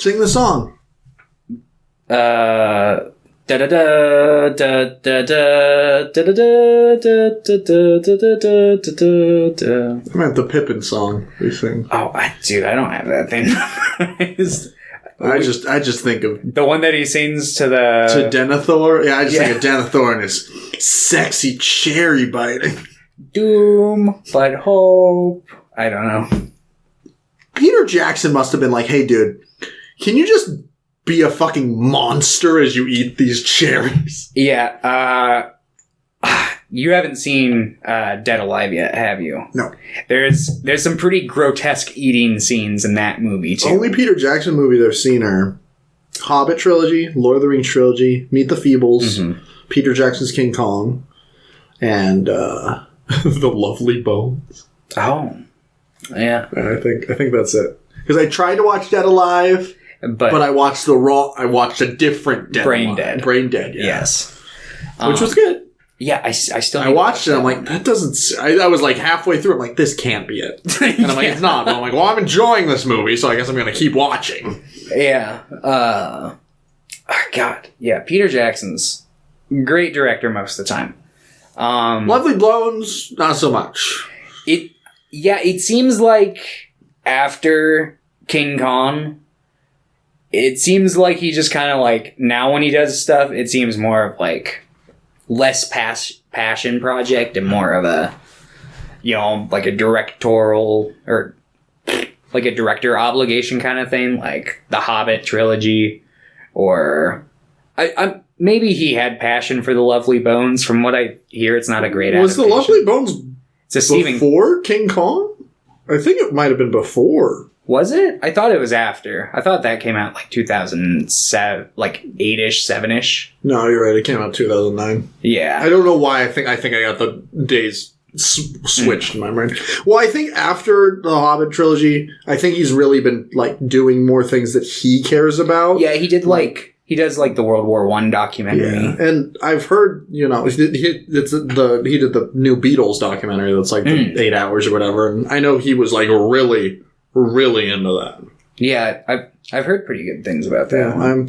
Sing the song. Da da da da da da da da da da da da. I meant the Pippin song we sing. Oh, dude, I don't have that thing. I just think of the one that he sings to Denethor. Yeah, I just think of Denethor and his sexy cherry biting. Doom, but hope. I don't know. Peter Jackson must have been like, "Hey, dude, can you just be a fucking monster as you eat these cherries?" Yeah. You haven't seen Dead Alive yet, have you? No. There's some pretty grotesque eating scenes in that movie, too. Only Peter Jackson movies I've seen are Hobbit trilogy, Lord of the Rings trilogy, Meet the Feebles, Peter Jackson's King Kong, and The Lovely Bones. Oh. Yeah. I think that's it. Because I tried to watch Dead Alive, but I watched a different Dead Brain Alive. Dead. Brain Dead, yeah. Yes. Which was good. Yeah, I still... I watched it, I'm like, that doesn't... I was like halfway through, I'm like, this can't be it. And I'm like, it's not. But I'm like, well, I'm enjoying this movie, so I guess I'm going to keep watching. Yeah. God. Yeah, Peter Jackson's great director most of the time. Lovely Bones, not so much. It seems like after King Kong, it seems like he just kind of like, now when he does stuff, it seems more of like less passion project and more of a, like a directorial or like a director obligation kind of thing, like the Hobbit trilogy, or I maybe he had passion for the Lovely Bones. From what I hear, it's not a great adaptation. Was the Lovely Bones before King Kong? I think it might have been before. Was it? I thought it was after. I thought that came out like 2007, like 8-ish, 7-ish. No, you're right. It came out 2009. Yeah. I don't know why. I think I got the days switched in my brain. Well, I think after the Hobbit trilogy, I think he's really been like doing more things that he cares about. Yeah, he did he does like the World War I documentary. Yeah. And I've heard, he did the new Beatles documentary that's like 8 hours or whatever. And I know he was like really, really into that. Yeah, I've heard pretty good things about that. Yeah,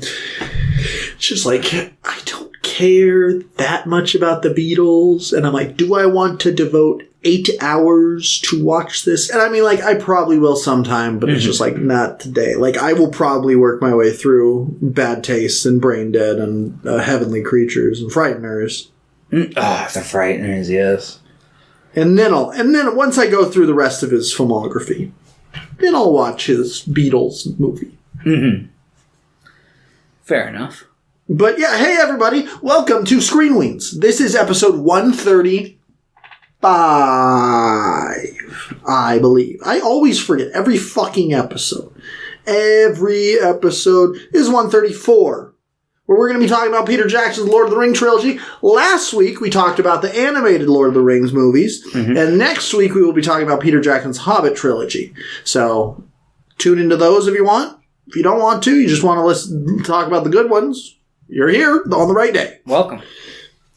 it's just like, I don't care that much about the Beatles. And I'm like, do I want to devote 8 hours to watch this? And I mean, like, I probably will sometime, but it's just like, not today. Like, I will probably work my way through Bad Taste and Brain Dead and Heavenly Creatures and Frighteners. The Frighteners, yes. And then once I go through the rest of his filmography, then I'll watch his Beatles movie. Mm-hmm. Fair enough. But yeah, hey everybody, welcome to Screen Weens. This is episode 135, I believe. I always forget every fucking episode. Every episode is 134, where we're going to be talking about Peter Jackson's Lord of the Rings trilogy. Last week, we talked about the animated Lord of the Rings movies, and next week, we will be talking about Peter Jackson's Hobbit trilogy. So, tune into those if you want. If you don't want to, you just want to talk about the good ones, you're here on the right day. Welcome.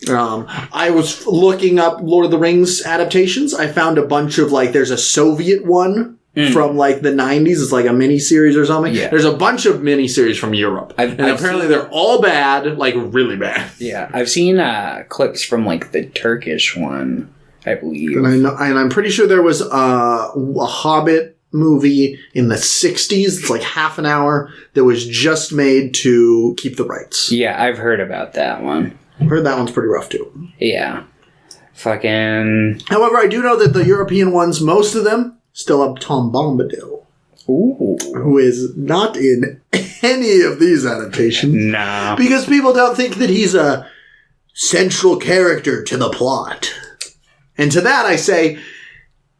I was looking up Lord of the Rings adaptations. I found a bunch of, there's a Soviet one from, the 90s. It's like a mini-series or something. Yeah. There's a bunch of mini-series from Europe. Apparently they're all bad, really bad. Yeah. I've seen clips from, the Turkish one, I believe. And I'm pretty sure there was a Hobbit movie in the 60s. It's like half an hour that was just made to keep the rights. Yeah, I've heard about that one. I've heard that one's pretty rough too. Yeah. Fucking... However, I do know that the European ones, most of them, still have Tom Bombadil. Ooh. Who is not in any of these adaptations. No. Because people don't think that he's a central character to the plot. And to that I say,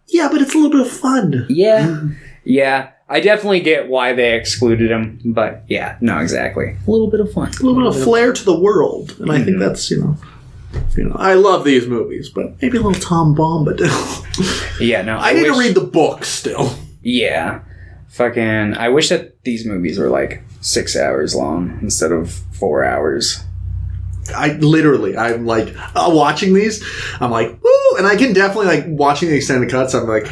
yeah, but it's a little bit of fun. Yeah. Yeah. I definitely get why they excluded him, but yeah, no, exactly. A little bit of fun. A little bit of flair to the world. And I think that's, I love these movies, but maybe a little Tom Bombadil. Yeah, no. I need to read the book still. Yeah. Fucking, I wish that these movies were 6 hours long instead of 4 hours. I'm watching these, I'm like, woo! And I can definitely, watching the extended cuts, I'm like,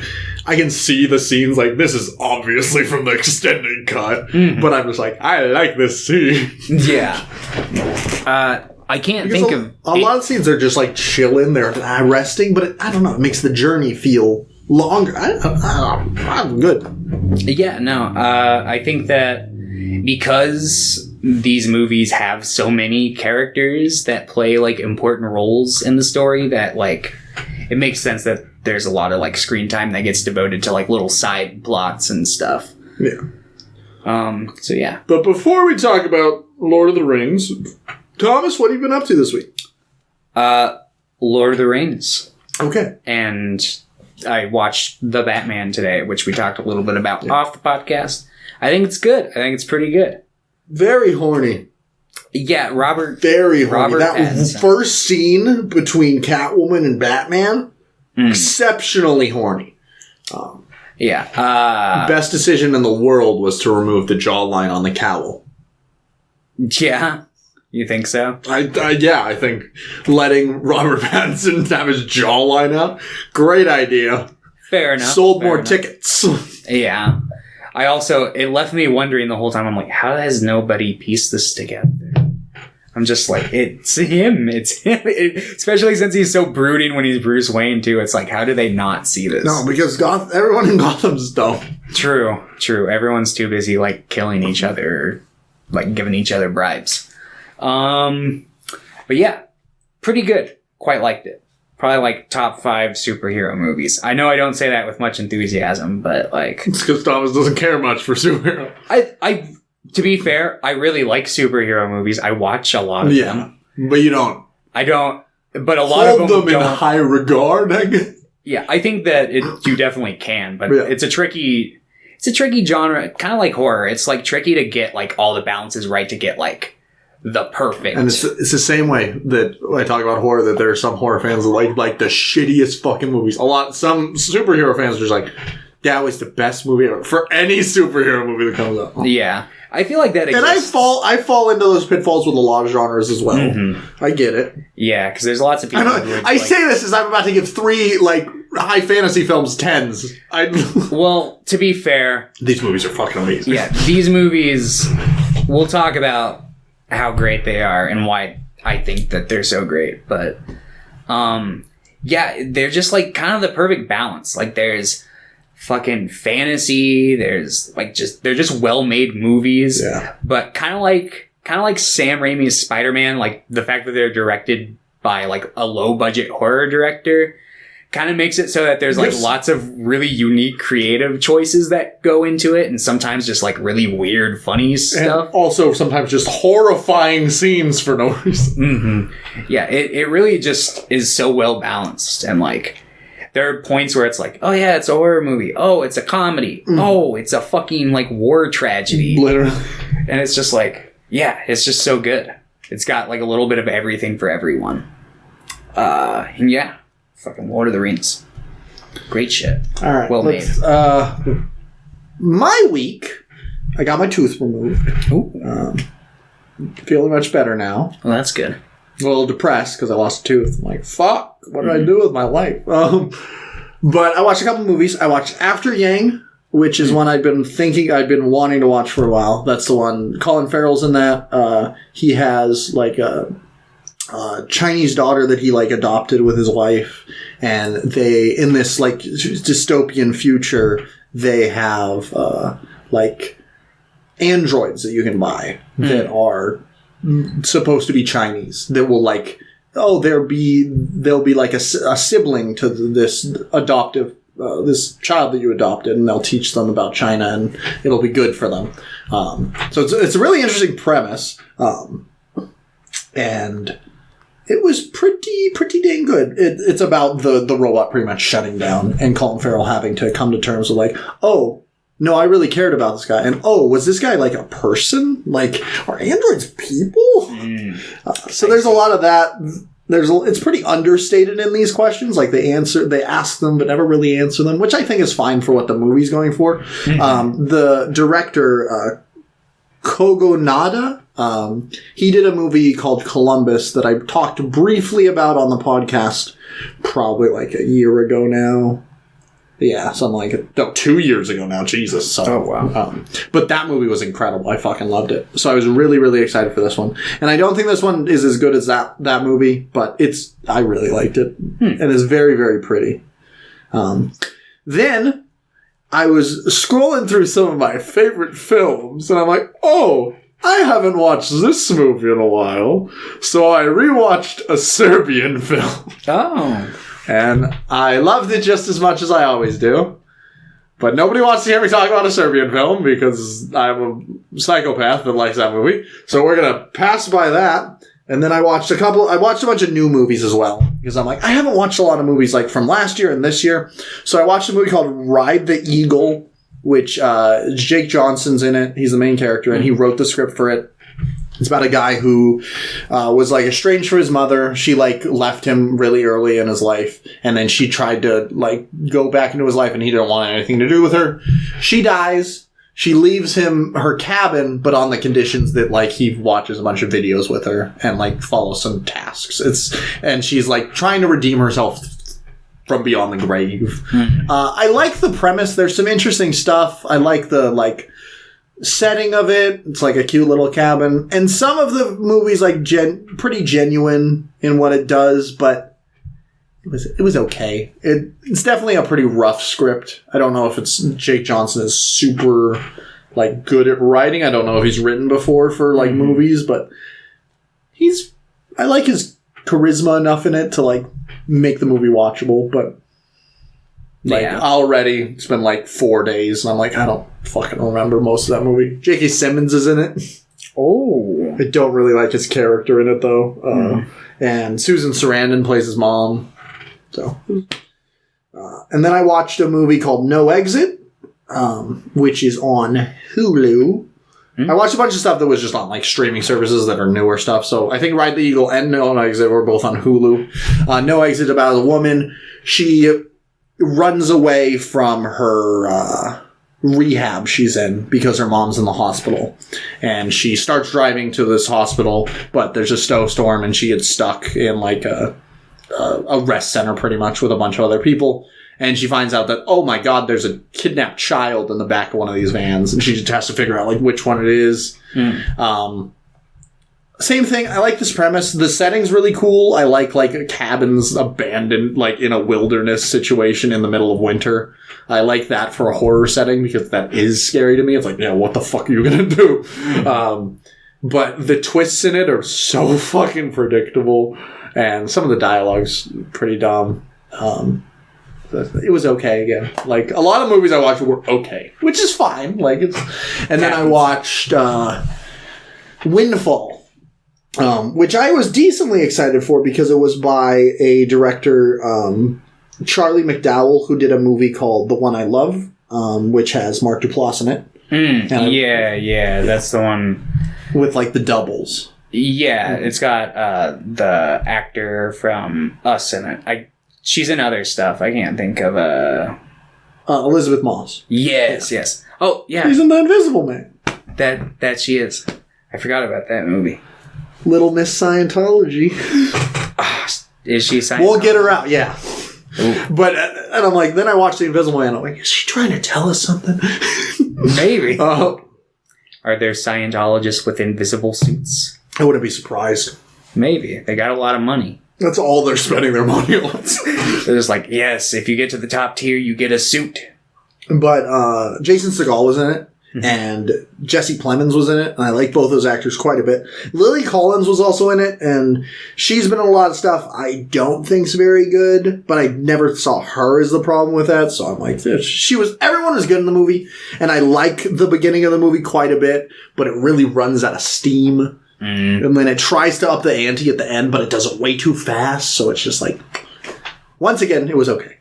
I can see the scenes like, this is obviously from the extended cut, but I'm just like, I like this scene. Yeah. I can't Because think of... A lot of scenes are just like chilling, they're resting, but I don't know, it makes the journey feel longer. I'm good. Yeah, no. I think that because these movies have so many characters that play like important roles in the story, that like it makes sense that there's a lot of like screen time that gets devoted to like little side plots and stuff. Yeah. So yeah. But before we talk about Lord of the Rings, Thomas, what have you been up to this week? Lord of the Rings. Okay. And I watched The Batman today, which we talked a little bit about off the podcast. I think it's good. I think it's pretty good. Very horny. Yeah, Very horny. That Pattinson. first scene between Catwoman and Batman, exceptionally horny. Yeah. Best decision in the world was to remove the jawline on the cowl. Yeah. You think so? I think letting Robert Pattinson have his jawline out, great idea. Fair enough. Sold fair more enough. tickets. Yeah. it left me wondering the whole time. I'm like, how has nobody pieced this together? I'm just like, it's him. Especially since he's so brooding when he's Bruce Wayne, too. It's like, how do they not see this? No, because everyone in Gotham's dumb. True. Everyone's too busy, like, killing each other, or, like, giving each other bribes. But yeah, pretty good. Quite liked it. Probably, like, top 5 superhero movies. I know I don't say that with much enthusiasm, but, like... It's because Thomas doesn't care much for superheroes. To be fair, I really like superhero movies. I watch a lot of them. But you don't. I don't. But a lot of them hold them don't. In high regard, I guess. Yeah, I think that you definitely can, but it's a tricky genre, kind of like horror. It's like tricky to get like all the balances right to get like the perfect. And it's the same way that when I talk about horror, that there are some horror fans that like the shittiest fucking movies. Some superhero fans are just like, that was the best movie ever for any superhero movie that comes out. Yeah. I feel like that exists. And I fall into those pitfalls with a lot of genres as well. Mm-hmm. I get it. Yeah, because there's lots of people. I say this as I'm about to give 3 like high fantasy films 10s. Well, to be fair, these movies are fucking amazing. Yeah, these movies. We'll talk about how great they are and why I think that they're so great. But yeah, they're just like kind of the perfect balance. Like there's fucking fantasy, there's like they're just well-made movies, but kind of like Sam Raimi's Spider-Man, like the fact that they're directed by like a low-budget horror director kind of makes it so that there's like lots of really unique creative choices that go into it, and sometimes just like really weird funny stuff, and also sometimes just horrifying scenes for no reason. Yeah, it really just is so well balanced, and like there are points where it's like, oh yeah, it's a horror movie. Oh, it's a comedy. Oh, it's a fucking like war tragedy. Literally. And it's just like, yeah, it's just so good. It's got like a little bit of everything for everyone. And yeah, fucking Lord of the Rings. Great shit. All right. Well made. My week, I got my tooth removed. Ooh. Feeling much better now. Well, that's good. A little depressed because I lost a tooth. I'm like, fuck, what did I do with my life? But I watched a couple movies. I watched After Yang, which is one I'd been wanting to watch for a while. That's the one. Colin Farrell's in that. He has like a Chinese daughter that he like adopted with his wife, and they, in this like dystopian future, they have like androids that you can buy that are supposed to be Chinese, that will like, they'll be like a sibling to this adoptive this child that you adopted, and they'll teach them about China, and it'll be good for them. So it's a really interesting premise, and it was pretty dang good. It's about the robot pretty much shutting down, and Colin Farrell having to come to terms with like, oh, no, I really cared about this guy. And, was this guy like a person? Like, are androids people? So there's a lot of that. It's pretty understated in these questions. Like, they ask them, but never really answer them, which I think is fine for what the movie's going for. The director, Kogo Nada, he did a movie called Columbus that I talked briefly about on the podcast probably like a year ago now. Yeah, something like it. No, 2 years ago now. Jesus. So, Oh, wow. But that movie was incredible. I fucking loved it. So I was really, really excited for this one. And I don't think this one is as good as that movie, but I really liked it. And it's very, very pretty. Then I was scrolling through some of my favorite films, and I'm like, oh, I haven't watched this movie in a while. So I rewatched a Serbian film. Oh. And I loved it just as much as I always do. But nobody wants to hear me talk about a Serbian film because I'm a psychopath that likes that movie. So we're going to pass by that. And then I watched a bunch of new movies as well. Because I'm like, I haven't watched a lot of movies like from last year and this year. So I watched a movie called Ride the Eagle, which Jake Johnson's in it. He's the main character, and he wrote the script for it. It's about a guy who was like estranged from his mother. She like left him really early in his life, and then she tried to like go back into his life, and he didn't want anything to do with her. She dies. She leaves him her cabin, but on the conditions that like he watches a bunch of videos with her and like follows some tasks. And she's like trying to redeem herself from beyond the grave. I like the premise. There's some interesting stuff. I like the like setting of it. It's like a cute little cabin, and some of the movies like pretty genuine in what it does, but it was okay. It's definitely a pretty rough script. I don't know if it's Jake Johnson is super like good at writing. I don't know if he's written before for like movies, but I like his charisma enough in it to like make the movie watchable, but like already it's been like 4 days and I'm like, I don't fucking remember most of that movie. J.K. Simmons is in it. Oh. I don't really like his character in it though. And Susan Sarandon plays his mom. So, and then I watched a movie called No Exit, which is on Hulu. I watched a bunch of stuff that was just on like streaming services that are newer stuff. So I think Ride the Eagle and No Exit were both on Hulu. No Exit about a woman. She runs away from her rehab she's in because her mom's in the hospital. And she starts driving to this hospital, but there's a snowstorm and she gets stuck in like a rest center pretty much with a bunch of other people. And she finds out that, oh my god, there's a kidnapped child in the back of one of these vans. And she just has to figure out like which one it is. Same thing. I like this premise. The setting's really cool. I like cabins abandoned like in a wilderness situation in the middle of winter. I like that for a horror setting because that is scary to me. It's like, yeah, what the fuck are you gonna do? But the twists in it are so fucking predictable. And some of the dialogue's pretty dumb. It was okay again. Like a lot of movies I watched were okay, which is fine. Like and then I watched Windfall, which I was decently excited for because it was by a director, Charlie McDowell, who did a movie called The One I Love, which has Mark Duplass in it. Yeah, that's the one with like the doubles. Yeah, it's got the actor from Us in it. She's in other stuff. I can't think of Elizabeth Moss. Yes. Oh, yeah. She's in The Invisible Man. That she is. I forgot about that movie. Little Miss Scientology. Is she Scientology? We'll get her out, yeah. Ooh. But, and I'm like, then I watched The Invisible Man, I'm like, is she trying to tell us something? Maybe. Are there Scientologists with invisible suits? I wouldn't be surprised. Maybe. They got a lot of money. That's all they're spending their money on. They're just like, yes, if you get to the top tier, you get a suit. But Jason Segel was in it, and Jesse Plemons was in it, and I like both those actors quite a bit. Lily Collins was also in it, and she's been in a lot of stuff I don't think's very good, but I never saw her as the problem with that, so I'm like, everyone was good in the movie, and I like the beginning of the movie quite a bit, but it really runs out of steam. And then it tries to up the ante at the end, but it does it way too fast. So it's just like, once again, it was okay.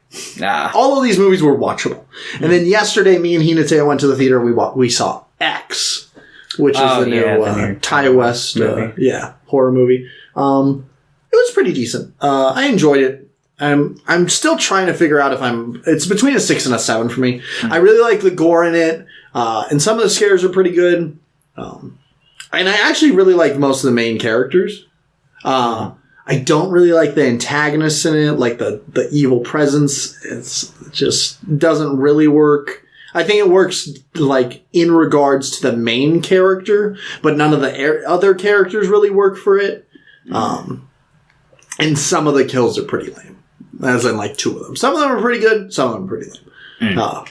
All of these movies were watchable. And then yesterday, me and Hinata went to the theater and we saw X, which is the new Ty West horror movie. It was pretty decent. I enjoyed it. I'm still trying to figure out it's between a 6 and a 7 for me. I really like the gore in it. And some of the scares are pretty good. And I actually really like most of the main characters. I I don't really like the antagonists in it, like the evil presence. It just doesn't really work. I think it works like in regards to the main character, but none of the other characters really work for it. And some of the kills are pretty lame. As in like 2 of them. Some of them are pretty good, some of them are pretty lame.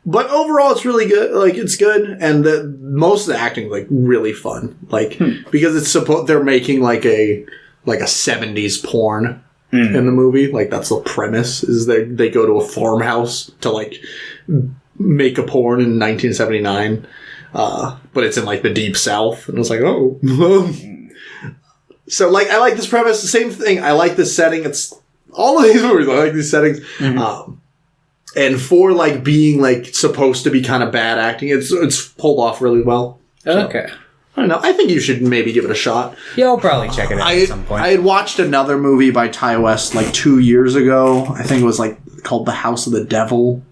But overall, it's really good. Like, it's good, and most of the acting is like really fun. Like, because it's they're making like a 70s porn in the movie. Like, that's the premise. Is they go to a farmhouse to like make a porn in 1979, but it's in like the deep South, and it's like, oh. So like, I like this premise. The same thing. I like this setting. It's all of these movies. I like these settings. And for like being like supposed to be kind of bad acting, it's pulled off really well. So, Okay. I don't know. I think you should maybe give it a shot. Yeah, I'll probably check it out at some point. I had watched another movie by Ty West like 2 years ago. I think it was like called The House of the Devil.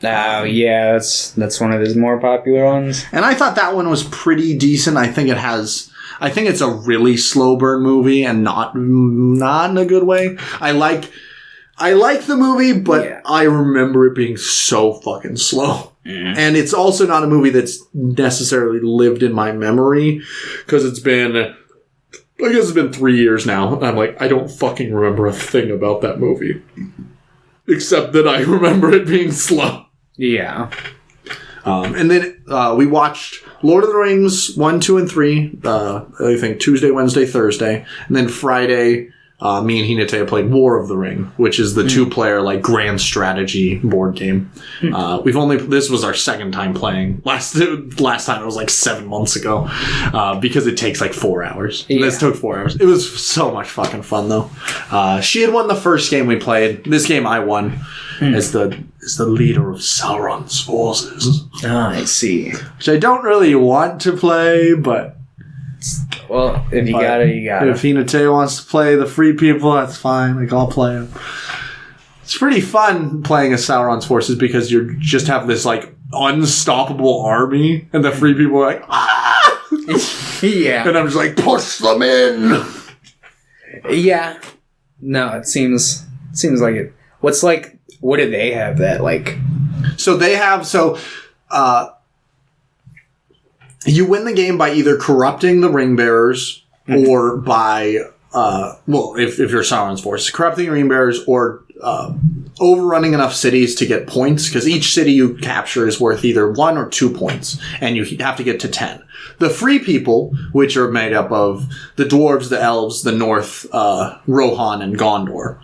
Oh, yeah, that's one of his more popular ones. And I thought that one was pretty decent. I think it's a really slow burn movie and not in a good way. I like the movie, but I remember it being so fucking slow. And it's also not a movie that's necessarily lived in my memory, because it's been 3 years now. And I'm like, I don't fucking remember a thing about that movie. Except that I remember it being slow. Yeah. And then we watched Lord of the Rings 1, 2, and 3, I think Tuesday, Wednesday, Thursday. And then Friday, me and Hinata played War of the Ring, which is the 2-player like grand strategy board game. This was our second time playing. Last time it was like 7 months ago, because it takes like 4 hours. Yeah. This took 4 hours. It was so much fucking fun though. She had won the first game we played. This game I won as the leader of Sauron's forces. Ah, I see. Which I don't really want to play, but. Well, if you got it, you got it. If Hinata wants to play the free people, that's fine. Like, I'll play them. It's pretty fun playing as Sauron's forces because you just have this, like, unstoppable army, and the free people are like, ah! Yeah. And I'm just like, push them in! Yeah. No, it seems like it. What do they have that, like... You win the game by either corrupting the ring bearers or by, if you're Sauron's force, corrupting ring bearers or overrunning enough cities to get points, because each city you capture is worth either 1 or 2 points, and you have to get to 10. The free people, which are made up of the dwarves, the elves, the north, Rohan, and Gondor.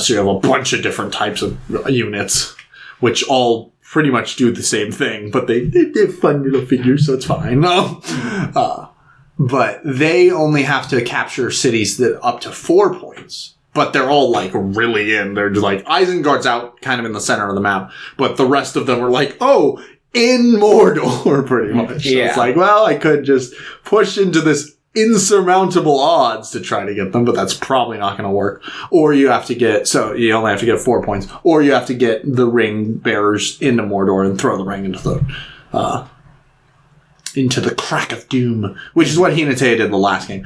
So you have a bunch of different types of units, which all pretty much do the same thing, but they're fun little figures, so it's fine. No, but they only have to capture cities that up to 4 points. But they're all like really in. They're just like Isengard's out, kind of in the center of the map, but the rest of them are like, oh, in Mordor, pretty much. So it's like, well, I could just push into this insurmountable odds to try to get them, but that's probably not going to work. Or you have to so you only have to get 4 points, or you have to get the ring bearers into Mordor and throw the ring into the crack of doom, which is what Hinata did in the last game.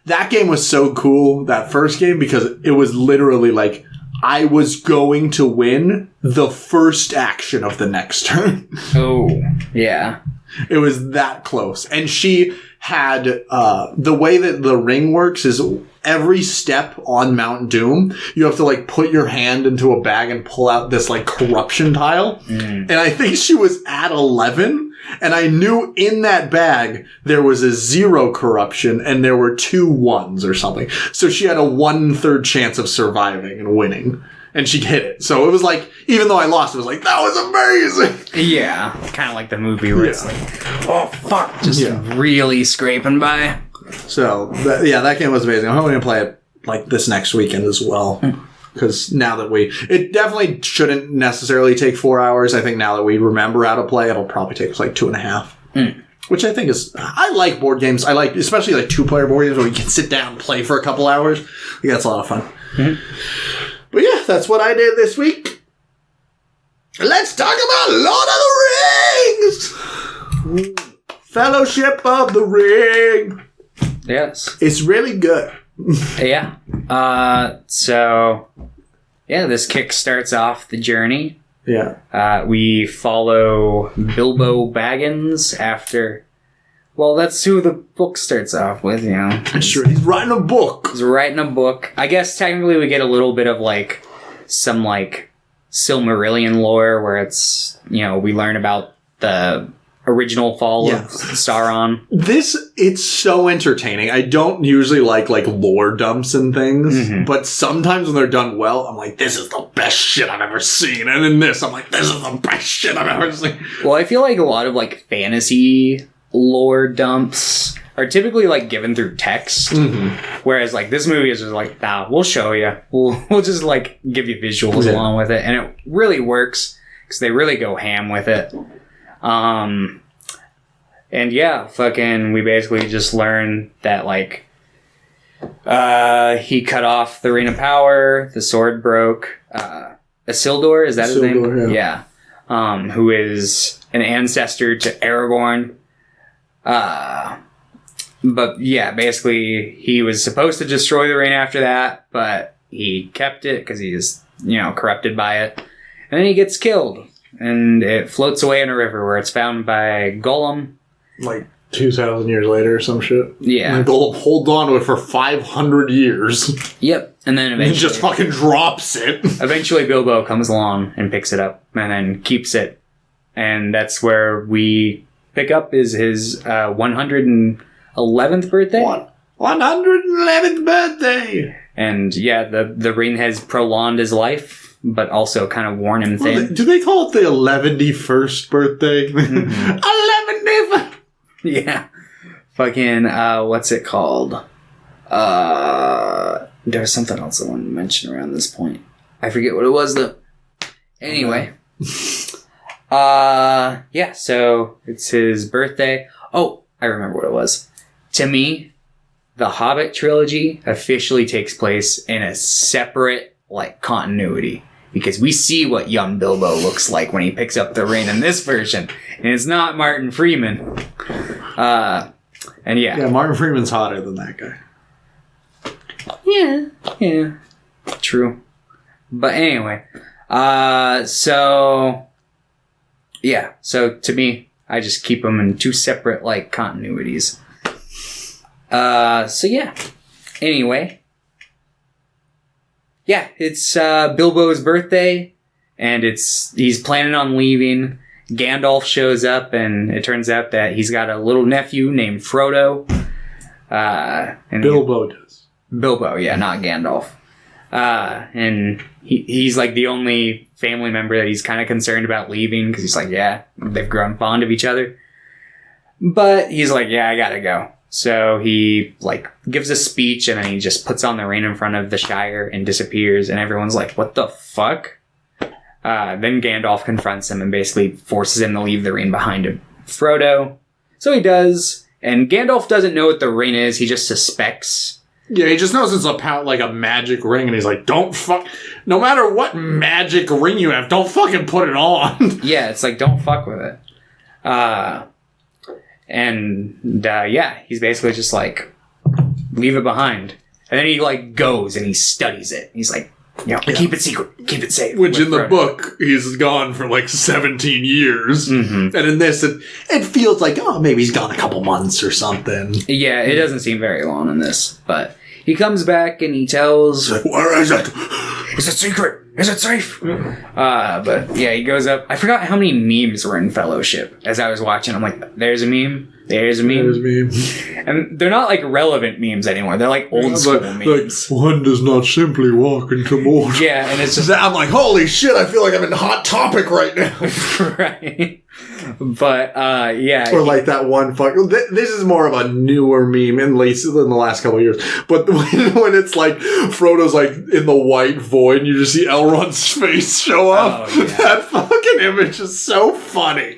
That game was so cool, that first game, because it was literally like, I was going to win the first action of the next turn. Oh, yeah. It was that close. And she had, the way that the ring works is every step on Mount Doom, you have to like put your hand into a bag and pull out this like corruption tile. And I think she was at 11. And I knew in that bag there was a 0 corruption and there were 2 1s or something. So she had a 1/3 chance of surviving and winning. And she hit it. So it was like, even though I lost, it was like, that was amazing! Yeah. Kind of like the movie where it's like, oh fuck, just really scraping by. So, that game was amazing. I'm hoping to play it like this next weekend as well. Because now that it definitely shouldn't necessarily take 4 hours. I think now that we remember how to play, it'll probably take us like 2.5. Which I think I like board games. I like, especially like 2-player board games where you can sit down and play for a couple hours. I think that's a lot of fun. But yeah, that's what I did this week. Let's talk about Lord of the Rings! Fellowship of the Ring. Yes. It's really good. Yeah. So, yeah, this kick starts off the journey. Yeah. We follow Bilbo Baggins after... Well, that's who the book starts off with, you know. Sure, he's writing a book. He's writing a book. I guess technically we get a little bit of, like, some, like, Silmarillion lore where it's, you know, we learn about the original fall of Sauron. It's so entertaining. I don't usually like lore dumps and things, but sometimes when they're done well, I'm like, this is the best shit I've ever seen. And in this, I'm like, this is the best shit I've ever seen. Well, I feel like a lot of, like, fantasy lore dumps are typically, like, given through text. Whereas, like, this movie is just like, nah, we'll show you. We'll just, like, give you visuals along with it. And it really works because they really go ham with it. And yeah, fucking, we basically just learn that, like, he cut off the Ring of Power, the sword broke, Isildur, is that his name? Yeah. Who is an ancestor to Aragorn. But yeah, basically, he was supposed to destroy the ring after that, but he kept it because he is, you know, corrupted by it. And then he gets killed. And it floats away in a river where it's found by Gollum. Like 2,000 years later or some shit. Yeah. And Gollum holds on to it for 500 years. Yep. And then eventually... He just fucking drops it. Eventually Bilbo comes along and picks it up and then keeps it. And that's where we pick up is his 111th birthday. 111th birthday! And yeah, the ring has prolonged his life. But also kind of worn him thin. Do they call it the 11st birthday? 11th! Yeah. Fucking, what's it called? There's something else I wanted to mention around this point. I forget what it was, though. Anyway. Yeah, so it's his birthday. Oh, I remember what it was. To me, the Hobbit trilogy officially takes place in a separate, like, continuity. Because we see what young Bilbo looks like when he picks up the ring in this version. And it's not Martin Freeman. And yeah. Yeah, Martin Freeman's hotter than that guy. Yeah. True. But anyway. So to me, I just keep them in two separate, like, continuities. So yeah. Anyway. Yeah, it's Bilbo's birthday, and he's planning on leaving. Gandalf shows up, and it turns out that he's got a little nephew named Frodo. And Bilbo does. Bilbo, yeah, not Gandalf. And he's like the only family member that he's kind of concerned about leaving, because he's like, yeah, they've grown fond of each other. But he's like, yeah, I gotta go. So he, like, gives a speech, and then he just puts on the ring in front of the Shire and disappears, and everyone's like, what the fuck? Then Gandalf confronts him and basically forces him to leave the ring behind him. Frodo. So he does, and Gandalf doesn't know what the ring is, he just suspects. Yeah, he just knows it's a magic ring, and he's like, no matter what magic ring you have, don't fucking put it on. Yeah, it's like, don't fuck with it. Yeah, he's basically just like, leave it behind. And then he, like, goes and he studies it. He's like, you know, keep it secret, keep it safe. Which in the book, he's gone for like 17 years. And in this, it feels like, oh, maybe he's gone a couple months or something. Yeah, it doesn't seem very long in this. But he comes back and he tells... Where is it? Is it secret? Is it safe? But yeah, he goes up. I forgot how many memes were in Fellowship. As I was watching, I'm like, there's a meme. There's a meme. There's a meme. And they're not, like, relevant memes anymore. They're, like, old school memes. Like, one does not simply walk into mortar. Yeah, and it's just... I'm like, holy shit, I feel like I'm in Hot Topic right now. Right. But, yeah. Or like that one this is more of a newer meme, at least in the last couple of years. But when it's like, Frodo's like in the white void, and you just see Elrond's face show up. Oh, yeah. That fucking image is so funny.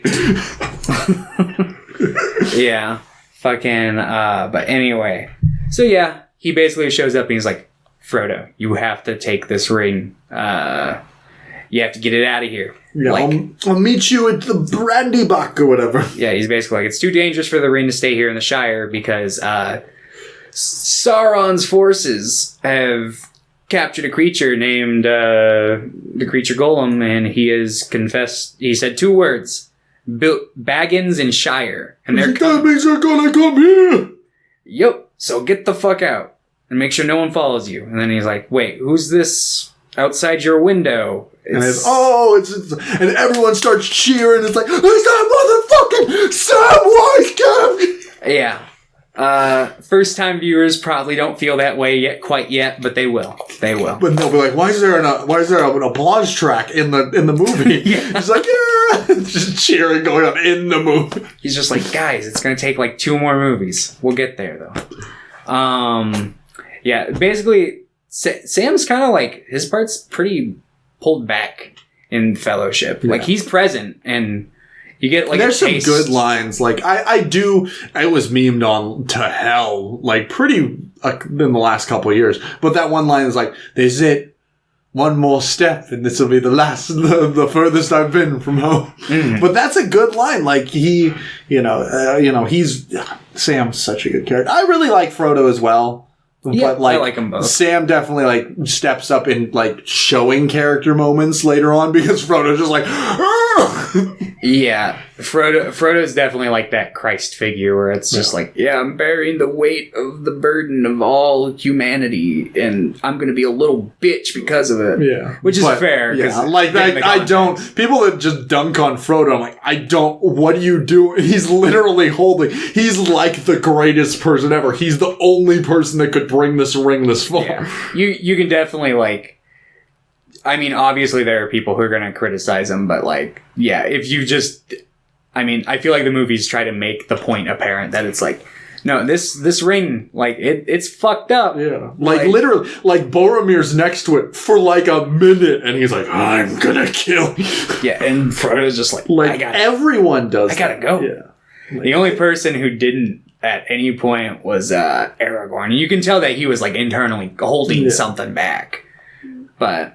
Yeah. Fucking, but anyway. So yeah, he basically shows up and he's like, Frodo, you have to take this ring. You have to get it out of here. Yeah, like, I'll meet you at the Brandy Buck or whatever. Yeah, he's basically like, it's too dangerous for the ring to stay here in the Shire because Sauron's forces have captured a creature named the creature Golem, and he has confessed. He said 2 words: Baggins and Shire, and they're that means they're gonna come here. Yep. So get the fuck out and make sure no one follows you. And then he's like, "Wait, who's this outside your window?" It's and everyone starts cheering. It's like, "Who's that motherfucking Samwise Gamgee?" Yeah. First-time viewers probably don't feel that way quite yet, but they will. They will. But they'll be like, "Why is there an applause track in the movie?" Yeah. He's like, "Yeah," just cheering going on in the movie. He's just like, "Guys, it's gonna take like 2 more movies. We'll get there, though." Yeah. Basically, Sam's kind of like his part's pretty pulled back in Fellowship. Yeah. Like he's present and. You get like there's some good lines. Like I was memed on to hell like pretty in the last couple of years. But that one line is like, "This is it, one more step, and this will be the furthest I've been from home." Mm. But that's a good line. Like he's Sam's such a good character. I really like Frodo as well. Yeah, but like, I like them both. Sam definitely like steps up in like showing character moments later on because Frodo's just like, yeah, Frodo's definitely like that Christ figure where it's just like, yeah, I'm bearing the weight of the burden of all humanity, and I'm gonna be a little bitch because of it. Yeah, which is fair. Yeah, like that. I don't. People that just dunk on Frodo, I'm like, I don't. What do you do? He's literally holding. He's like the greatest person ever. He's the only person that could bring this ring this far. Yeah. You can definitely like. I mean, obviously there are people who are going to criticize him, but like, yeah, if you just, I mean, I feel like the movies try to make the point apparent that it's like, no, this ring, like it's fucked up. Yeah, like literally, like Boromir's next to it for like a minute, and he's like, "I'm gonna kill you." Yeah, and Frodo's just like everyone does. I gotta go. Yeah, like, the only person who didn't at any point was Aragorn, and you can tell that he was like internally holding something back, but.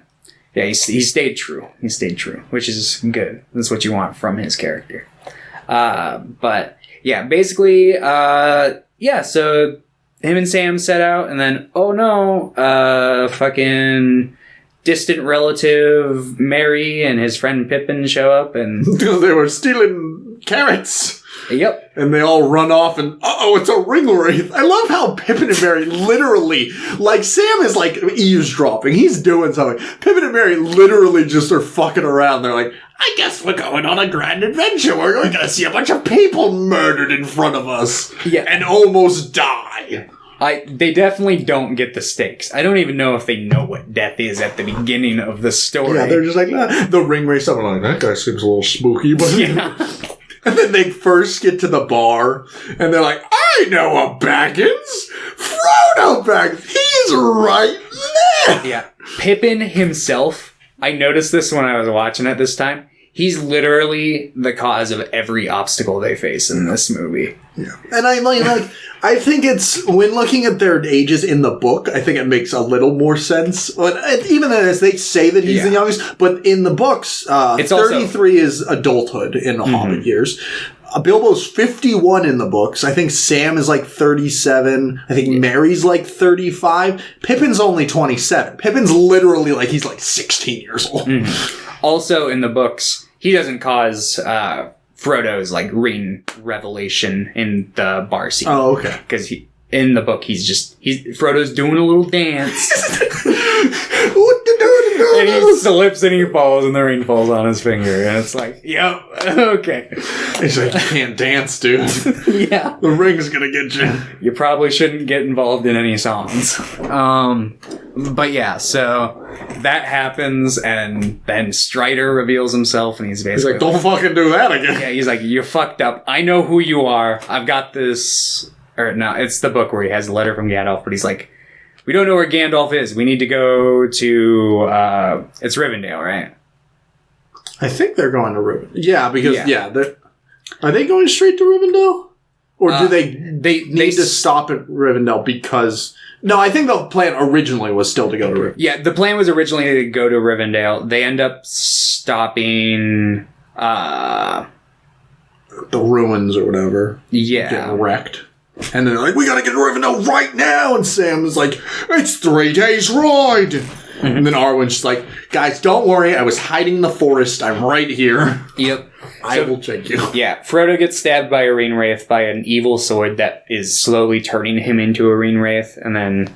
Yeah, he stayed true. He stayed true, which is good. That's what you want from his character. But yeah, basically, so him and Sam set out, and then, oh no, fucking distant relative Merry and his friend Pippin show up, and... They were stealing carrots! Yep. And they all run off and, it's a ring wraith. I love how Pippin and Merry literally, like, Sam is like eavesdropping. He's doing something. Pippin and Merry literally just are fucking around. They're like, I guess we're going on a grand adventure. We're going to see a bunch of people murdered in front of us. Yeah. And almost die. They definitely don't get the stakes. I don't even know if they know what death is at the beginning of the story. Yeah, they're just like, the ring wraith stuff. I'm like, that guy seems a little spooky. But yeah. And then they first get to the bar, and they're like, I know a Baggins! Frodo Baggins! He's right there! Yeah. Pippin himself, I noticed this when I was watching it this time, he's literally the cause of every obstacle they face in this movie. Yeah. And I think it's, when looking at their ages in the book, I think it makes a little more sense. Even as they say that he's the youngest, but in the books, 33 is adulthood in the Hobbit years. Bilbo's 51 in the books. I think Sam is like 37. I think Merry's like 35. Pippin's only 27. Pippin's literally like, he's like 16 years old. Mm-hmm. Also in the books, he doesn't cause Frodo's like ring revelation in the bar scene. Oh, okay. Because in the book, Frodo's doing a little dance. And he slips and he falls and the ring falls on his finger. And it's like, yep, okay. He's like, you can't dance, dude. Yeah. The ring's gonna get you. You probably shouldn't get involved in any songs. But yeah, so that happens and then Strider reveals himself and he's basically like, don't fucking do that again. Yeah, he's like, you're fucked up. I know who you are. I've got this. Or no, it's the book where he has a letter from Gandalf, but he's like, we don't know where Gandalf is. We need to go to, it's Rivendell, right? I think they're going to Rivendell. Yeah, because, are they going straight to Rivendell? Or do they need to stop at Rivendell because... No, I think the plan originally was still to go to Rivendell. Yeah, the plan was originally to go to Rivendell. They end up stopping... the ruins or whatever. Yeah. Getting wrecked. And then they're like, we gotta get to Rivendell right now. And Sam is like, it's 3 days ride. Mm-hmm. And then Arwen's just like, guys, don't worry. I was hiding in the forest. I'm right here. Yep. I will take you. Yeah. Frodo gets stabbed by a Ring Wraith by an evil sword that is slowly turning him into a Ring Wraith. And then,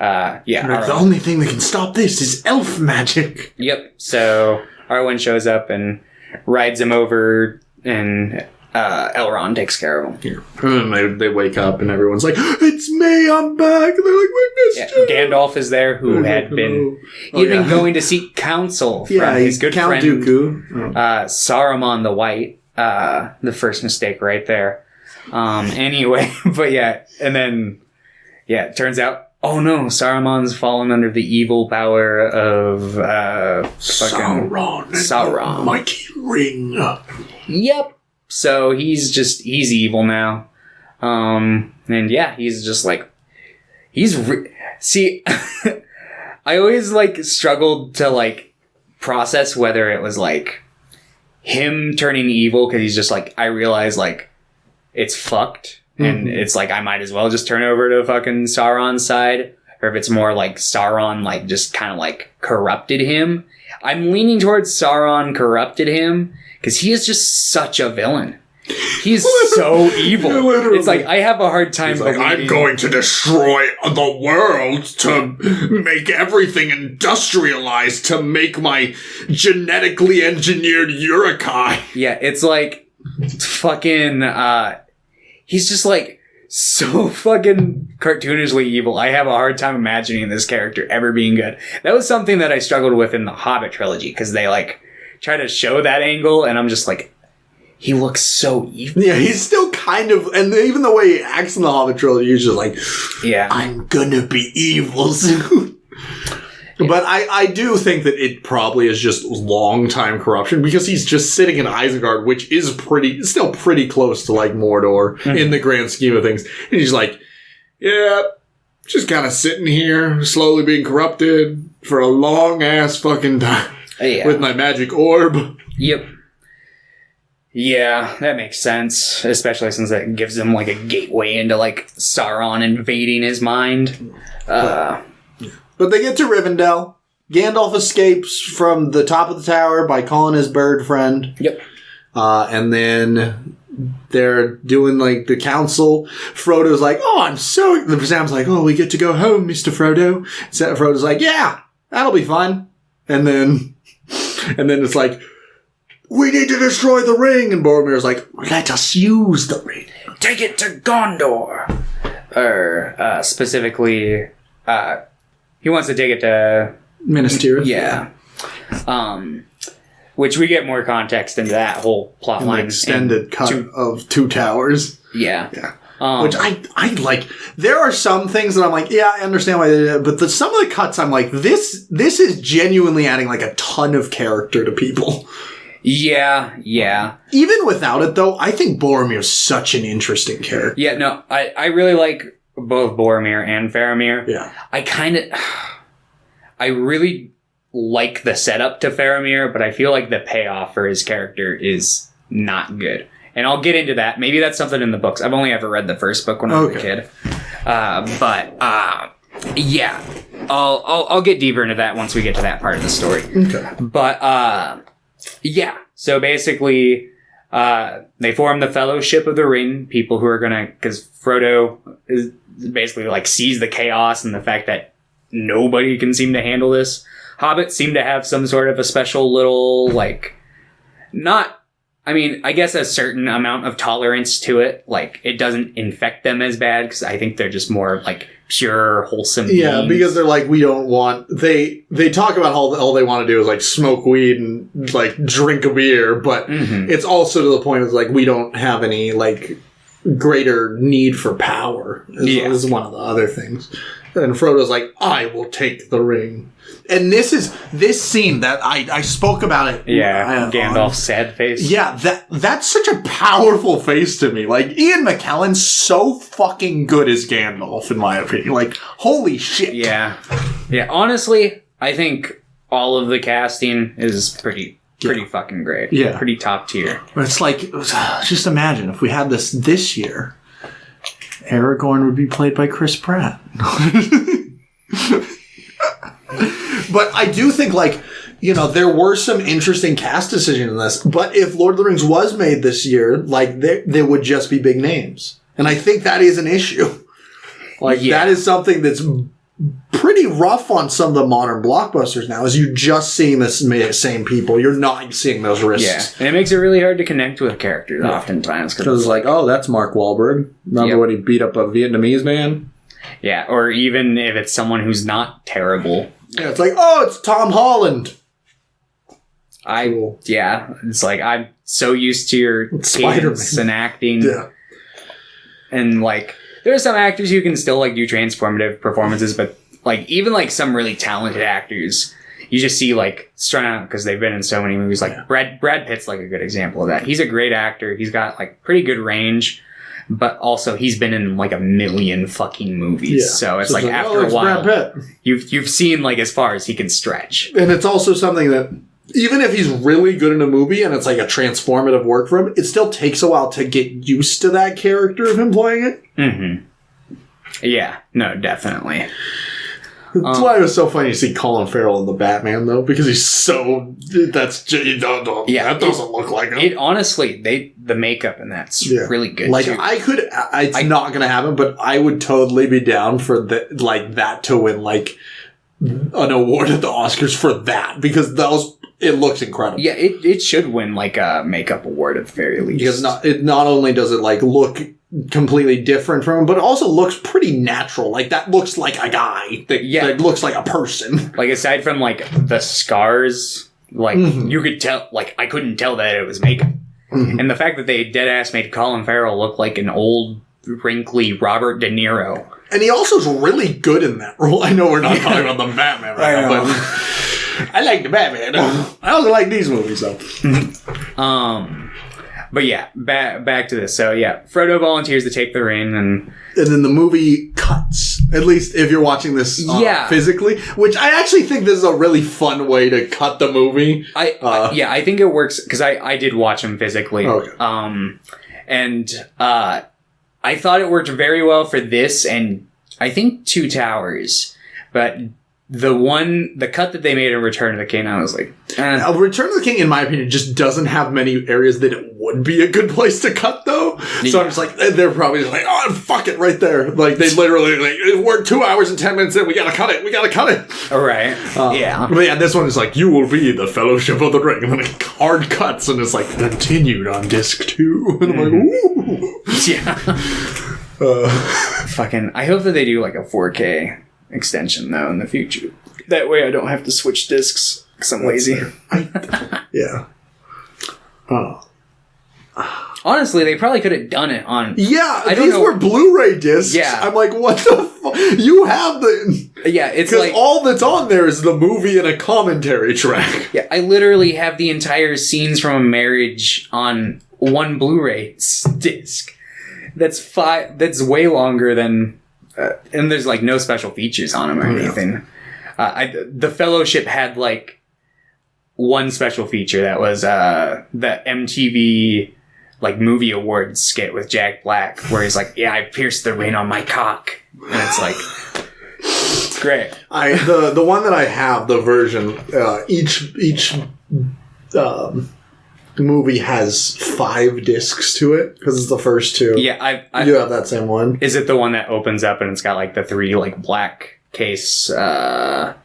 the only thing that can stop this is elf magic. Yep. So Arwen shows up and rides him over, and Elrond takes care of him. Yeah. And they wake up and everyone's like, it's me, I'm back. And they're like, we missed you. Gandalf is there, who had been going to seek counsel from his good Count friend Dooku. Saruman the White. The first mistake right there. Anyway, but and then it turns out, oh no, Saruman's fallen under the evil power of Sauron. Mighty ring. Yep. So he's evil now. And he's just like, see, I always struggled to process whether it was him turning evil, because he's just I realize it's fucked. And it's I might as well just turn over to fucking Sauron's side. Or if it's more Sauron just kind of corrupted him. I'm leaning towards Sauron corrupted him, because he is just such a villain. He's so evil. Yeah, it's I have a hard time believing. I'm going to destroy the world to make everything industrialized to make my genetically engineered Urukai. Yeah, it's fucking, he's just so fucking cartoonishly evil. I have a hard time imagining this character ever being good. That was something that I struggled with in the Hobbit trilogy, because they try to show that angle, and I'm just he looks so evil. Yeah, he's still kind of, and even the way he acts in the Hobbit trilogy, he's just I'm gonna be evil soon. Yeah. But I do think that it probably is just long-time corruption, because he's just sitting in Isengard, which is still pretty close to Mordor in the grand scheme of things. And he's just kind of sitting here, slowly being corrupted for a long-ass fucking time with my magic orb. Yep. Yeah, that makes sense, especially since that gives him a gateway into Sauron invading his mind. But they get to Rivendell. Gandalf escapes from the top of the tower by calling his bird friend. Yep. And then they're doing the council. Frodo's I'm so... Sam's we get to go home, Mr. Frodo. So Frodo's yeah, that'll be fun. And then it's we need to destroy the ring. And Boromir's let us use the ring. Take it to Gondor. Or, specifically, he wants to take it to Minas Tirith. Yeah. Which we get more context into that whole plot line. Extended cut of Two Towers. Yeah. Yeah. Which I like. There are some things that I'm I understand why they did it, but some of the cuts I'm this is genuinely adding a ton of character to people. Yeah. Even without it, though, I think Boromir's such an interesting character. Yeah, no, I really like both Boromir and Faramir. Yeah. I really like the setup to Faramir, but I feel the payoff for his character is not good. And I'll get into that. Maybe that's something in the books. I've only ever read the first book when I was a kid. Yeah. I'll get deeper into that once we get to that part of the story. Okay. But, yeah. So basically, they form the Fellowship of the Ring, people who are gonna, because Frodo is basically sees the chaos and the fact that nobody can seem to handle this. Hobbits seem to have some sort of a special little, I guess a certain amount of tolerance to it. It doesn't infect them as bad, because I think they're just more pure, wholesome beings. Because they're we don't want... They talk about all they want to do is smoke weed and drink a beer, but it's also to the point of we don't have any greater need for power. Is one of the other things. And Frodo's I will take the ring. And this scene that I spoke about it. Yeah, Gandalf's sad face. Yeah, that's such a powerful face to me. Ian McKellen's so fucking good as Gandalf, in my opinion. Holy shit. Yeah. Yeah, honestly, I think all of the casting is pretty fucking great. Yeah. Pretty top tier. But it's just imagine if we had this year. Aragorn would be played by Chris Pratt. But I do think, like, you know, there were some interesting cast decisions in this. But if Lord of the Rings was made this year, like, there would just be big names. And I think that is an issue. Like, that is something that's pretty rough on some of the modern blockbusters now, is you just seeing the same people. You're not seeing those risks. Yeah, and it makes it really hard to connect with characters oftentimes. Because it's like, oh, that's Mark Wahlberg. Remember when he beat up a Vietnamese man? Yeah, or even if it's someone who's not terrible. Yeah, it's like, oh, it's Tom Holland. It's like, I'm so used to your cadence and acting. Yeah. And, like, there are some actors who can still, like, do transformative performances, but, like, even, like, some really talented actors, you just see, like, strung out because they've been in so many movies. Like, Brad Pitt's, like, a good example of that. He's a great actor. He's got, like, pretty good range, but also he's been in, like, a million fucking movies. Yeah. So it's like, after a while, Brad Pitt. You've seen, like, as far as he can stretch. And it's also something that, even if he's really good in a movie and it's like a transformative work for him, it still takes a while to get used to that character of him playing it. Mm-hmm. Yeah, no, definitely. That's why it was so funny to see Colin Farrell in the Batman, though, because he's so... that doesn't look like him. It honestly, the makawk in that's really good, like, too. It's not going to happen, but I would totally be down for that to win, like, an award at the Oscars for that, because it looks incredible. Yeah, it should win, like, a makeup award at the very least. Because not only does it, like, look completely different from him, but it also looks pretty natural. Like, that looks like a guy. That looks like a person. Like, aside from, like, the scars, like, you could tell, like, I couldn't tell that it was makeup. Mm-hmm. And the fact that they deadass made Colin Farrell look like an old, wrinkly Robert De Niro. And he also is really good in that role. I know we're not talking about the Batman right now, but I like the Batman. I also like these movies, though. But yeah, back to this. So yeah, Frodo volunteers to take the ring, and then the movie cuts. At least if you're watching this physically, which I actually think this is a really fun way to cut the movie. I think it works because I did watch them physically. Okay. I thought it worked very well for this, and I think Two Towers, but the cut that they made in Return of the King, I was like, Return of the King, in my opinion, just doesn't have many areas that it would be a good place to cut, though. So I'm just like, they're probably just like, oh, fuck it right there. Like, they literally, like, we're 2 hours and 10 minutes in, we gotta cut it. All right. Yeah. But yeah, this one is like, you will be the Fellowship of the Ring. And then it hard cuts, and it's like, continued on disc 2. And I'm like, ooh. Yeah. Fucking, I hope that they do, like, a 4K extension, though, in the future. That way I don't have to switch discs because I'm lazy. Yeah. Honestly, they probably could have done it on... Yeah, these were Blu-ray discs. Yeah. I'm like, what the fuck? You have the... Yeah, it's like... Because all that's on there is the movie and a commentary track. Yeah, I literally have the entire Scenes from a Marriage on one Blu-ray disc. That's way longer than... and there's, like, no special features on them or anything. The Fellowship had, like, one special feature that was the MTV, like, movie awards skit with Jack Black, where he's like, yeah, I pierced the ring on my cock. And it's like, it's great. The one that I have, the version, each movie has 5 discs to it because it's the first 2. Yeah, you have that same one. Is it the one that opens up and it's got like the 3 like black case, and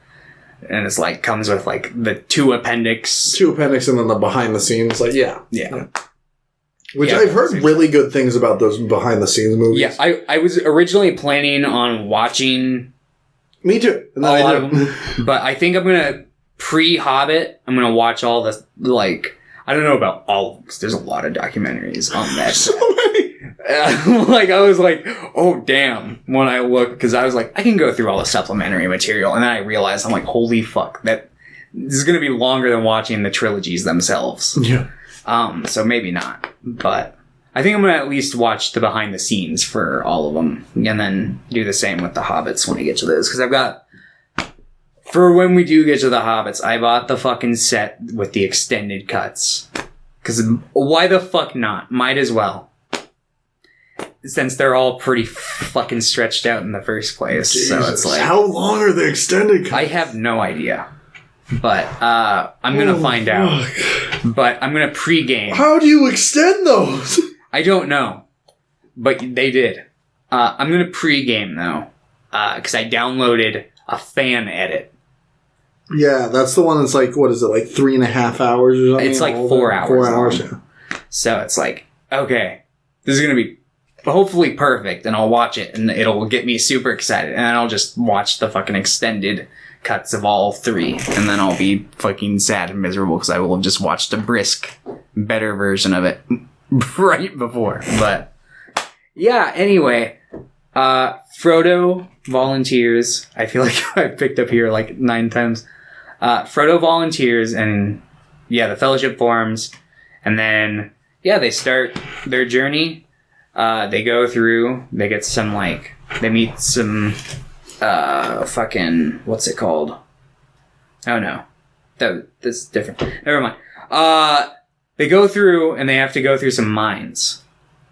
it's like comes with like the 2 appendix, and then the behind the scenes? Like yeah. Which I've heard really good things about those behind the scenes movies. Yeah, I was originally planning on watching. Me too. A lot of them, but I think I'm gonna pre-Hobbit. I'm gonna watch all the like. I don't know about all of them, because there's a lot of documentaries on that. So many. Like, I was like, oh, damn, when I look, because I was like, I can go through all the supplementary material, and then I realized, I'm like, holy fuck, this is going to be longer than watching the trilogies themselves. Yeah. So maybe not, but I think I'm going to at least watch the behind the scenes for all of them, and then do the same with the Hobbits when I get to those, because I've got... For when we do get to the Hobbits, I bought the fucking set with the extended cuts. Because why the fuck not? Might as well. since they're all pretty fucking stretched out in the first place. Jesus. So it's like, how long are the extended cuts? I have no idea. But I'm going to find out. But I'm going to pregame. How do you extend those? I don't know. But they did. I'm going to pregame, though. Because I downloaded a fan edit. Yeah, that's the one that's like, what is it, like 3.5 hours or something? It's like 4 hours. 4 hours, long. Yeah. So it's like, okay, this is going to be hopefully perfect, and I'll watch it, and it'll get me super excited, and then I'll just watch the fucking extended cuts of all 3, and then I'll be fucking sad and miserable because I will have just watched a brisk, better version of it right before. But yeah, anyway, Frodo volunteers. I feel like I picked up here like 9 times. Frodo volunteers, and yeah, the Fellowship forms, and then they start their journey. They go through. They get some they meet some fucking what's it called? Oh no, that's different. Never mind. They go through, and they have to go through some mines.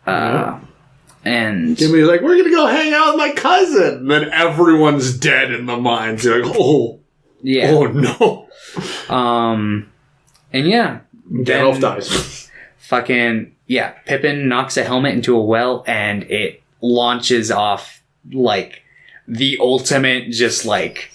And Jimmy's like, we're gonna go hang out with my cousin, and then everyone's dead in the mines. You're like, oh no. And yeah, Gandalf dies. Fucking Pippin knocks a helmet into a well, and it launches off like the ultimate, just like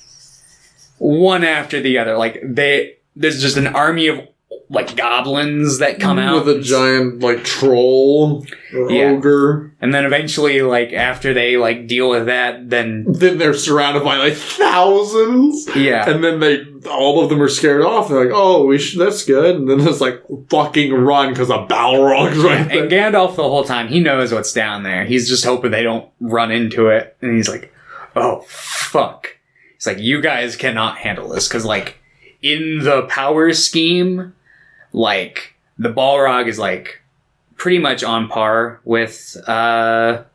one after the other. Like there's just an army of like goblins that come out with a giant like troll or ogre, and then eventually, like after they like deal with that, then they're surrounded by like thousands. Yeah, and then all of them are scared off. They're like, "Oh, that's good." And then there's like fucking run because a Balrog's right there. And Gandalf the whole time he knows what's down there. He's just hoping they don't run into it, and he's like, "Oh fuck!" He's like, "You guys cannot handle this," because like in the power scheme. Like, the Balrog is, like, pretty much on par with, like,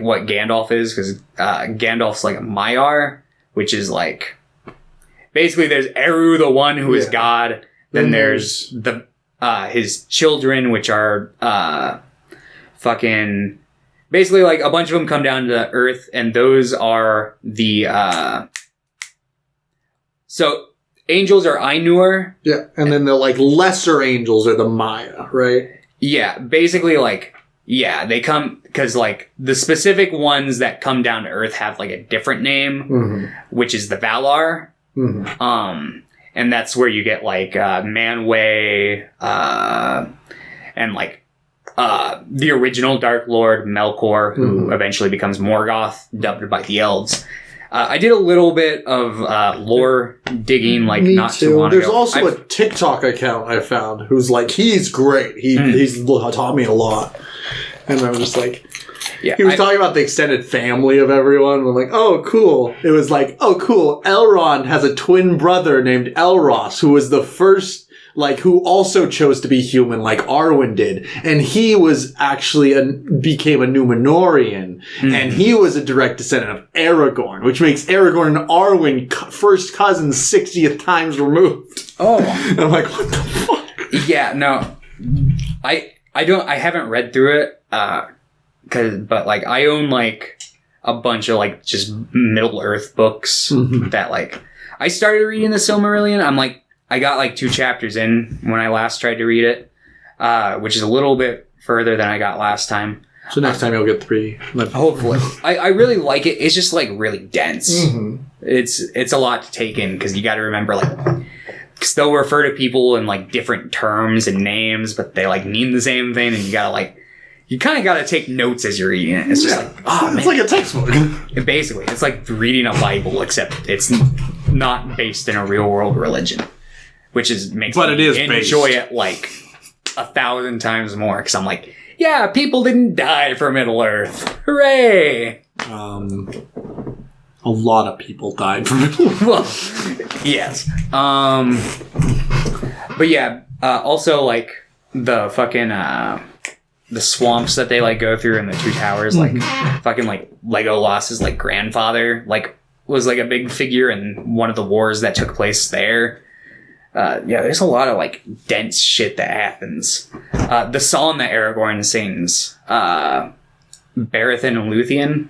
what Gandalf is, because Gandalf's, like, a Maiar, which is, like, basically there's Eru, the one who is God, then there's the his children, which are, fucking, basically, like, a bunch of them come down to Earth, and those are the, so... Angels are Ainur. Yeah, and then the like lesser angels are the Maya, right? Yeah, basically they come because like the specific ones that come down to Earth have like a different name, which is the Valar. And that's where you get like Manwë, and like the original Dark Lord Melkor, who eventually becomes Morgoth, dubbed by the elves. I did a little bit of lore digging, like Me not too. too long There's ago. also a TikTok account I found who's like, he's great. He's taught me a lot. And I was just like, he was talking about the extended family of everyone. We're like, oh, cool. It was like, oh, cool. Elrond has a twin brother named Elros, who was the first, like, who also chose to be human like Arwen did. And he was actually became a Númenórean. And he was a direct descendant of Aragorn, which makes Aragorn and Arwen first cousins 60th times removed. Oh. And I'm like, what the fuck? Yeah, no. I haven't read through it, but like, I own like a bunch of like just Middle Earth books that like, I started reading the Silmarillion. I'm like, I got like 2 chapters in when I last tried to read it, which is a little bit further than I got last time. So next time you'll get 3. Hopefully. I really like it. It's just like really dense. It's a lot to take in because you got to remember like, because they'll refer to people in like different terms and names, but they like mean the same thing, and you gotta like, you kind of gotta take notes as you're reading it. It's just like, oh, it's like a textbook. Basically, it's like reading a Bible, except it's not based in a real world religion. Which makes me enjoy it like 1,000 times more, because I'm like, yeah, people didn't die for Middle Earth. Hooray! A lot of people died from Middle Earth. Well, yes. But yeah, also like the fucking the swamps that they like go through in the 2 towers, like fucking like Legolas's like grandfather like was like a big figure in one of the wars that took place there. There's a lot of like dense shit that happens. The song that Aragorn sings, Baratheon and Luthien.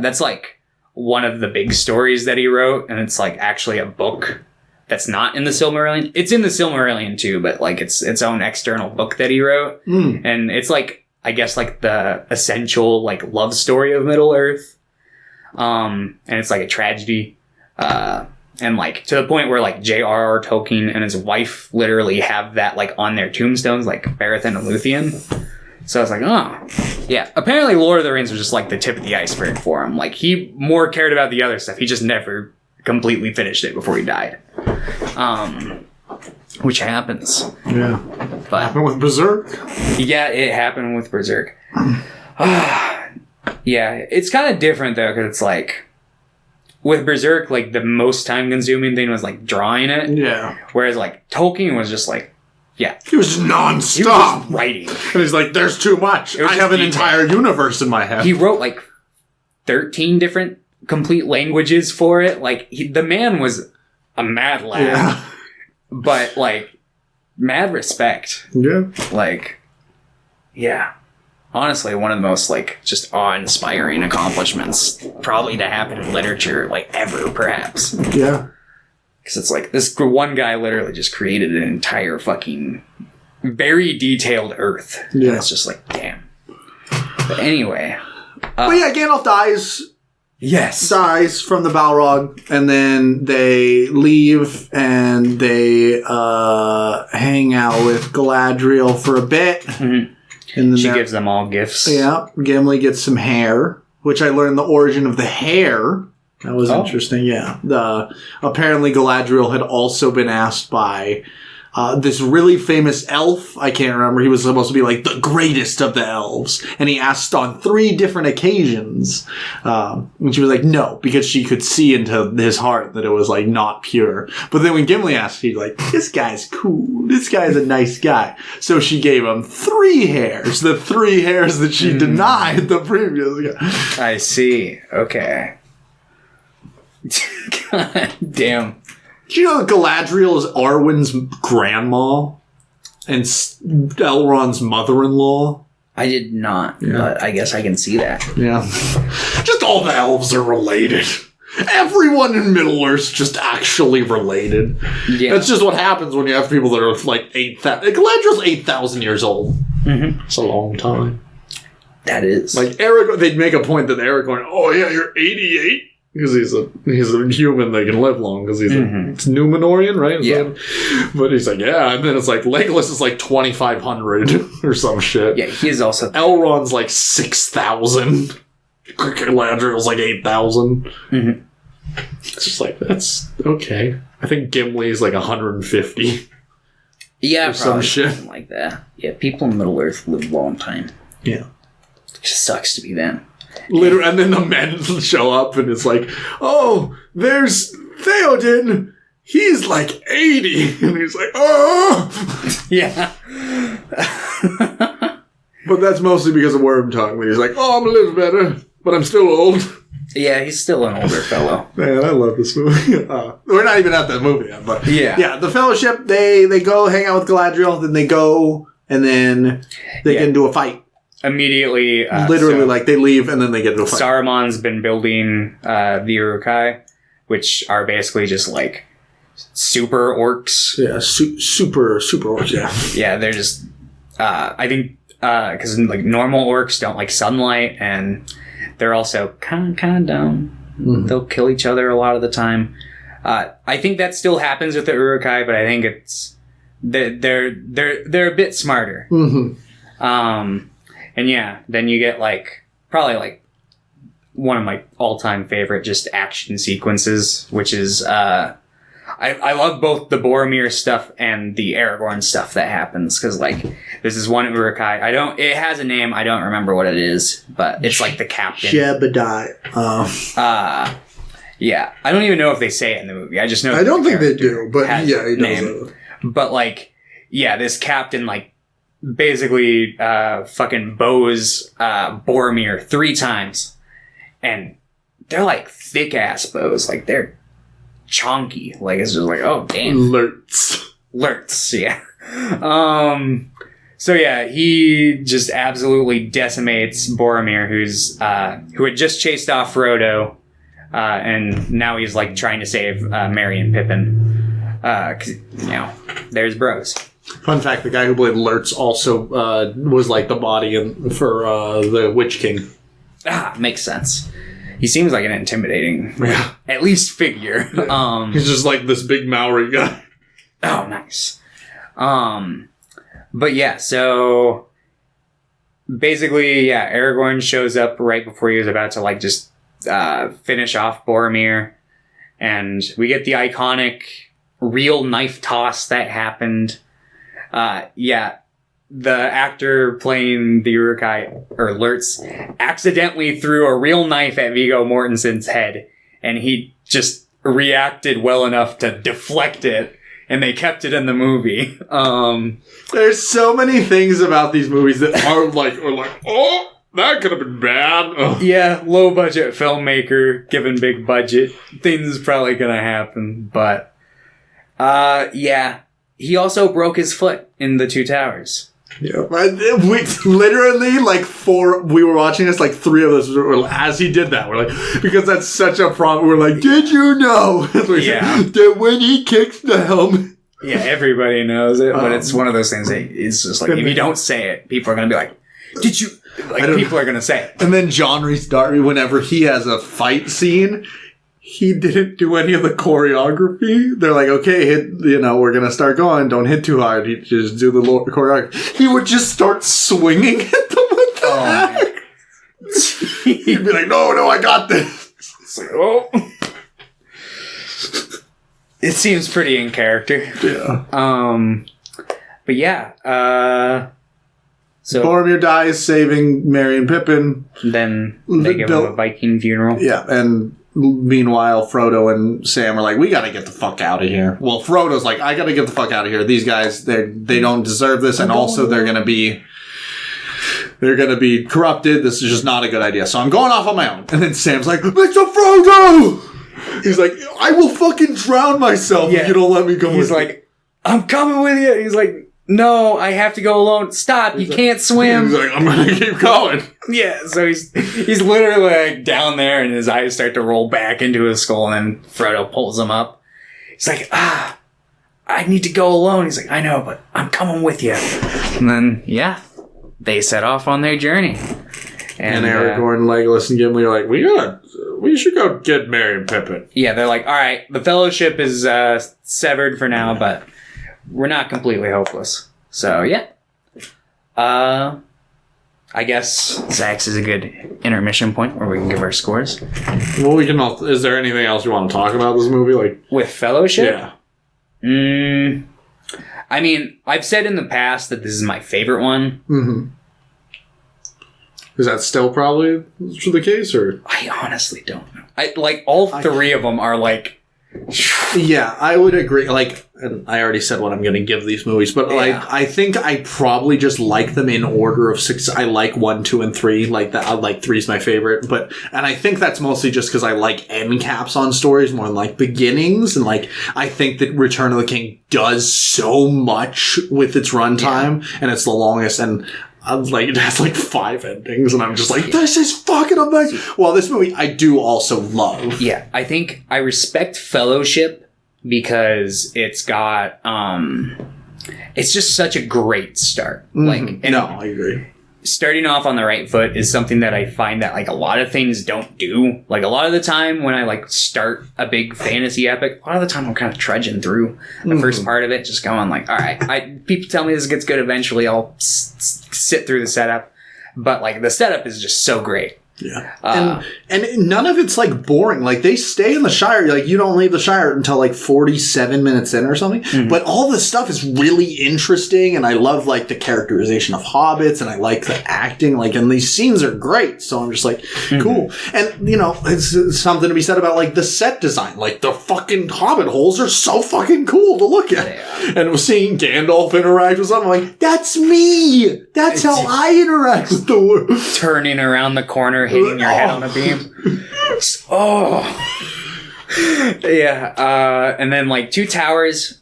That's like one of the big stories that he wrote, and it's like actually a book that's not in the Silmarillion. It's in the Silmarillion too, but like it's its own external book that he wrote, and it's like, I guess, like the essential like love story of Middle Earth, and it's like a tragedy. And like to the point where like J.R.R. Tolkien and his wife literally have that like on their tombstones, like Baratheon and Luthien. So I was like, oh, yeah. Apparently Lord of the Rings was just like the tip of the iceberg for him. Like he more cared about the other stuff. He just never completely finished it before he died. Which happens. Yeah. But happened with Berserk. Yeah, it happened with Berserk. Yeah, it's kind of different though, because it's like, with Berserk, like, the most time-consuming thing was, like, drawing it. Yeah. Whereas, like, Tolkien was just, like, yeah. He was just nonstop. He was just writing. And he's like, there's too much. I have an entire universe in my head. He wrote, like, 13 different complete languages for it. Like, the man was a mad lad. Yeah. But, like, mad respect. Yeah. Like, yeah. Honestly, one of the most, like, just awe-inspiring accomplishments probably to happen in literature, like, ever, perhaps. Yeah. Because it's like, this one guy literally just created an entire fucking very detailed Earth. Yeah. And it's just like, damn. But anyway. But yeah, Gandalf dies. Yes. Dies from the Balrog, and then they leave, and they hang out with Galadriel for a bit. Mm-hmm. And then she gives them all gifts. Yeah, Gimli gets some hair, which I learned the origin of the hair. That was interesting, yeah. Apparently Galadriel had also been asked by this really famous elf. I can't remember. He was supposed to be like the greatest of the elves. And he asked on 3 different occasions. And she was like, no, because she could see into his heart that it was like not pure. But then when Gimli asked, he's like, this guy's cool. This guy's a nice guy. So she gave him 3 hairs. The 3 hairs that she denied the previous guy. I see. Okay. God damn. Do you know that Galadriel is Arwen's grandma and Elrond's mother-in-law? I did not, but I guess I can see that. Yeah. Just all the elves are related. Everyone in Middle-earth's just actually related. Yeah. That's just what happens when you have people that are like 8,000. Galadriel's 8,000 years old. Mm-hmm. It's a long time. That is. Like Aragorn, they'd make a point that Aragorn, oh yeah, you're 88? Because he's a human that can live long, because he's it's Numenorian, right? Yeah. But he's like, yeah, and then it's like, Legolas is like 2,500 or some shit. Yeah, he is also... Elrond's like 6,000. Galadriel's like 8,000. Mm-hmm. It's just like, that's okay. I think Gimli's like 150. Yeah, or some shit. Something like that. Yeah, people in Middle-earth live a long time. Yeah. It just sucks to be them. Literally, and then the men show up, and it's like, oh, there's Theoden. He's like 80. And he's like, oh! Yeah. But that's mostly because of Worm Tongue. He's like, oh, I'm a little better, but I'm still old. Yeah, he's still an older fellow. Man, I love this movie. We're not even at that movie yet, but yeah, the Fellowship, they go hang out with Galadriel, then they go, and then they get into a fight. Immediately. Literally, like, they leave, and then they get into a fight. Saruman's been building the Uruk-hai, which are basically just, like, super orcs. Yeah, super orcs, yeah. Yeah, they're just... I think... because, like, normal orcs don't like sunlight, and they're also kind of dumb. Mm-hmm. They'll kill each other a lot of the time. I think that still happens with the Uruk-hai, but I think it's... They're a bit smarter. Mm-hmm. And yeah, then you get like probably like one of my all-time favorite just action sequences, which is I love both the Boromir stuff and the Aragorn stuff that happens, because like this is one Uruk-hai. It has a name, I don't remember what it is, but it's like the captain. Jebediah. Yeah, I don't even know if they say it in the movie. I just know. I don't think they do, but yeah, he does. But like, yeah, this captain like. Basically, fucking bows Boromir 3 times, and they're like thick ass bows, like they're chonky. Like it's just like, oh damn, Lurts, yeah. So yeah, he just absolutely decimates Boromir, who had just chased off Frodo, and now he's like trying to save Merry and Pippin. 'Cause, there's bros. Fun fact: the guy who played Lurtz also was like the body for the Witch King. Makes sense. He seems like an intimidating, at least figure. He's just like this big Maori guy. Oh, nice. But yeah, so basically, Aragorn shows up right before he was about to like just finish off Boromir, and we get the iconic real knife toss that happened. The actor playing the Uruk-hai, or Lurtz, accidentally threw a real knife at Viggo Mortensen's head, and he just reacted well enough to deflect it, and they kept it in the movie. There's so many things about these movies that are like, oh, that could have been bad. Oh. Yeah, low budget filmmaker, given big budget, things probably gonna happen, but he also broke his foot in the Two Towers. Yeah, we literally we were watching this, like three of us were, as he did that, we're like, because that's such a problem. We're like, did you know? That when he kicks the helmet. Yeah, everybody knows it, but it's one of those things that it's just like, if you don't say it, people are gonna be like, did you? Like, people are gonna say it. And then John Rhys Darby, whenever he has a fight scene, he didn't do any of the choreography. They're like, okay, we're going to start going. Don't hit too hard. He just do the choreography. He would just start swinging at them with the axe. He'd be like, no, I got this. It's like, oh. It seems pretty in character. Yeah. But yeah. So Boromir dies, saving Merry and Pippin. Then they give him a Viking funeral. Yeah, and meanwhile, Frodo and Sam are like, we gotta get the fuck out of here. Well, Frodo's like, I gotta get the fuck out of here. These guys, they don't deserve this, and also they're gonna be corrupted. This is just not a good idea. So I'm going off on my own. And then Sam's like, Mr. Frodo! He's like, I will fucking drown myself if you don't let me go with you. He's like, I'm coming with you. He's like, no, I have to go alone. Stop, you can't swim. He's like, I'm gonna keep going. Yeah, so he's literally like down there, and his eyes start to roll back into his skull, and then Frodo pulls him up. He's like, I need to go alone. He's like, I know, but I'm coming with you. And then, they set off on their journey. And Aragorn, Legolas, and Gimli are like, we should go get Merry and Pippin. Yeah, they're like, all right, the Fellowship is severed for now, but we're not completely hopeless. So, I guess Zach's is a good intermission point where we can give our scores. Well, is there anything else you want to talk about this movie? Like with Fellowship? Yeah. I mean, I've said in the past that this is my favorite one. Mm-hmm. Is that still probably the case, or? I honestly don't know. All three of them are like... Yeah, I would agree. And I already said what I'm going to give these movies, but I think I probably just like them in order of success. I like 1, 2, and 3. Like that, I like 3 is my favorite, and I think that's mostly just because I like end caps on stories more than like beginnings, and I think that Return of the King does so much with its runtime, and it's the longest, and it has 5 endings, and I'm just like, this is fucking amazing. Well, this movie I do also love. Yeah, I think I respect Fellowship because it's got, it's just such a great start. Mm-hmm. I agree. Starting off on the right foot is something that I find that a lot of things don't do. A lot of the time when I start a big fantasy epic, a lot of the time I'm kind of trudging through the first part of it, just going all right, people tell me this gets good eventually, I'll sit through the setup. But the setup is just so great. Yeah. And none of it's boring. They stay in the Shire. You don't leave the Shire until 47 minutes in or something. Mm-hmm. But all the stuff is really interesting, and I love the characterization of hobbits, and I like the acting. And these scenes are great. So I'm just cool. And it's something to be said about the set design. The fucking hobbit holes are so fucking cool to look at. Yeah. And seeing Gandalf interact with something, I'm like, that's me. That's how I interact with the world. Turning around the corner, hitting your head on a beam. Yeah. And then Two Towers,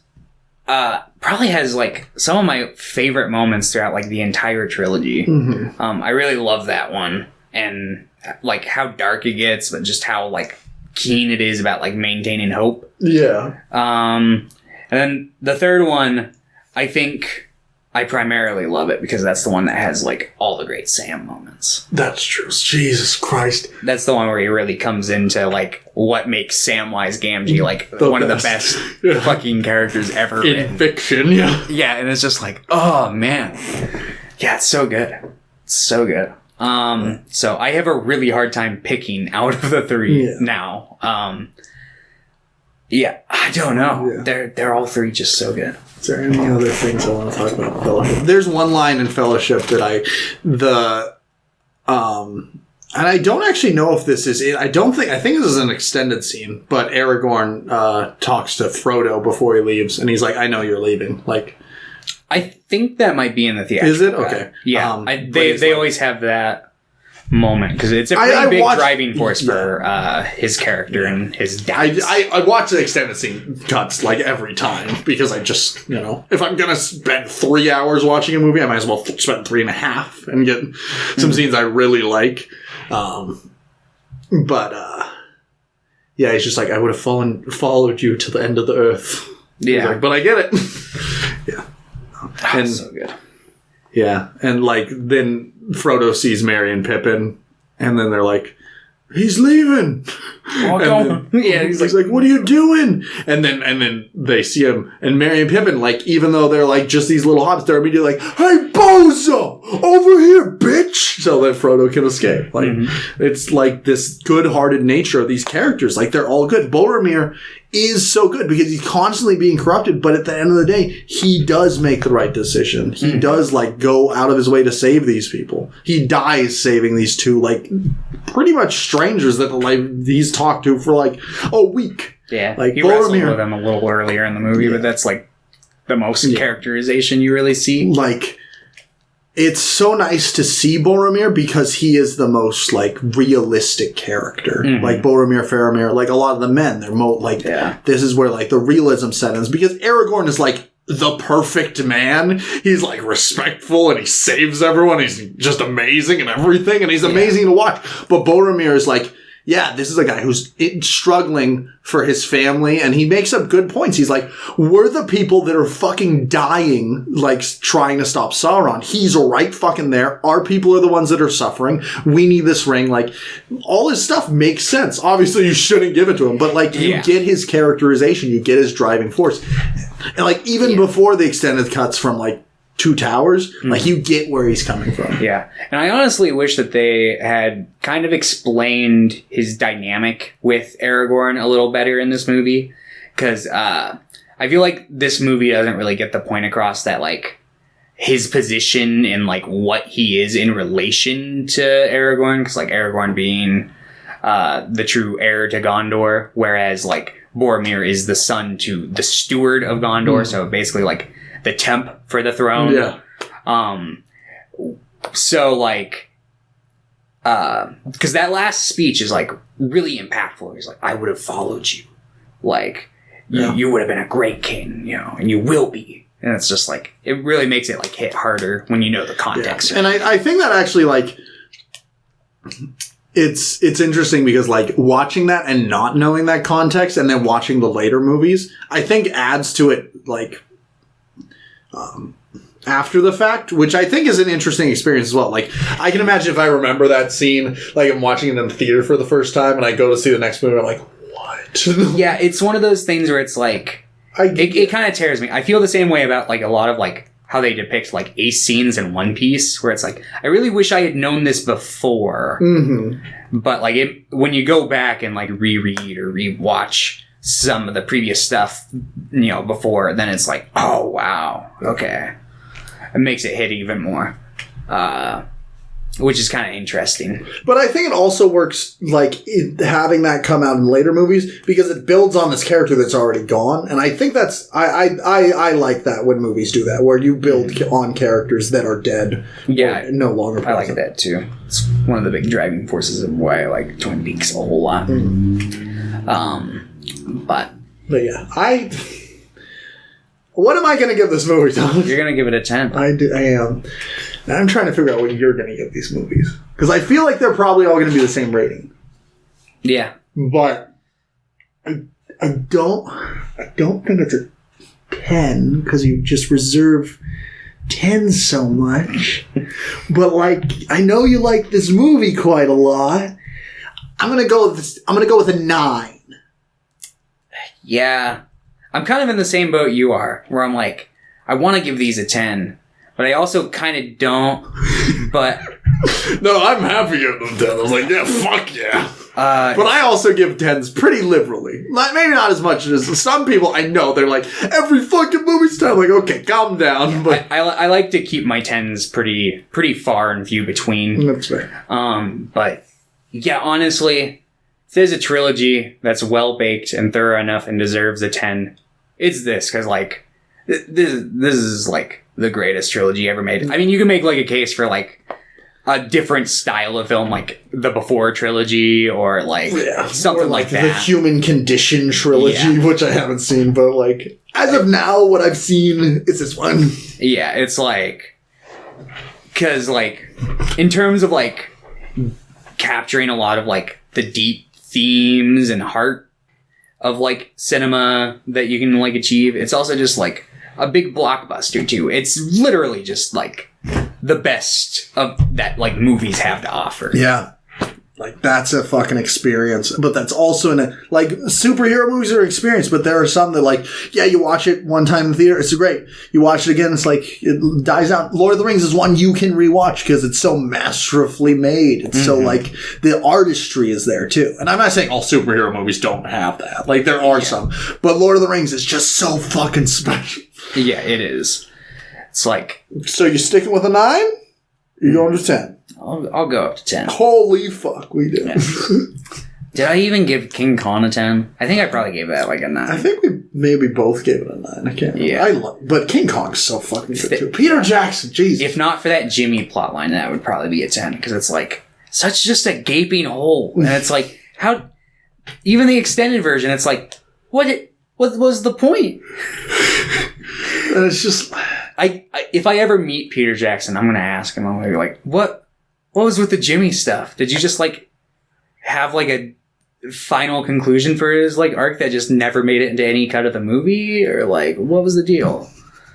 probably has like some of my favorite moments throughout like the entire trilogy. Mm-hmm. I really love that one, and like how dark it gets, but just how like keen it is about like maintaining hope. Yeah. And then the third one, I think I primarily love it because that's the one that has like all the great Sam moments. That's true. Jesus Christ. That's the one where he really comes into like what makes Samwise Gamgee like one of the best fucking characters ever in fiction. Yeah. Yeah, and it's just like, oh man, yeah, it's so good, it's so good. So I have a really hard time picking out of the three now. Yeah, I don't know. Yeah. They're all three just so good. Is there any other things I want to talk about Fellowship? There's one line in Fellowship that and I don't actually know if this is it. I think this is an extended scene, but Aragorn talks to Frodo before he leaves, and he's like, "I know you're leaving." Like, I think that might be in the theatrical. Is it? Okay. Yeah, they always have that moment because it's a pretty big driving force for his character and his dad. I watch the extended scene cuts like every time because I just, if I'm gonna spend 3 hours watching a movie, I might as well spend 3.5 and get some scenes I really like. Yeah, he's just like, I would have followed you to the end of the earth. Yeah, like, but I get it. Yeah, and so good. Yeah, and like then Frodo sees Merry and Pippin, and then they're like, "He's leaving." He's like, "What are you doing?" And then they see him, and Merry and Pippin, like, even though they're like just these little hobbits, they're immediately like, "Hey, Bozo, over here, bitch!" So that Frodo can escape. Like, it's like this good-hearted nature of these characters. Like, they're all good. Boromir is so good because he's constantly being corrupted, but at the end of the day, he does make the right decision. He does like go out of his way to save these people. He dies saving these two like pretty much strangers that like he's talked to for like a week. Yeah, like he wrestled with them a little earlier in the movie, but that's like the most characterization you really see. Like, it's so nice to see Boromir because he is the most, like, realistic character. Like, Boromir, Faramir, like, a lot of the men, they're this is where, like, the realism set in. Because Aragorn is, like, the perfect man. He's, like, respectful and he saves everyone. He's just amazing and everything. And he's amazing to watch. But Boromir is, like, yeah, this is a guy who's struggling for his family, and he makes up good points. He's like, we're the people that are fucking dying, like, trying to stop Sauron. He's right fucking there. Our people are the ones that are suffering. We need this ring. Like, all his stuff makes sense. Obviously, you shouldn't give it to him, but, like, you get his characterization. You get his driving force. And, like, even before the extended cuts from, like, Two Towers, like, you get where he's coming from. Yeah. And I honestly wish that they had kind of explained his dynamic with Aragorn a little better in this movie. Because I feel like this movie doesn't really get the point across that, like, his position and, like, what he is in relation to Aragorn. Because, like, Aragorn being the true heir to Gondor, whereas, like, Boromir is the son to the steward of Gondor. So basically, like, the temp for the throne. Yeah. So, like, because that last speech is, like, really impactful. He's like, I would have followed you. Like, you would have been a great king, and you will be. And it's just, like, it really makes it, like, hit harder when you know the context. Yeah. And I think that actually, like, it's interesting because, like, watching that and not knowing that context and then watching the later movies, I think adds to it, like, after the fact, which I think is an interesting experience as well. Like, I can imagine if I remember that scene, like, I'm watching it in the theater for the first time and I go to see the next movie, I'm like, what? Yeah, it's one of those things where it's like, it kind of tears me. I feel the same way about, like, a lot of, like, how they depict, like, ace scenes in One Piece, where it's like, I really wish I had known this before. But, like, when you go back and, like, reread or rewatch some of the previous stuff, before, then it's like, oh, wow, okay. It makes it hit even more, which is kind of interesting. But I think it also works, like, having that come out in later movies, because it builds on this character that's already gone, and I think that's, I like that when movies do that, where you build on characters that are dead, or no longer present. I like that, too. It's one of the big driving forces of why I like Twin Peaks a whole lot. But yeah, What am I going to give this movie, Tom? You're gonna give it a 10. I am. And I'm trying to figure out what you're going to give these movies. Because I feel like they're probably all going to be the same rating. Yeah. But I don't think it's a 10 because you just reserve 10 so much. But like, I know you like this movie quite a lot. I'm gonna go with this. I'm gonna go with a 9. Yeah. I'm kind of in the same boat you are, where I'm like, I want to give these a 10, but I also kind of don't. But no, I'm happy at them 10. I was like, yeah, fuck yeah. but I also give 10s pretty liberally. Like, maybe not as much as some people I know. They're like, every fucking movie's 10. I'm like, okay, calm down. But I like to keep my 10s pretty far and few between. That's fair. But yeah, honestly, if there's a trilogy that's well baked and thorough enough and deserves a 10, it's this, because like this is like the greatest trilogy ever made. I mean, you can make like a case for like a different style of film, like the Before trilogy, or like something or like that. The Human Condition trilogy, which I haven't seen, but like as of now, what I've seen is this one. Yeah, it's like, because like in terms of like capturing a lot of like the deep themes and heart of like cinema that you can like achieve, it's also just like a big blockbuster too. It's literally just like the best of that like movies have to offer. Yeah. Like, that's a fucking experience. But that's also like, superhero movies are an experience, but there are some that, like, yeah, you watch it one time in the theater, it's great. You watch it again, it's like, it dies out. Lord of the Rings is one you can rewatch because it's so masterfully made. It's so, like, the artistry is there, too. And I'm not saying all superhero movies don't have that. Like, there are some. But Lord of the Rings is just so fucking special. Yeah, it is. It's like... So you sticking with a 9? You're going to 10? I'll go up to 10. Holy fuck, we did. Yeah. Did I even give King Kong a 10? I think I probably gave that like a 9. I think we maybe both gave it a 9. I can't remember. Yeah. But King Kong's so fucking good too. Peter Jackson, Jesus. If not for that Jimmy plotline, that would probably be a 10. Because it's like such just a gaping hole. And it's like, how... Even the extended version, it's like, what was the point? And it's just... If I ever meet Peter Jackson, I'm going to ask him, I'm going to be like, what was with the Jimmy stuff? Did you just like have like a final conclusion for his like arc that just never made it into any cut of the movie? Or like, what was the deal?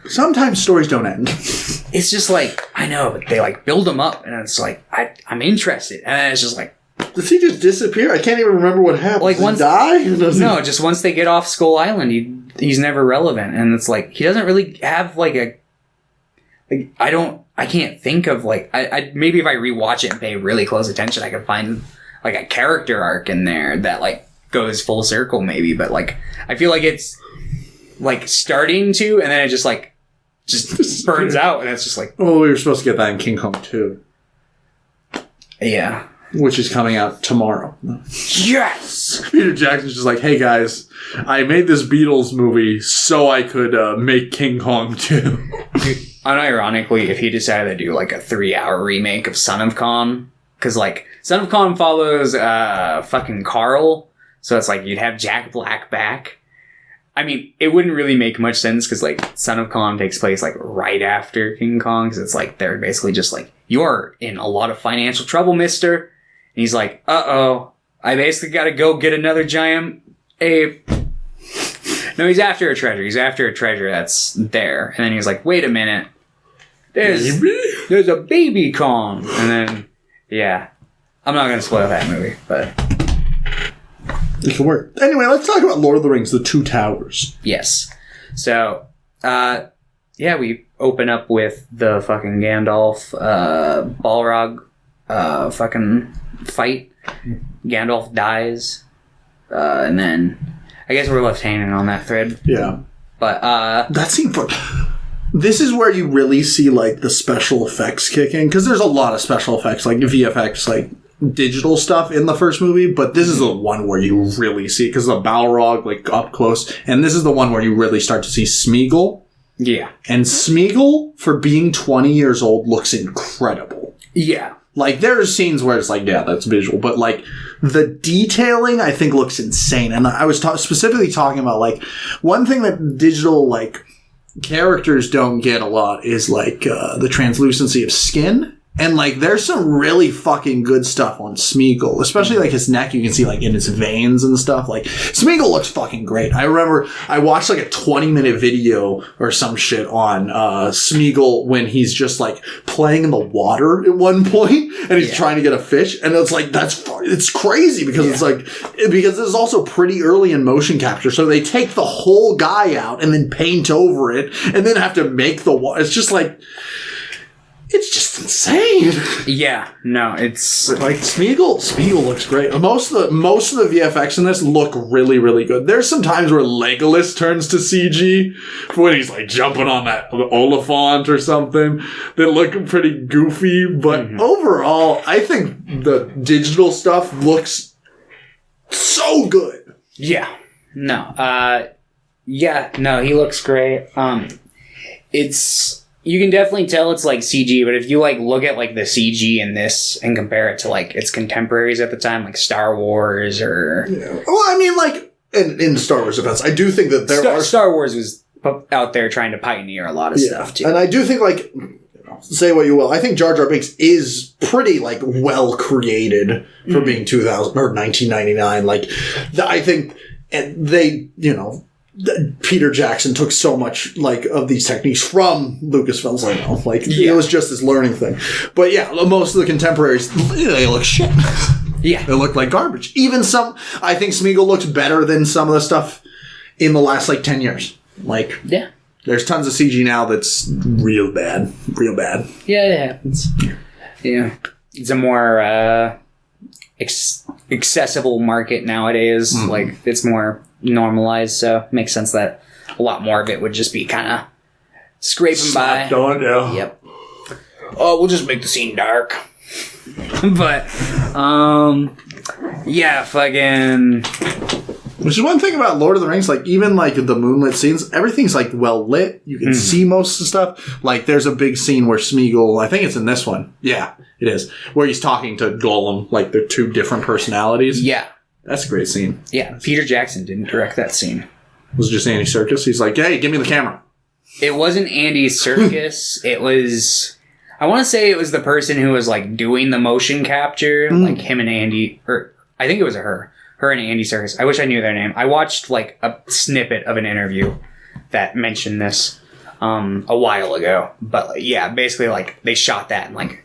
Sometimes stories don't end. It's just like, I know, but they like build them up and it's like, I'm interested. And then it's just like, does he just disappear? I can't even remember what happened. Like, once he die? No, just once they get off Skull Island, he's never relevant. And it's like, he doesn't really have like a... Like, I can't think of like... I maybe if I rewatch it and pay really close attention, I could find like a character arc in there that like goes full circle maybe. But like, I feel like it's like starting to, and then it just like burns out. And it's just like... Oh, we were supposed to get that in King Kong 2. Yeah. Which is coming out tomorrow. Yes! Peter Jackson's just like, hey guys, I made this Beatles movie so I could make King Kong 2. Unironically, if he decided to do like a 3-hour remake of Son of Kong, because like Son of Kong follows fucking Carl, so it's like you'd have Jack Black back. I mean, it wouldn't really make much sense because like Son of Kong takes place like right after King Kong, because it's like they're basically just like, you're in a lot of financial trouble, mister. And he's like, uh-oh, I basically got to go get another giant ape. No, he's after a treasure. He's after a treasure that's there. And then he's like, wait a minute. There's a baby Kong. And then, yeah. I'm not going to spoil that movie, but... It can work. Anyway, let's talk about Lord of the Rings, The Two Towers. Yes. So, yeah, we open up with the fucking Gandalf, Balrog, fucking fight. Gandalf dies. And then... I guess we're left hanging on that thread. Yeah. But, that scene... This is where you really see, like, the special effects kick in. Because there's a lot of special effects, like VFX, like, digital stuff in the first movie. But this is the one where you really see it. Because the Balrog, like, up close. And this is the one where you really start to see Smeagol. Yeah. And Smeagol, for being 20 years old, looks incredible. Yeah. Like, there's scenes where it's like, yeah, that's visual. But, like, the detailing, I think, looks insane. And I was specifically talking about, like, one thing that digital, like, characters don't get a lot is like the translucency of skin. And, like, there's some really fucking good stuff on Smeagol, especially, like, his neck. You can see, like, in his veins and stuff. Like, Smeagol looks fucking great. I remember I watched, like, a 20-minute video or some shit on Smeagol when he's just, like, playing in the water at one point, and he's trying to get a fish. And it's like, it's crazy because it's, like, because this is also pretty early in motion capture. So they take the whole guy out and then paint over it and then have to make the water. It's just, like... It's just insane. Yeah, no, it's like Smeagol looks great. Most of the VFX in this look really, really good. There's some times where Legolas turns to CG when he's like jumping on that Oliphant or something that look pretty goofy. But overall, I think the digital stuff looks so good. Yeah, no, he looks great. You can definitely tell it's like CG, but if you like look at like the CG in this and compare it to like its contemporaries at the time, like Star Wars or... Yeah. Well, I mean, like, in Star Wars events, I do think that Star Wars was out there trying to pioneer a lot of stuff, too. And I do think, like, say what you will, I think Jar Jar Binks is pretty, like, well created for being 2000 or 1999. Like, I think they, you know... Peter Jackson took so much like of these techniques from Lucasfilms. I know, like it was just this learning thing. But yeah, most of the contemporaries they look shit. Yeah, they look like garbage. Even some, I think Smeagol looks better than some of the stuff in the last like 10 years. Like, there's tons of CG now that's real bad. Yeah, it happens. Yeah, it's a more accessible market nowadays. Like it's more normalized, so it makes sense that a lot more of it would just be kind of scraping by. Yep. Oh, we'll just make the scene dark. But, yeah, fucking... Which is one thing about Lord of the Rings, like, even, like, the moonlit scenes, everything's, like, well lit. You can see most of the stuff. Like, there's a big scene where Smeagol, I think it's in this one. Yeah, it is. Where he's talking to Gollum, like, they're two different personalities. Yeah. That's a great scene. Yeah, Peter Jackson didn't direct that scene. Was it just Andy Serkis? He's like, hey, give me the camera. It wasn't Andy Serkis. It was... I want to say it was the person who was, like, doing the motion capture. Like, him and Andy... Or I think it was her. Her and Andy Serkis. I wish I knew their name. I watched, like, a snippet of an interview that mentioned this a while ago. But, like, yeah, basically, like, they shot that in, like...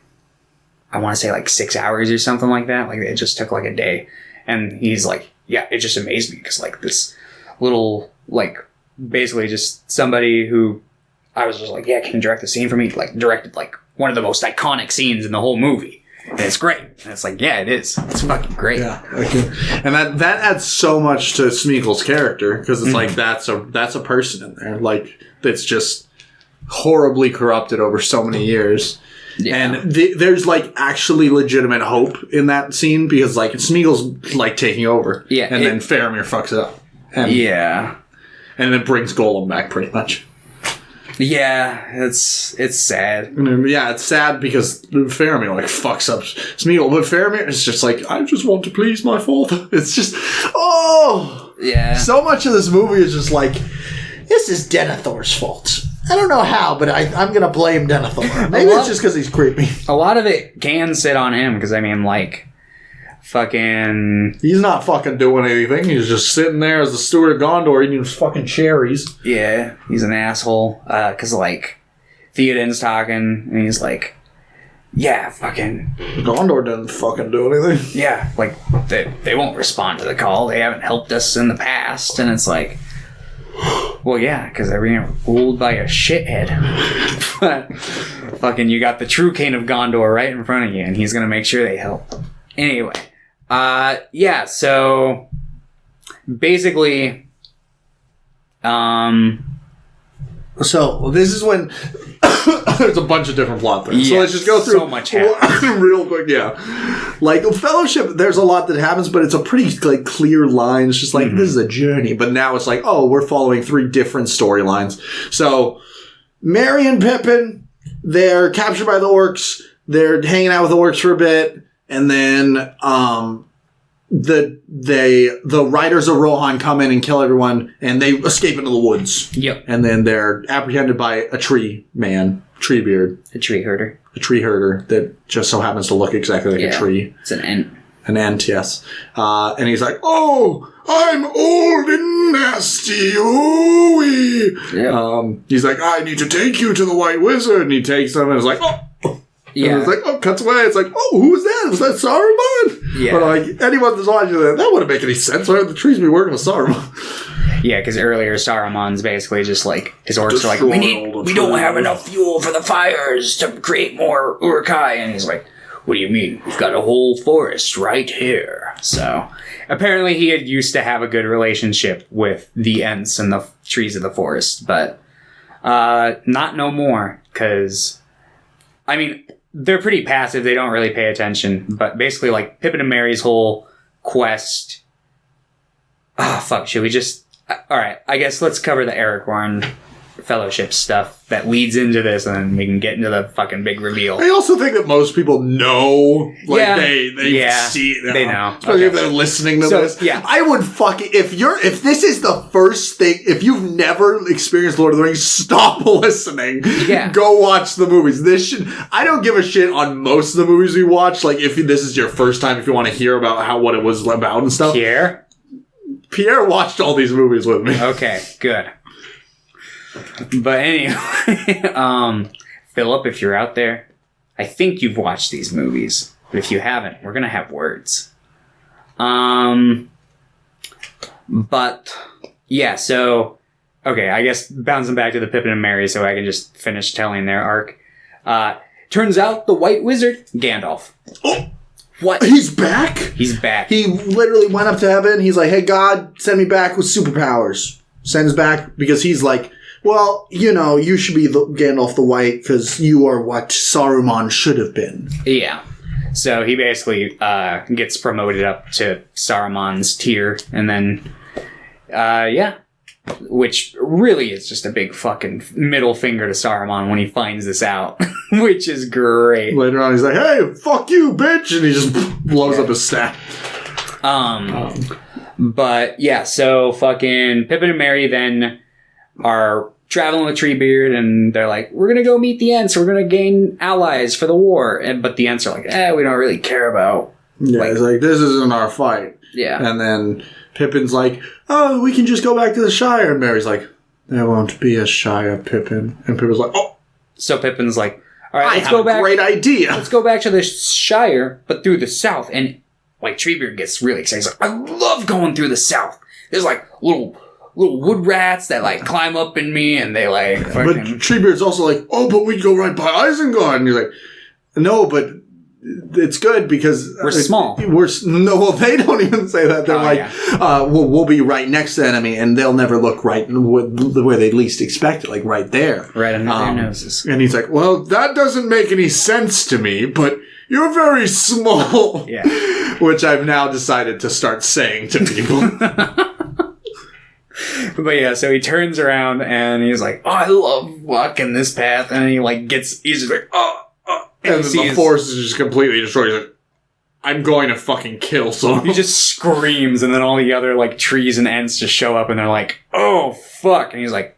I want to say, like, 6 hours or something like that. Like, it just took, like, a day. And he's like, yeah, it just amazed me because, like, this little, like, basically just somebody who I was just like, yeah, can you direct the scene for me? Like, directed, like, one of the most iconic scenes in the whole movie. And it's great. And it's like, yeah, it is. It's fucking great. Yeah. Okay. And that adds so much to Smeagol's character because it's like, that's a person in there. Like, that's just horribly corrupted over so many years. Yeah. And there's, like, actually legitimate hope in that scene because, like, Smeagol's, like, taking over. Yeah. And then Faramir fucks it up. And, and it brings Gollum back, pretty much. Yeah, it's sad. Yeah, it's sad because Faramir, like, fucks up Smeagol. But Faramir is just like, I just want to please my father. It's just, yeah. So much of this movie is just like, this is Denethor's fault. I don't know how, but I'm going to blame Denethor. Maybe it's just because he's creepy. A lot of it can sit on him, because, I mean, like, fucking... He's not fucking doing anything. He's just sitting there as the steward of Gondor eating his fucking cherries. Yeah, he's an asshole. Because, like, Theoden's talking, and he's like, yeah, fucking... Gondor doesn't fucking do anything. Yeah, like, they won't respond to the call. They haven't helped us in the past. And it's like... Well, yeah, because they're being ruled by a shithead. But fucking, you got the true king of Gondor right in front of you, and he's gonna make sure they help. Anyway, yeah. So basically, so this is when there's a bunch of different plot things. Yeah, so let's just go through so much real quick. Yeah, like Fellowship, there's a lot that happens, but it's a pretty like clear line. It's just like this is a journey, but now it's like, oh, we're following 3 different storylines. So Merry and Pippin, they're captured by the orcs. They're hanging out with the orcs for a bit, and then the riders of Rohan come in and kill everyone, and they escape into the woods. Yep. And then they're apprehended by a tree beard. A tree herder. A tree herder that just so happens to look exactly like a tree. It's an ant. An ant, yes. And he's like, "Oh, I'm old and nasty, ooh-wee." Yeah. He's like, "I need to take you to the White Wizard." And he takes him and is like, "Oh." Yeah. And it's like, oh, cuts away. It's like, oh, who was that? Was that Saruman? Yeah. But like, anyone that's watching that wouldn't make any sense. Why would the trees be working with Saruman? Yeah, because earlier Saruman's basically just like, his orcs are like, we don't have enough fuel for the fires to create more Uruk-hai. And he's like, what do you mean? We've got a whole forest right here. So apparently he had used to have a good relationship with the Ents and the trees of the forest, but not no more, because, I mean, they're pretty passive. They don't really pay attention. But basically, like, Pippin and Merry's whole quest... Oh, fuck. Should we just... Alright, I guess let's cover the Aragorn Fellowship stuff that leads into this, and then we can get into the fucking big reveal. I also think that most people know. Like, they see it now. They know. Especially if they're listening to this. Yeah. I would fucking... If this is the first thing... If you've never experienced Lord of the Rings, stop listening. Yeah. Go watch the movies. I don't give a shit on most of the movies we watch. Like, if this is your first time, if you want to hear about what it was about and stuff. Pierre watched all these movies with me. Okay, good. But anyway, Philip, if you're out there, I think you've watched these movies. But if you haven't, we're going to have words. But, yeah, so, okay, I guess bouncing back to the Pippin and Merry so I can just finish telling their arc. Turns out the White Wizard, Gandalf. Oh! What? He's back? He's back. He literally went up to heaven. He's like, hey, God, send me back with superpowers. Sends back because he's like, well, you should be the Gandalf the White because you are what Saruman should have been. Yeah. So he basically gets promoted up to Saruman's tier, and then, which really is just a big fucking middle finger to Saruman when he finds this out, which is great. Later on, he's like, hey, fuck you, bitch, and he just blows up his staff. But, yeah, so fucking Pippin and Merry then are traveling with Treebeard, and they're like, we're gonna go meet the Ents, we're gonna gain allies for the war. But the Ents are like, we don't really care about... Yeah, he's like, this isn't our fight. Yeah. And then Pippin's like, oh, we can just go back to the Shire. And Merry's like, there won't be a Shire, Pippin. And Pippin's like, oh. So Pippin's like, all right, let's go back. Great idea. Let's go back to the Shire, but through the south. And, like, Treebeard gets really excited. He's like, I love going through the south. There's, like, little wood rats that, like, climb up in me, and they, like, fucking... But Treebeard's also like, oh, but we'd go right by Isengard. And he's like, no, but it's good because... We're small. Well, they don't even say that. They're we'll be right next to the enemy, and they'll never look right where they least expect it, like right there. Right under their noses. And he's like, well, that doesn't make any sense to me, but you're very small. Yeah. Which I've now decided to start saying to people. But yeah, so he turns around and he's like, oh, I love walking this path. And he like he's just like, and then the forest is just completely destroyed. He's like, I'm going to fucking kill someone. He just screams, and then all the other like trees and Ents just show up, and they're like, oh, fuck. And he's like,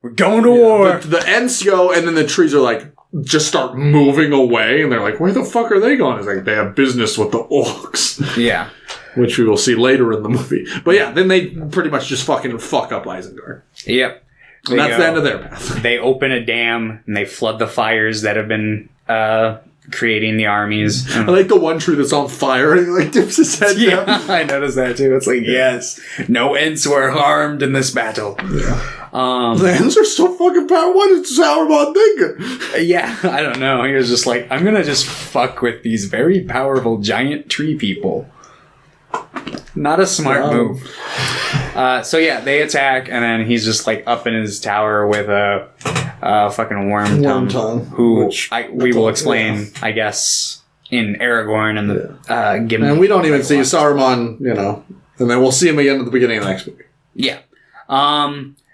we're going to war. The Ents go, and then the trees are like, just start moving away, and they're like, where the fuck are they going? It's like, they have business with the orcs. Yeah. Which we will see later in the movie. But yeah, then they pretty much just fucking fuck up Isengard. Yep. And that's the end of their path. They open a dam, and they flood the fires that have been creating the armies. I like the one tree that's on fire, and he like dips his head down. Yeah, I noticed that too. It's like, yes, no Ents were harmed in this battle. Yeah. The Ents are so fucking powerful. What is Sauron thinking? Yeah, I don't know. He was just like, I'm gonna just fuck with these very powerful giant tree people. Not a smart move. So yeah, they attack, and then he's just like up in his tower with a fucking worm tongue, who we will explain, I guess, in Aragorn and the Gimli. And we don't even see Saruman, and then we'll see him again at the beginning of the next movie. Yeah.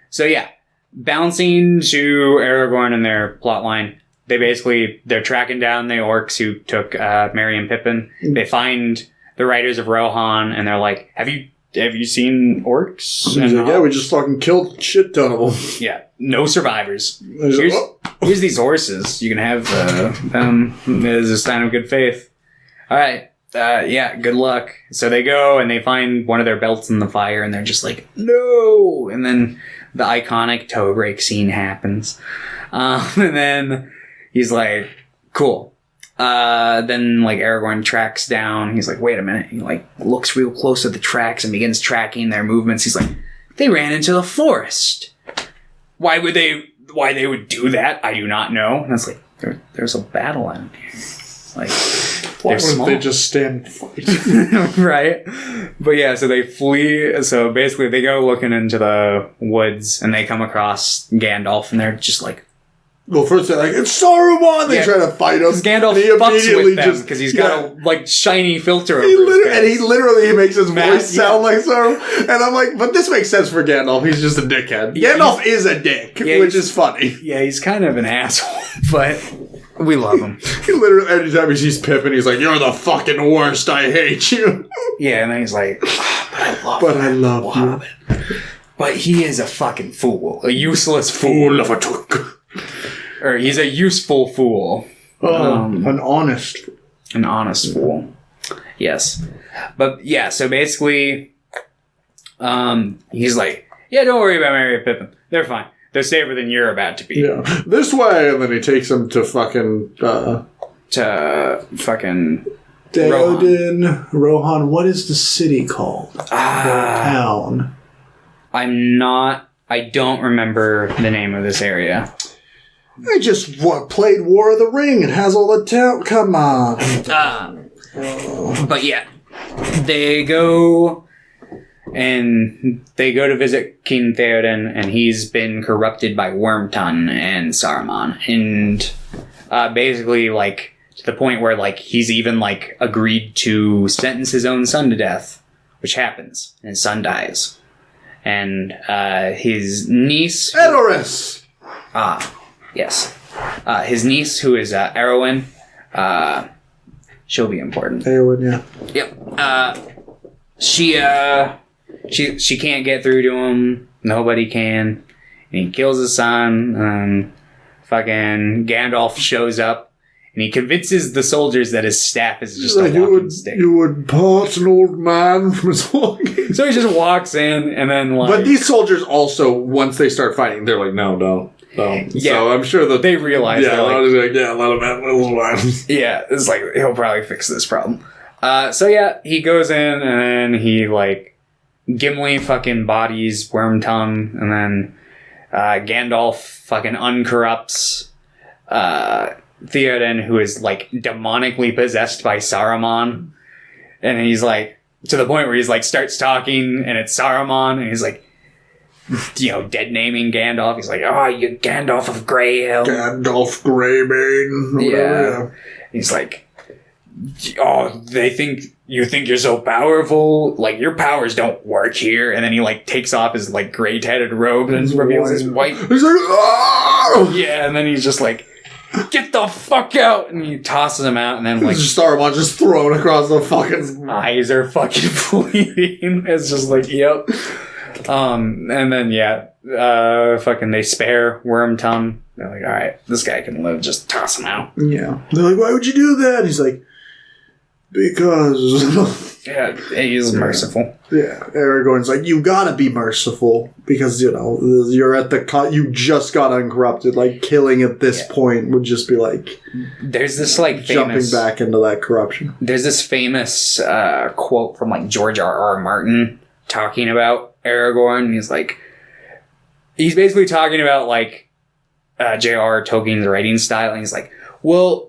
So yeah, bouncing to Aragorn and their plotline, they're tracking down the orcs who took Merry and Pippin. They find the writers of Rohan, and they're like, have you seen orcs? He's like, yeah, we just fucking killed a shit ton of them. Yeah, no survivors. Like, Here's these horses. You can have them as a sign of good faith. All right. Yeah, good luck. So they go and they find one of their belts in the fire, and they're just like, no! And then the iconic toe break scene happens. And then he's like, cool. Then like Aragorn tracks down. He's like, wait a minute. He like looks real close at the tracks and begins tracking their movements. He's like, they ran into the forest. Why they would do that, I do not know. And it's like, there's a battle out here. Like, why wouldn't they just stand and fight? Right? But yeah, so they flee. So basically they go looking into the woods and they come across Gandalf, and they're just like, well, first they're like, it's Saruman! They try to fight him. Because Gandalf fucks with them because he's got a like shiny filter over his face. And he literally makes his voice sound like Saruman. And I'm like, but this makes sense for Gandalf. He's just a dickhead. Gandalf is a dick, which is funny. Yeah, he's kind of an asshole, but we love him. He literally, every time he sees Pippin, he's like, you're the fucking worst. I hate you. Yeah, and then he's like, but I love you. But he is a fucking fool. A useless fool. Of a took. Or he's a useful fool. An honest fool. Yes. But yeah, so basically, he's like, yeah, don't worry about Merry and Pippin. They're fine. They're safer than you're about to be. Yeah. This way, and then he takes him to fucking... Theoden, Rohan. What is the city called? The town. I don't remember the name of this area. I just played War of the Ring. It has all the town. Come on. But yeah, they go to visit King Theoden, and he's been corrupted by Wormtongue and Saruman, and basically like to the point where like he's even like agreed to sentence his own son to death, which happens, and his son dies, and his niece Edoras. Yes. His niece, who is Arwen, she'll be important. Arwen, yeah. Yep. She can't get through to him. Nobody can. And he kills his son, and fucking Gandalf shows up, and he convinces the soldiers that his staff is just a walking stick. You would part an old man from his walking. So he just walks in, and then like... But these soldiers also, once they start fighting, they're like, no, don't. Yeah, so I'm sure that they realize. Yeah, let him have little ones. Yeah, it's like he'll probably fix this problem. So yeah, he goes in and then he like Gimli fucking bodies Wormtongue, and then Gandalf fucking uncorrupts Theoden, who is like demonically possessed by Saruman, and he's like to the point where he's like starts talking and it's Saruman, and he's like, you know, dead naming Gandalf. He's like, oh, you Gandalf of Greyhill. Gandalf Greybane. Yeah. He's like, oh, you think you're so powerful? Like, your powers don't work here. And then he, like, takes off his, like, gray-tatted robe and reveals his white. He's like, oh! Yeah, and then he's just like, get the fuck out! And he tosses him out, and then, like... Saruman just thrown across the fucking... Eyes are fucking bleeding. It's just like, yep. And then, yeah, fucking they spare Wormtongue. They're like, alright, this guy can live, just toss him out. Yeah. They're like, why would you do that? He's like, because... Yeah, he's merciful. Yeah, Aragorn's like, you gotta be merciful, because, you know, you're at the... you just got uncorrupted. Like, killing at this point would just be like... There's this, like, jumping back into that corruption. There's this famous quote from, like, George R.R. Martin talking about Aragorn. He's basically talking about like J.R.R. Tolkien's writing style, and he's like, well,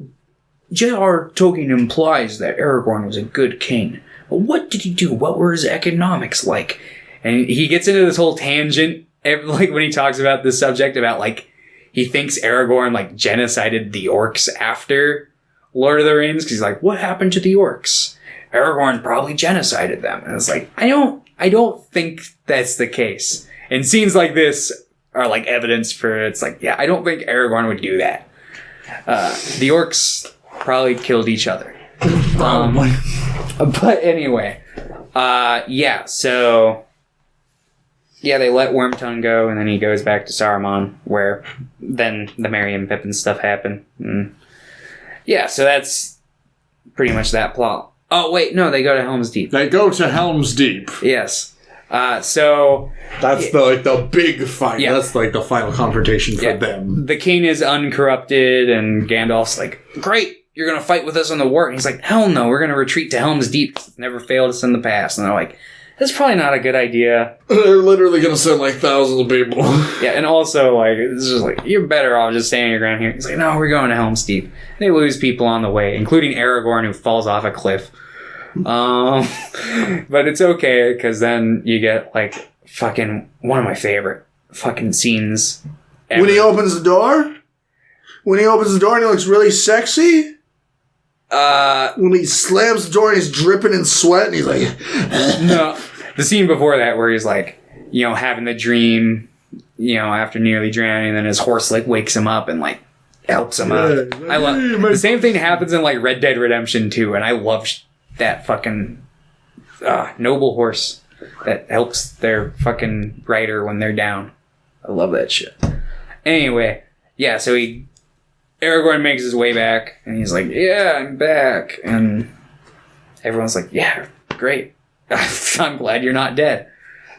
J.R.R. Tolkien implies that Aragorn was a good king, but what did he do? What were his economics like? And he gets into this whole tangent, like when he talks about this subject, about like he thinks Aragorn like genocided the orcs after Lord of the Rings, because he's like, what happened to the orcs? Aragorn probably genocided them. And it's like, I don't think that's the case. And scenes like this are like evidence for it's like, yeah, I don't think Aragorn would do that. The orcs probably killed each other. Probably. But anyway, so they let Wormtongue go, and then he goes back to Saruman, where then the Merry and Pippin stuff happen. And so that's pretty much that plot. Oh wait, no, they go to Helm's Deep. They go to Helm's Deep. Yes. So that's the big fight. Yeah. That's like the final confrontation for them. The king is uncorrupted, and Gandalf's like, "Great, you're gonna fight with us on the war." And he's like, "Hell no, we're gonna retreat to Helm's Deep. Never failed us in the past." And they're like, "That's probably not a good idea." They're literally gonna send like thousands of people. Yeah, and also like it's just like you're better off just standing your ground here. He's like, "No, we're going to Helm's Deep." They lose people on the way, including Aragorn, who falls off a cliff. But it's okay, because then you get like fucking one of my favorite fucking scenes ever. When he opens the door? When he opens the door and he looks really sexy? When he slams the door and he's dripping in sweat and he's like... No, the scene before that where he's like, having the dream, after nearly drowning, and then his horse like wakes him up and like helps him up. I love the same thing happens in like Red Dead Redemption 2, and I love that fucking noble horse that helps their fucking rider when they're down. I love that shit. Anyway, so Aragorn makes his way back, and he's like, "Yeah, I'm back," and everyone's like, "Yeah, great. I'm glad you're not dead."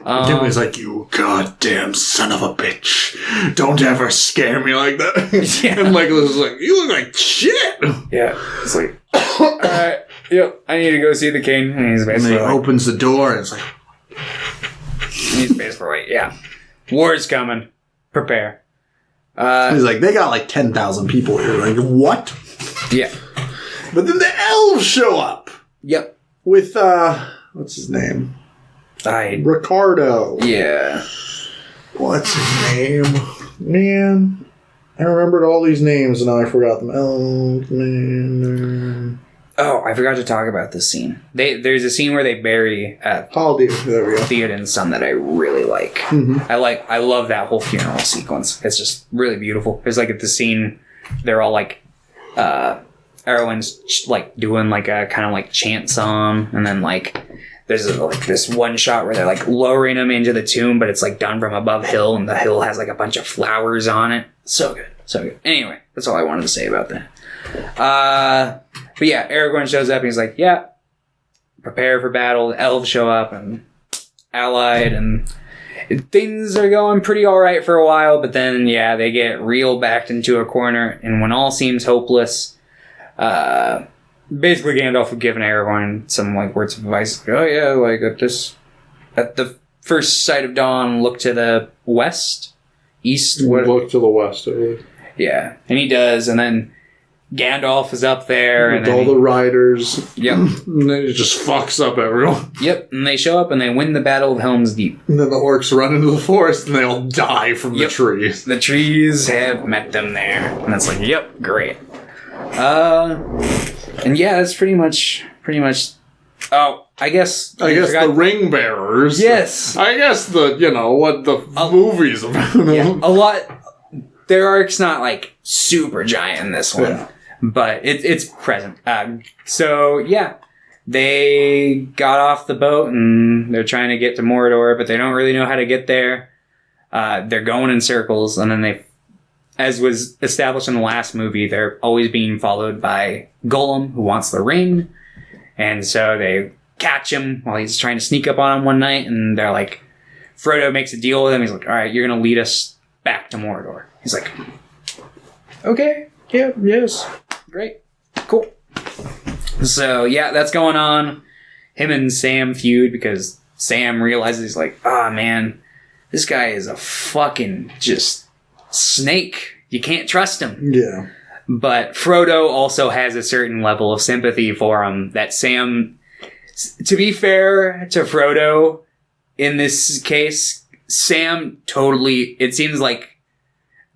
Gimli's like, "You goddamn son of a bitch! Don't ever scare me like that." Yeah. And Legolas is like, "You look like shit." Yeah, it's like, all right, I need to go see the king. And he's basically and he opens the door, and it's like, he's basically like, war's coming. Prepare. he's like, "They got like 10,000 people here." Like, what? Yeah. But then the elves show up. Yep. With what's his name? Ricardo. Yeah. What's his name? Man, I remembered all these names and now I forgot them. Oh, I forgot to talk about this scene. There's a scene where they bury Haldir. There we go. Theoden's son that I really like. Mm-hmm. I love that whole funeral sequence. It's just really beautiful. There's like at the scene, they're all like, everyone's like doing like a kind of like chant song, and then like there's like this one shot where they're like lowering him into the tomb, but it's like done from above hill, and the hill has like a bunch of flowers on it. So good, so good. Anyway, that's all I wanted to say about that. But yeah, Aragorn shows up and he's like, "Yeah, prepare for battle." The elves show up and allied, and things are going pretty all right for a while, but then they get real backed into a corner, and when all seems hopeless, basically Gandalf would give Aragorn some like words of advice. Like, "Oh yeah, like at the first sight of dawn, look to the east. Look to the west. Yeah, and he does, and then Gandalf is up there, with all the riders. Yep. And then it just fucks up everyone. Yep, and they show up and they win the Battle of Helm's Deep. And then the orcs run into the forest and they all die from the trees. The trees have met them there, and it's like, yep, great. And that's pretty much. Oh, I guess the ring bearers. Yes. I guess what the movie's about. Yeah, a lot. Their arc's not like super giant in this one, but it's present. They got off the boat and they're trying to get to Mordor, but they don't really know how to get there. They're going in circles, and then as was established in the last movie, they're always being followed by Gollum, who wants the ring. And so they catch him while he's trying to sneak up on him one night, and they're like, Frodo makes a deal with him. He's like, "All right, you're going to lead us back to Mordor." He's like, "Okay, yeah, yes, great, cool." So, that's going on. Him and Sam feud because Sam realizes he's like, "Oh, man, this guy is a fucking just snake. You can't trust him." Yeah. But Frodo also has a certain level of sympathy for him that Sam... To be fair to Frodo, in this case, Sam totally... It seems like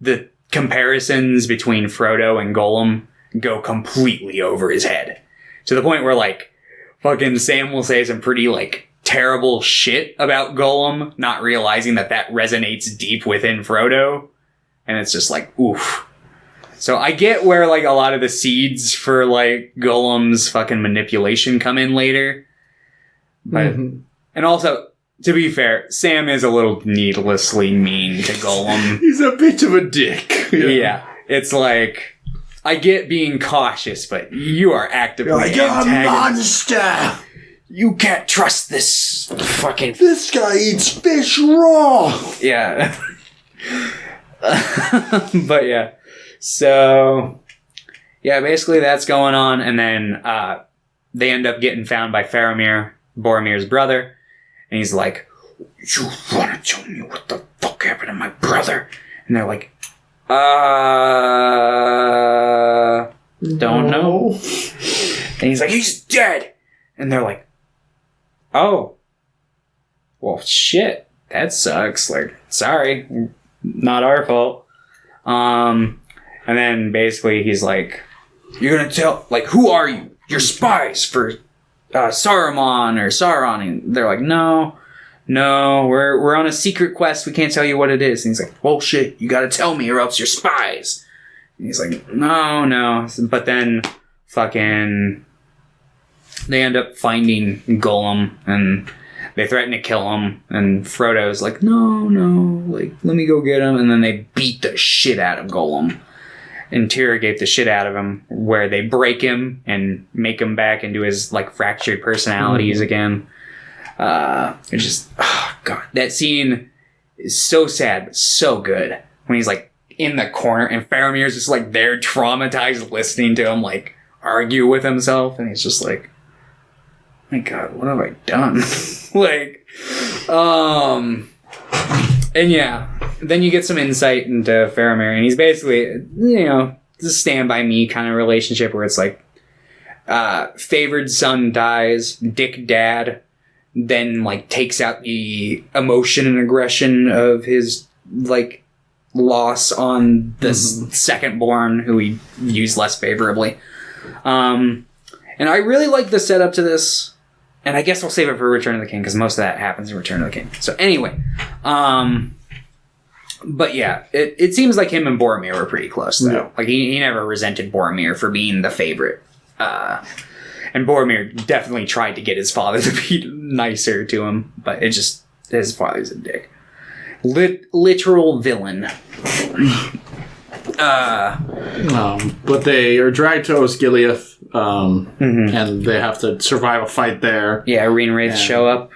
the comparisons between Frodo and Gollum go completely over his head. To the point where, like, fucking Sam will say some pretty, like, terrible shit about Gollum, not realizing that resonates deep within Frodo. And it's just like, oof. So I get where, like, a lot of the seeds for, like, Golem's fucking manipulation come in later. But, and also, to be fair, Sam is a little needlessly mean to Golem. He's a bit of a dick. Yeah. It's like, I get being cautious, but you are actively You're a antagonist. monster! You can't trust this fucking... This guy eats fish raw! Yeah. But yeah. So, yeah, basically that's going on, and then they end up getting found by Faramir, Boromir's brother, and he's like, you want to tell me what the fuck happened to my brother? And they're like, don't know. And he's like, he's dead! And they're like, oh. Well, shit. That sucks. Like, sorry. Not our fault. And then basically he's like, you're gonna tell, like, who are you? You're spies for Saruman or Sauron. And they're like, no, we're on a secret quest. We can't tell you what it is. And he's like, well, shit, you gotta tell me or else you're spies. And he's like, no. But then fucking they end up finding Golem and they threaten to kill him. And Frodo's like, no, like, let me go get him. And then they beat the shit out of Golem. Interrogate the shit out of him, where they break him and make him back into his, like, fractured personalities again. It's just, oh god, that scene is so sad but so good when he's like in the corner and Faramir's just like there traumatized listening to him like argue with himself, and he's just like, my god, what have I done? Like, and yeah, then you get some insight into Faramir, and he's basically, you know, it's a stand by me kind of relationship where it's like, favored son dies, dick dad then like takes out the emotion and aggression of his like loss on the second born, who he views less favorably. And I really like the setup to this. And I guess I'll save it for Return of the King, because most of that happens in Return of the King. So anyway, but yeah, it seems like him and Boromir were pretty close, though. Yeah. Like, he never resented Boromir for being the favorite. And Boromir definitely tried to get his father to be nicer to him, but it just, his father's a dick. Literal villain. But they are dragged to Osgiliath, and they have to survive a fight there. Yeah, Reen Wraiths show up.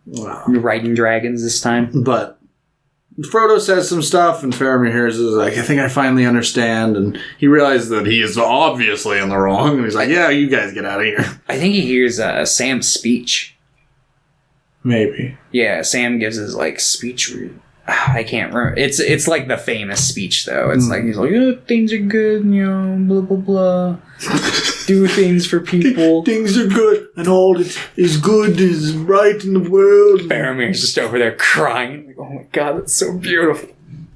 Wow. Riding dragons this time. But Frodo says some stuff, and Faramir hears is like, I think I finally understand, and he realizes that he is obviously in the wrong, and he's like, yeah, you guys get out of here. I think he hears Sam's speech. Maybe. Yeah, Sam gives his, like, speech. I can't remember. It's like the famous speech, though. It's like, he's like, oh, things are good, you know, blah, blah, blah. Do things for people. Things are good, and all that is good is right in the world. Faramir's just over there crying. Like, oh my god, that's so beautiful.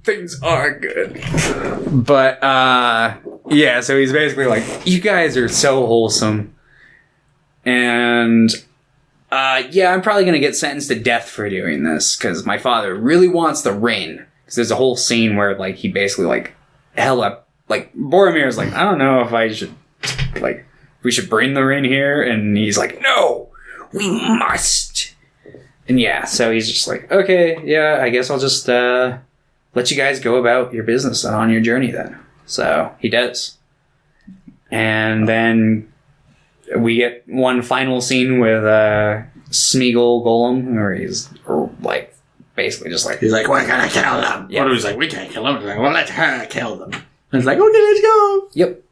Things are good. But, yeah, so he's basically like, you guys are so wholesome. And, yeah, I'm probably going to get sentenced to death for doing this, because my father really wants the ring. Because there's a whole scene where, like, he basically, like, held up, like, Boromir's like, I don't know if I should, like, we should bring the ring here. And he's like, no, we must. And yeah, so he's just like, okay, yeah, I guess I'll just, let you guys go about your business on your journey then. So he does. And then we get one final scene with Smeagol Golem, where he's like basically just like, he's like, we're gonna kill them. Yeah. He's like, we can't kill them. He's like, well, let her kill them. And it's like, okay, let's go. Yep.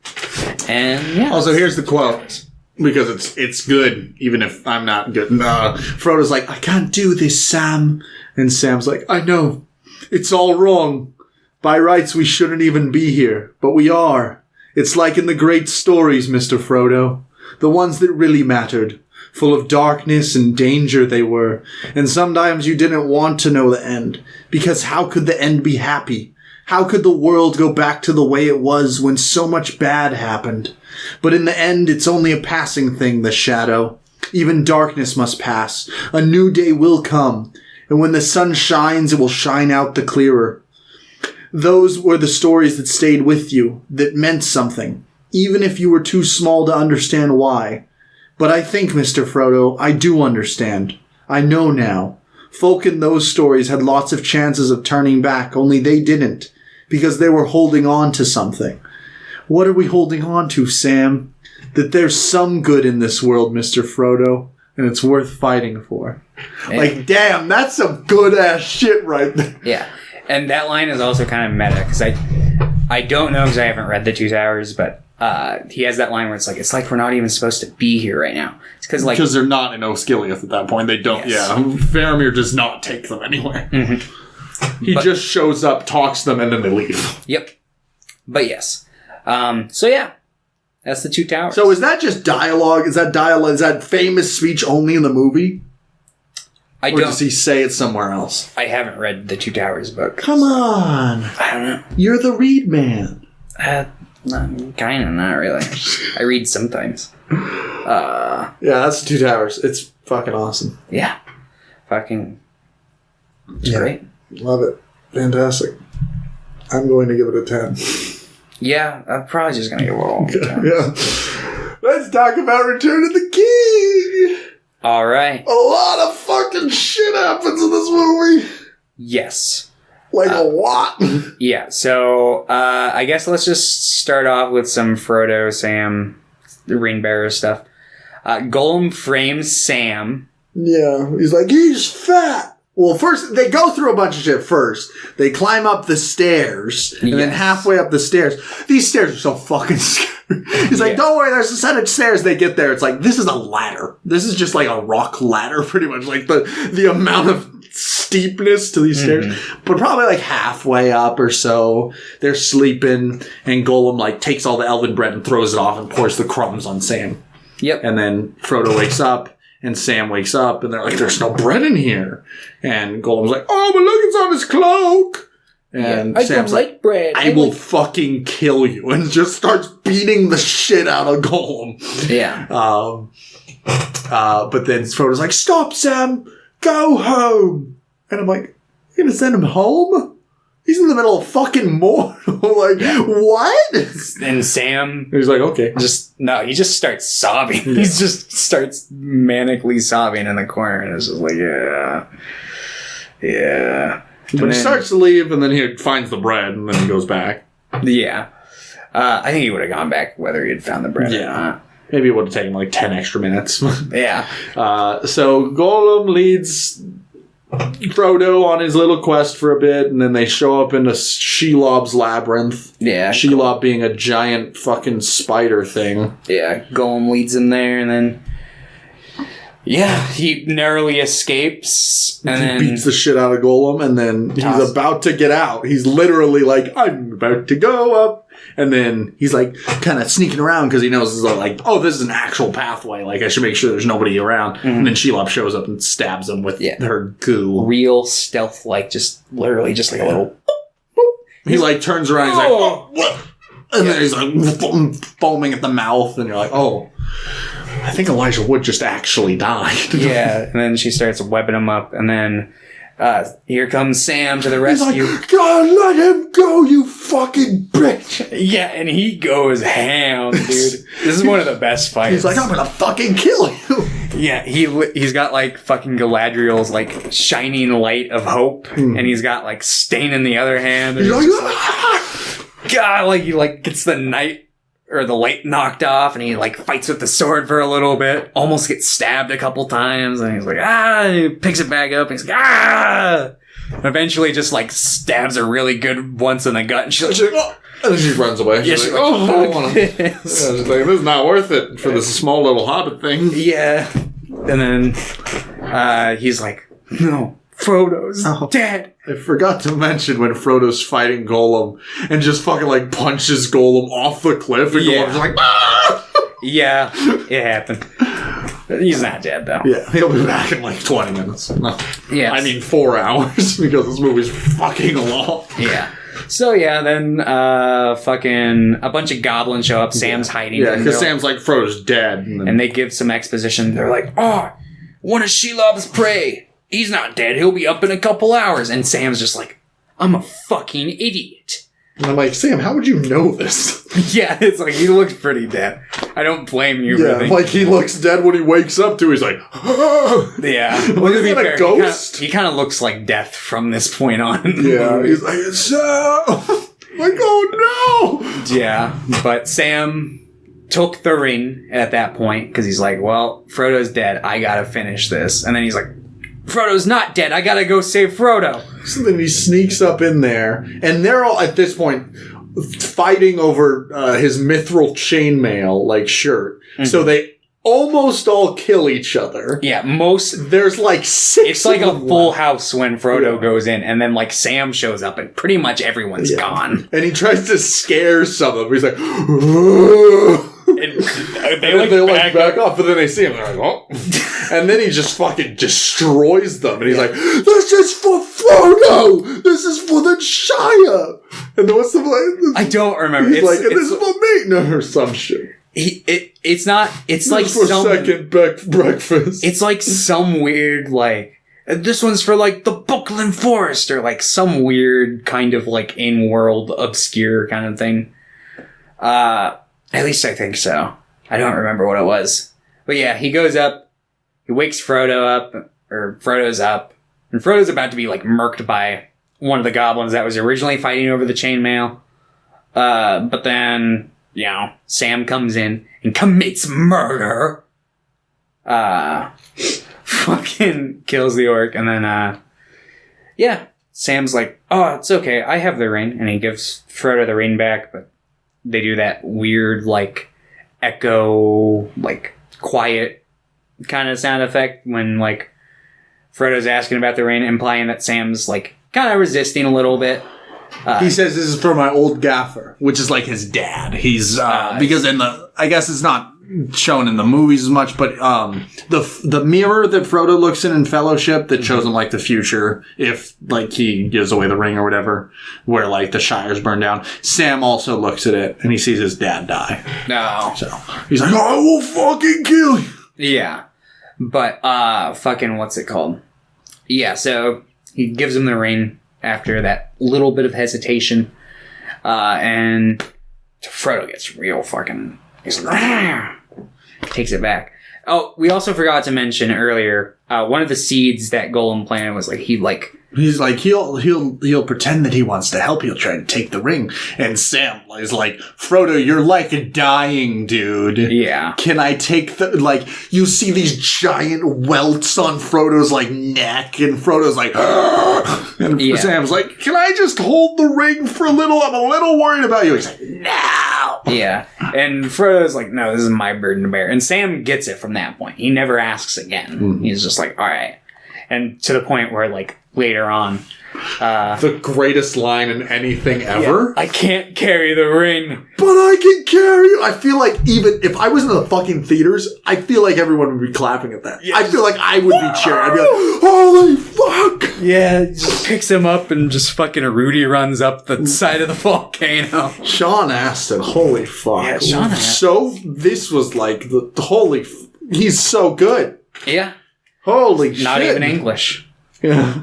And yeah. Also, here's the quote, because it's good, even if I'm not good. Frodo's like, I can't do this, Sam. And Sam's like, I know. It's all wrong. By rights, we shouldn't even be here. But we are. It's like in the great stories, Mr. Frodo. The ones that really mattered. Full of darkness and danger they were. And sometimes you didn't want to know the end. Because how could the end be happy? How could the world go back to the way it was when so much bad happened? But in the end, it's only a passing thing, the shadow. Even darkness must pass. A new day will come. And when the sun shines, it will shine out the clearer. Those were the stories that stayed with you, that meant something, even if you were too small to understand why. But I think, Mr. Frodo, I do understand. I know now. Folk in those stories had lots of chances of turning back, only they didn't, because they were holding on to something. What are we holding on to, Sam? That there's some good in this world, Mr. Frodo, and it's worth fighting for. Yeah. Like, damn, that's some good-ass shit right there. Yeah. And that line is also kind of meta, because I don't know, because I haven't read The Two Towers, but he has that line where it's like we're not even supposed to be here right now. It's because they're not in Osgiliath at that point. They don't. Yes. Yeah, Faramir does not take them anywhere. Mm-hmm. He just shows up, talks to them, and then they leave. Yep. But yes. So yeah, that's The Two Towers. So is that just dialogue? Is that dialogue? Is that famous speech only in the movie? Or does he say it somewhere else? I haven't read The Two Towers book. Come on. I don't know. You're the read man. Kind of, not really. I read sometimes. Yeah, that's The Two Towers. It's fucking awesome. Yeah. It's great. Love it. Fantastic. I'm going to give it a 10. Yeah, I'm probably just going to give it all. Yeah. Let's talk about Return of the King. All right. A lot of fucking shit happens in this movie. Yes. Like a lot. Yeah, so I guess let's just start off with some Frodo, Sam, the ring bearer stuff. Gollum frames Sam. Yeah, he's like, he's fat. Well, first, they go through a bunch of shit first. They climb up the stairs, and then halfway up the stairs, these stairs are so fucking scary. He's like, don't worry, there's a set of stairs. They get there. It's like, this is a ladder. This is just like a rock ladder, pretty much. Like the amount of steepness to these stairs. But probably like halfway up or so, they're sleeping, and Gollum like takes all the elven bread and throws it off and pours the crumbs on Sam. Yep. And then Frodo wakes up. And Sam wakes up, and they're like, there's no bread in here. And Gollum's like, oh, but look, it's on his cloak. And Sam's like, bread. I will fucking kill you. And just starts beating the shit out of Gollum. Yeah. But then Frodo's like, stop, Sam. Go home. And I'm like, you're going to send him home? He's in the middle of fucking Mordor. Like, what? And Sam... He's like, okay. He just starts sobbing. He just starts manically sobbing in the corner. And it's just like, yeah. Yeah. But he starts to leave, and then he finds the bread, and then he goes back. Yeah. I think he would have gone back whether he had found the bread or not. Maybe it would have taken like 10 extra minutes. Yeah. So Gollum leads Frodo on his little quest for a bit, and then they show up into Shelob's labyrinth. Yeah. Shelob being a giant fucking spider thing. Yeah, Gollum leads him there, and then... Yeah, he narrowly escapes, and then... He beats the shit out of Gollum, and then he's about to get out. He's literally like, I'm about to go up. And then he's like kind of sneaking around because he knows this is like, oh, this is an actual pathway. Like, I should make sure there's nobody around. Mm-hmm. And then Shelob shows up and stabs him with her goo. Real stealth, like literally just like a little... Boop, boop. He like turns around, he's like, oh, what? And then he's like foaming at the mouth, and you're like, oh, I think Elijah Wood just actually died. Yeah, and then she starts webbing him up, and then here comes Sam to the rescue. He's like, God, let him go, you fucking bitch. Yeah, and he goes ham, dude. This is one of the best fights. He's like, I'm gonna fucking kill you. Yeah, he's got like fucking Galadriel's like shining light of hope, and he's got like Stain in the other hand. And he's like, God, like he like gets the night or the light knocked off, and he like fights with the sword for a little bit, almost gets stabbed a couple times, and he's like, and he picks it back up, and he's like, and eventually just like stabs her really good once in the gut, and she's like, oh. And then she runs away. She's like, oh, I don't want to. She's like, this is not worth it for this small little hobbit thing. Yeah. And then he's like, no, Frodo's dead. I forgot to mention when Frodo's fighting Gollum and just fucking like punches Gollum off the cliff, and Gollum's like, ah! Yeah, it happened. He's not dead though. Yeah, he'll be back in like 20 minutes. No. Yeah. I mean 4 hours because this movie's fucking long. Yeah. So yeah, then fucking a bunch of goblins show up. Sam's hiding. Yeah, because Sam's like, Frodo's dead. And they give some exposition. They're like, oh, one of Shelob's prey. He's not dead. He'll be up in a couple hours. And Sam's just like, I'm a fucking idiot. And I'm like, Sam, how would you know this? Yeah, it's like, he looks pretty dead. I don't blame you for thinking. Like he looks dead when he wakes up too. He's like, yeah. Well, to be fair, a ghost? He kind of looks like death from this point on. Yeah, he's like, like, oh no! Yeah, but Sam took the ring at that point because he's like, well, Frodo's dead. I gotta finish this. And then he's like, Frodo's not dead. I gotta go save Frodo. So then he sneaks up in there, and they're all at this point fighting over his mithril chainmail like shirt. Mm-hmm. So they almost all kill each other. Yeah, there's like 6. It's like a full house when Frodo goes in, and then like Sam shows up, and pretty much everyone's gone. And he tries to scare some of them. He's like, and they back off, but then they see him. They're like, oh. And then he just fucking destroys them. And he's like, this is for Frodo! This is for the Shire! And then what's the like? I don't remember. He's like, this is for me! No, or some shit. It's not. It's like for second breakfast. It's like some weird like. This one's for like the Buckland Forest or like some weird kind of like in-world obscure kind of thing. At least I think so. I don't remember what it was. But yeah, he goes up, he wakes Frodo up, or Frodo's up, and Frodo's about to be like murked by one of the goblins that was originally fighting over the chainmail. But then, you know, Sam comes in and commits murder. Fucking kills the orc, and then, yeah, Sam's like, oh, it's okay, I have the ring, and he gives Frodo the ring back, but they do that weird, like, echo, like, quiet kind of sound effect when, like, Frodo's asking about the ring, implying that Sam's, like, kind of resisting a little bit. He says this is for my old gaffer, which is like his dad. He's, because I guess it's not shown in the movies as much, but the mirror that Frodo looks in Fellowship that shows him like the future if like he gives away the ring or whatever, where like the Shire's burned down. Sam also looks at it and he sees his dad die. No. So he's like, I will fucking kill you. Yeah. But fucking what's it called? Yeah, so he gives him the ring after that little bit of hesitation. And Frodo gets real fucking... He's like, takes it back. Oh, we also forgot to mention earlier, one of the seeds that Gollum planted was like, he's like, he'll pretend that he wants to help. He'll try to take the ring. And Sam is like, Frodo, you're like a dying dude. Yeah. Can I take the, like, you see these giant welts on Frodo's like neck, and Frodo's like, argh! And Sam's like, can I just hold the ring for a little? I'm a little worried about you. He's like, no. Yeah. And Frodo's like, no, this is my burden to bear. And Sam gets it from that point. He never asks again. Mm-hmm. He's just like, all right. And to the point where, like, later on... the greatest line in anything ever? Yeah, I can't carry the ring. But I can carry it! I feel like even if I was in the fucking theaters, I feel like everyone would be clapping at that. Yeah, I feel like I would be cheering. I'd be like, holy fuck! Yeah, he just picks him up and just fucking Rudy runs up the side of the volcano. Sean Astin, holy fuck. Yeah, Sean Astin. So, this was like, he's so good. Yeah. Holy shit. Not even English. Yeah.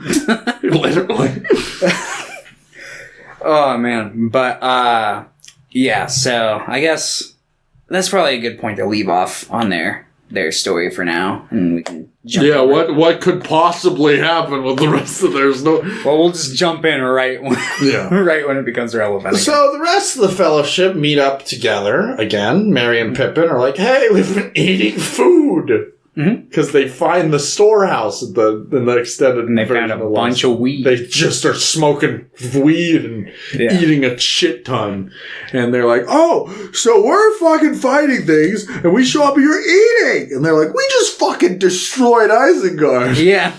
Literally. Oh, man. But, yeah, so I guess that's probably a good point to leave off on their story for now. And we can jump in. What could possibly happen with the rest of there's no... Well, we'll just jump in right when it becomes relevant. So the rest of the Fellowship meet up together again. Merry and Pippin are like, hey, we've been eating food. Because they find the storehouse in the extended and they found a bunch of weed. They just start smoking weed and eating a shit ton. And they're like, oh, so we're fucking fighting things and we show up and you're eating. And they're like, we just fucking destroyed Isengard. Yeah.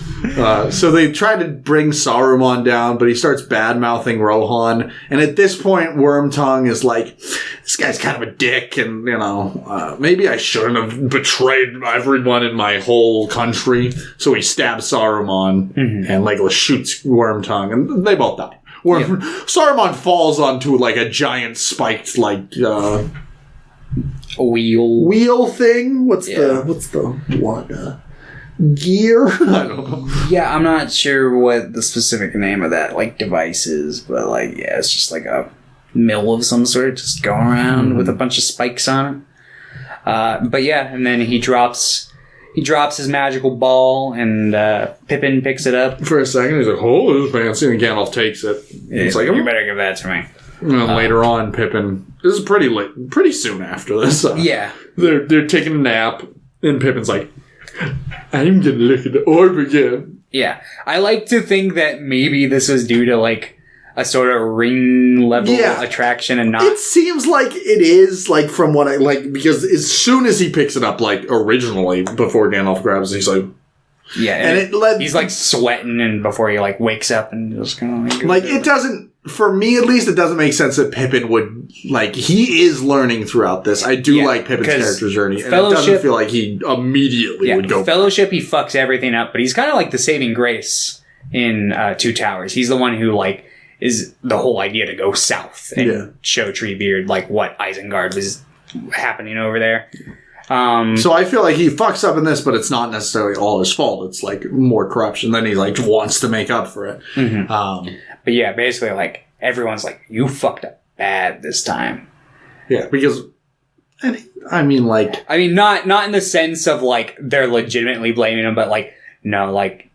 So they try to bring Saruman down, but he starts bad-mouthing Rohan. And at this point, Wormtongue is like, this guy's kind of a dick, and, you know, maybe I shouldn't have betrayed everyone in my whole country. So he stabs Saruman, and Legolas shoots Wormtongue, and they both die. Saruman falls onto, like, a giant spiked, like, wheel thing? What's the one? gear. I don't know. Yeah, I'm not sure what the specific name of that like device is, but like yeah, it's just like a mill of some sort just going around with a bunch of spikes on it. But yeah, and then he drops his magical ball, and Pippin picks it up. For a second, he's like, "Oh, this is fancy," and Gandalf takes it. It's like, you better give that to me. And then later on, Pippin. This is pretty late, pretty soon after this. Yeah, they're taking a nap, and Pippin's like, "I'm gonna look at the orb again." Yeah, I like to think that maybe this was due to like a sort of ring level attraction and not. It seems like it is, like, from what I like, because as soon as he picks it up, like, originally, before Gandalf grabs it, he's like. Yeah, and he's like sweating, and before he like wakes up and just kind of like it doesn't, for me at least, it doesn't make sense that Pippin would, like, he is learning throughout this. I do like Pippin's character journey, and it doesn't feel like he immediately would go. Fellowship, he fucks everything up, but he's kind of like the saving grace in Two Towers. He's the one who like is the whole idea to go south and show Treebeard like what Isengard was happening over there. So I feel like he fucks up in this, but it's not necessarily all his fault. It's like more corruption. Then he like wants to make up for it. Mm-hmm. But yeah, basically like everyone's like, you fucked up bad this time. Yeah, because I mean not in the sense of like they're legitimately blaming him, but like no, like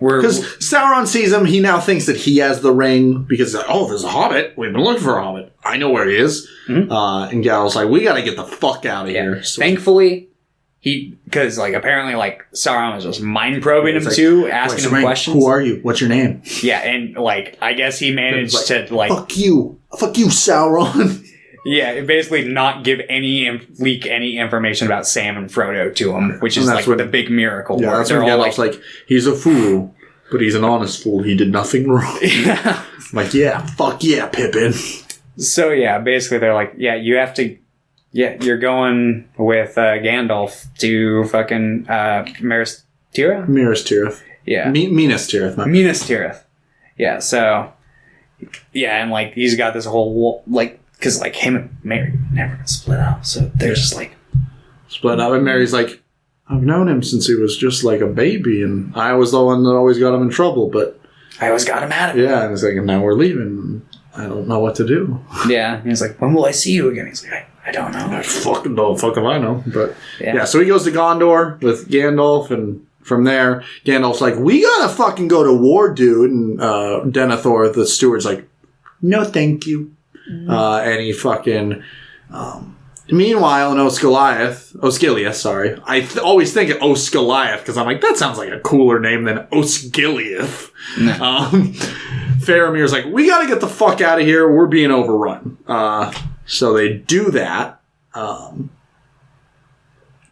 we're because Sauron sees him. He now thinks that he has the ring because there's a hobbit. We've been looking for a hobbit. I know where he is. Mm-hmm. And Gandalf's like, we got to get the fuck out of here. So thankfully, because like apparently like Sauron was just mind probing him too, asking him questions. Who are you? What's your name? Yeah, and like I guess he managed to like fuck you, Sauron. Yeah, basically not give leak any information about Sam and Frodo to him, which is like the big miracle. Yeah, that's when Gandalf's like, he's a fool, but he's an honest fool. He did nothing wrong. Yeah. Like, yeah, fuck yeah, Pippin. So yeah, basically they're like, yeah, you have to, you're going with Gandalf to fucking Minas Tirith? Minas Tirith. Yeah. Minas Tirith. Minas Tirith. Yeah, so, yeah, and like he's got this whole, like, because, like, him and Mary never been split up. So they're just, like... Split up. And Mary's like, I've known him since he was just, like, a baby. And I was the one that always got him in trouble. But... I always got him out of it. Yeah. And he's like, and now we're leaving. I don't know what to do. Yeah. And he's like, when will I see you again? He's like, I don't know. I fucking don't fucking I know. But, yeah. So he goes to Gondor with Gandalf. And from there, Gandalf's like, we gotta fucking go to war, dude. And Denethor, the steward's like, no, thank you. And he fucking... meanwhile, in Osgiliath, sorry. I always think of Osgiliath because I'm like, that sounds like a cooler name than Osgiliath. No. Faramir's like, we gotta get the fuck out of here. We're being overrun. So they do that. And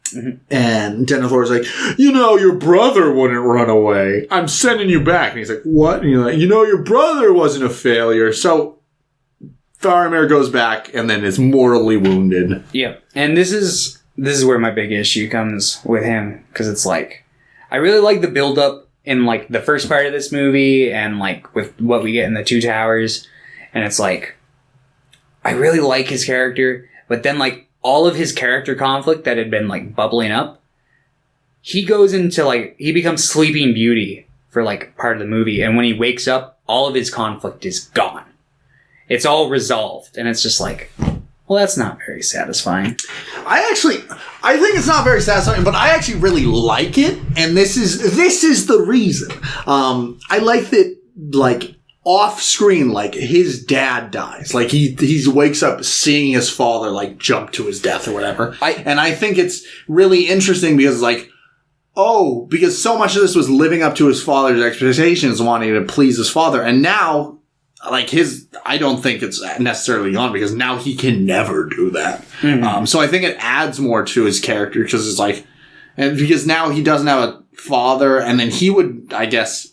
Denethor's like, your brother wouldn't run away. I'm sending you back. And he's like, what? And you're like, your brother wasn't a failure. So... Faramir goes back and then is mortally wounded. Yeah, and this is where my big issue comes with him, because it's like I really like the build up in like the first part of this movie and like with what we get in the Two Towers, and it's like I really like his character, but then like all of his character conflict that had been like bubbling up, he goes into like he becomes Sleeping Beauty for like part of the movie, and when he wakes up, all of his conflict is gone. It's all resolved, and it's just like, well, that's not very satisfying. I think it's not very satisfying, but I actually really like it, and this is the reason. I like that, like, off screen, like, his dad dies. Like, he wakes up seeing his father, like, jump to his death or whatever. And I think it's really interesting because, like, because so much of this was living up to his father's expectations, wanting to please his father, and now... Like I don't think it's necessarily gone because now he can never do that. Mm-hmm. So I think it adds more to his character because it's like, and because now he doesn't have a father, and then he would, I guess,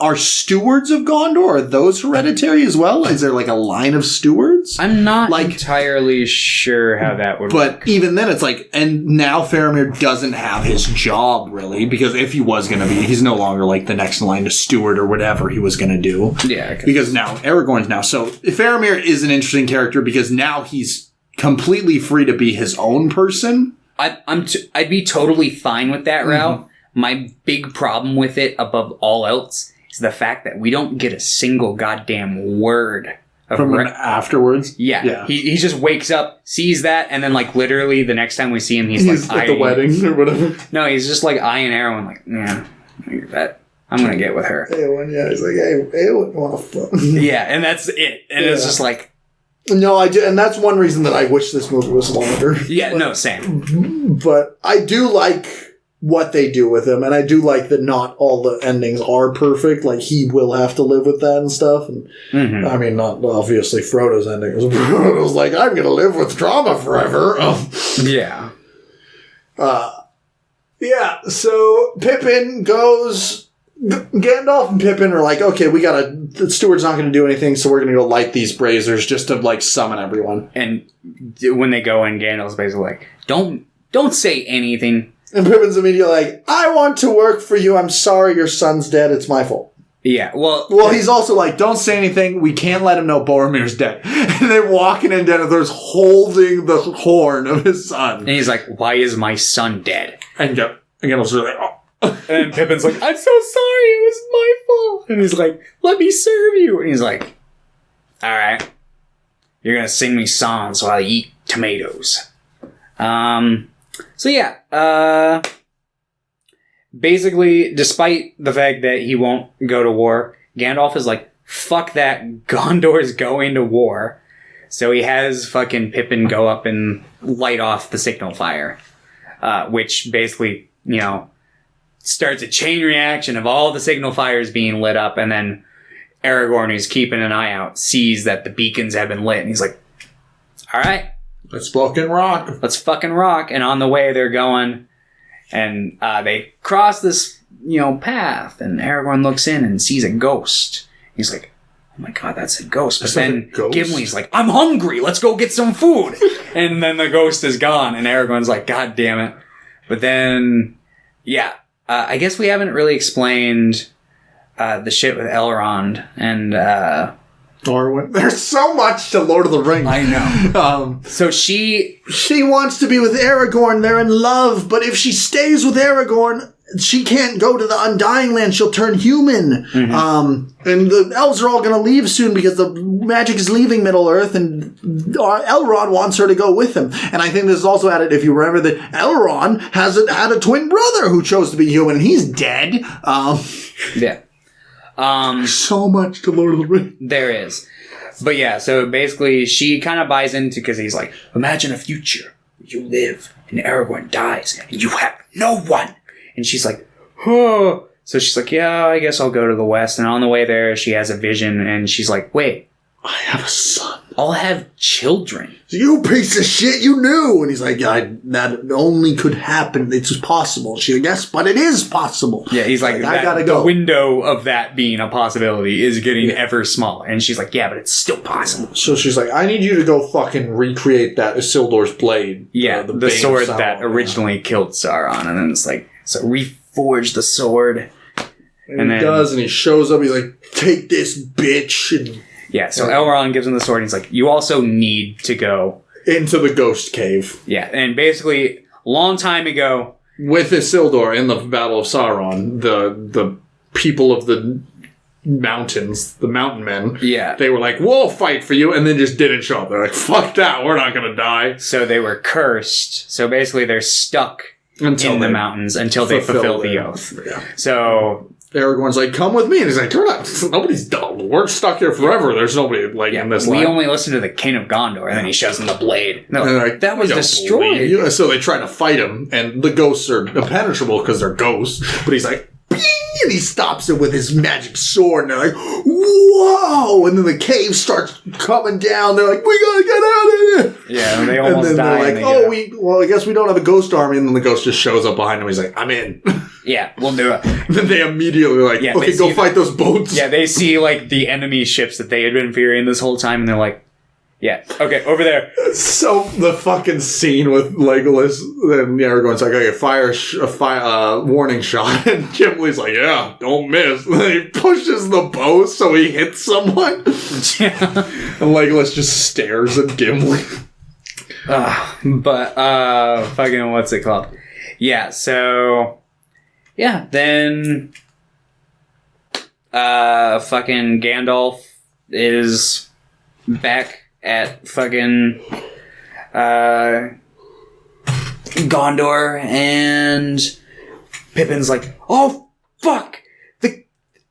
are stewards of Gondor? Are those hereditary as well? Is there like a line of stewards? I'm not entirely sure how that would work. But even then, it's like, and now Faramir doesn't have his job really, because if he was going to be, he's no longer like the next in line to steward or whatever he was going to do. Yeah. Because now Aragorn's now. So Faramir is an interesting character because now he's completely free to be his own person. I'd be totally fine with that route. my big problem with it, above all else, is the fact that we don't get a single goddamn word of From him afterwards? Yeah. He just wakes up, sees that, and then, like, literally the next time we see him, he's like... at the wedding or whatever. No, he's just, like, eyeing Erwin, like, yeah, I'm gonna get with her. Yeah, he's like, hey, well, fuck. Yeah, and that's it. And it's just like... No, I do, and that's one reason that I wish this movie was longer. Yeah, no, same. But I do like what they do with him, and I do like that not all the endings are perfect. Like, he will have to live with that and stuff. And I mean, not obviously Frodo's ending. Frodo's like, I'm going to live with trauma forever. Yeah. Yeah, so Pippin goes... Gandalf and Pippin are like, okay, the steward's not going to do anything, so we're going to go light these braziers just to, like, summon everyone. And when they go in, Gandalf's basically like, don't say anything. And Pippin's immediately like, I want to work for you. I'm sorry your son's dead. It's my fault. Yeah, well, he's also like, don't say anything. We can't let him know Boromir's dead. And they're walking in, Denethor's holding the horn of his son. And he's like, why is my son dead? And Gandalf's really like, oh. And Pippin's like, I'm so sorry, it was my fault. And he's like, let me serve you. And he's like, all right, you're going to sing me songs while I eat tomatoes. So yeah, basically, despite the fact that he won't go to war, Gandalf is like, fuck that, Gondor's going to war. So he has fucking Pippin go up and light off the signal fire, which basically, starts a chain reaction of all the signal fires being lit up, and then Aragorn, who's keeping an eye out, sees that the beacons have been lit, and he's like, all right. Let's fucking rock. And on the way, they're going, and they cross this, path, and Aragorn looks in and sees a ghost. He's like, oh my god, that's a ghost. But then Gimli's like, I'm hungry, let's go get some food. And then the ghost is gone, and Aragorn's like, god damn it. But then, yeah. I guess we haven't really explained the shit with Elrond and Arwen. There's so much to Lord of the Rings. I know. So she wants to be with Aragorn. They're in love, but if she stays with Aragorn, she can't go to the Undying Land. She'll turn human. Mm-hmm. And the elves are all going to leave soon because the magic is leaving Middle-earth, and Elrond wants her to go with him. And I think this is also added, if you remember, that Elrond had a twin brother who chose to be human, and he's dead. Yeah. So much to Lord of the Rings. There is. But yeah, so basically she kind of buys into, because he's like, imagine a future where you live and Aragorn dies and you have no one. And she's like, oh. So she's like, yeah, I guess I'll go to the west. And on the way there, she has a vision, and she's like, wait. I have a son. I'll have children. You piece of shit, you knew. And he's like, that only could happen. It's possible. She's like, yes, but it is possible. Yeah, he's like, I gotta go. The window of that being a possibility is getting ever smaller. And she's like, yeah, but it's still possible. So she's like, I need you to go fucking recreate that Isildur's blade. Yeah, the sword that originally killed Sauron. And then it's like, so reforge the sword. And he does, and he shows up, he's like, take this, bitch. And yeah, so Elrond gives him the sword, and he's like, you also need to go into the ghost cave. Yeah, and basically, a long time ago, with Isildur in the Battle of Sauron, the people of the mountains, the mountain men, they were like, we'll fight for you, and then just didn't show up. They're like, fuck that, we're not gonna die. So they were cursed. So basically, they're stuck in the mountains until they fulfill the oath. Yeah. So Aragorn's like, come with me. And he's like, nobody's dumb. We're stuck here forever. There's nobody in this we line. only listen to the King of Gondor. And then he shows them the blade. No, like, that was destroyed. So they try to fight him, and the ghosts are impenetrable because they're ghosts. But he's like, and he stops it with his magic sword, and they're like, whoa! And then the cave starts coming down. They're like, we gotta get out of here! Yeah, and they almost and then die. They're like, I guess we don't have a ghost army. And then the ghost just shows up behind him. He's like, I'm in. Yeah, we'll do it. And then they immediately like, okay, go fight those boats. Yeah, they see like the enemy ships that they had been fearing this whole time, and they're like, yeah, okay, over there. So the fucking scene with Legolas, then Aragorn's like, okay, fire a warning shot, and Gimli's like, yeah, don't miss. And then he pushes the bow so he hits someone. Yeah. And Legolas just stares at Gimli. Fucking what's it called? Yeah, so yeah, then fucking Gandalf is back at fucking Gondor, and Pippin's like, oh fuck,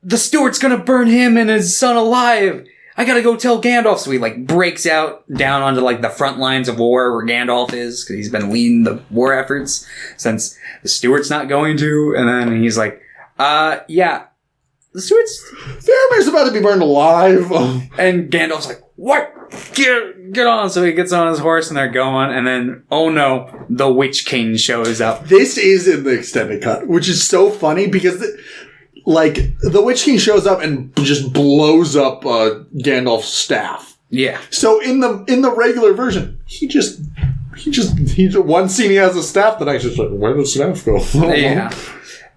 the steward's gonna burn him and his son alive. I gotta go tell Gandalf. So he like breaks out down onto like the front lines of war where Gandalf is, because he's been leading the war efforts since the steward's not going to. And then he's like, yeah, the steward's... Faramir's about to be burned alive. And Gandalf's like, what? Get on. So he gets on his horse and they're going. And then, oh no, the Witch King shows up. This is in the extended cut, which is so funny because... the Witch King shows up and just blows up Gandalf's staff. Yeah. So in the regular version, he's one scene he has a staff, the next is like, where did the staff go? Yeah.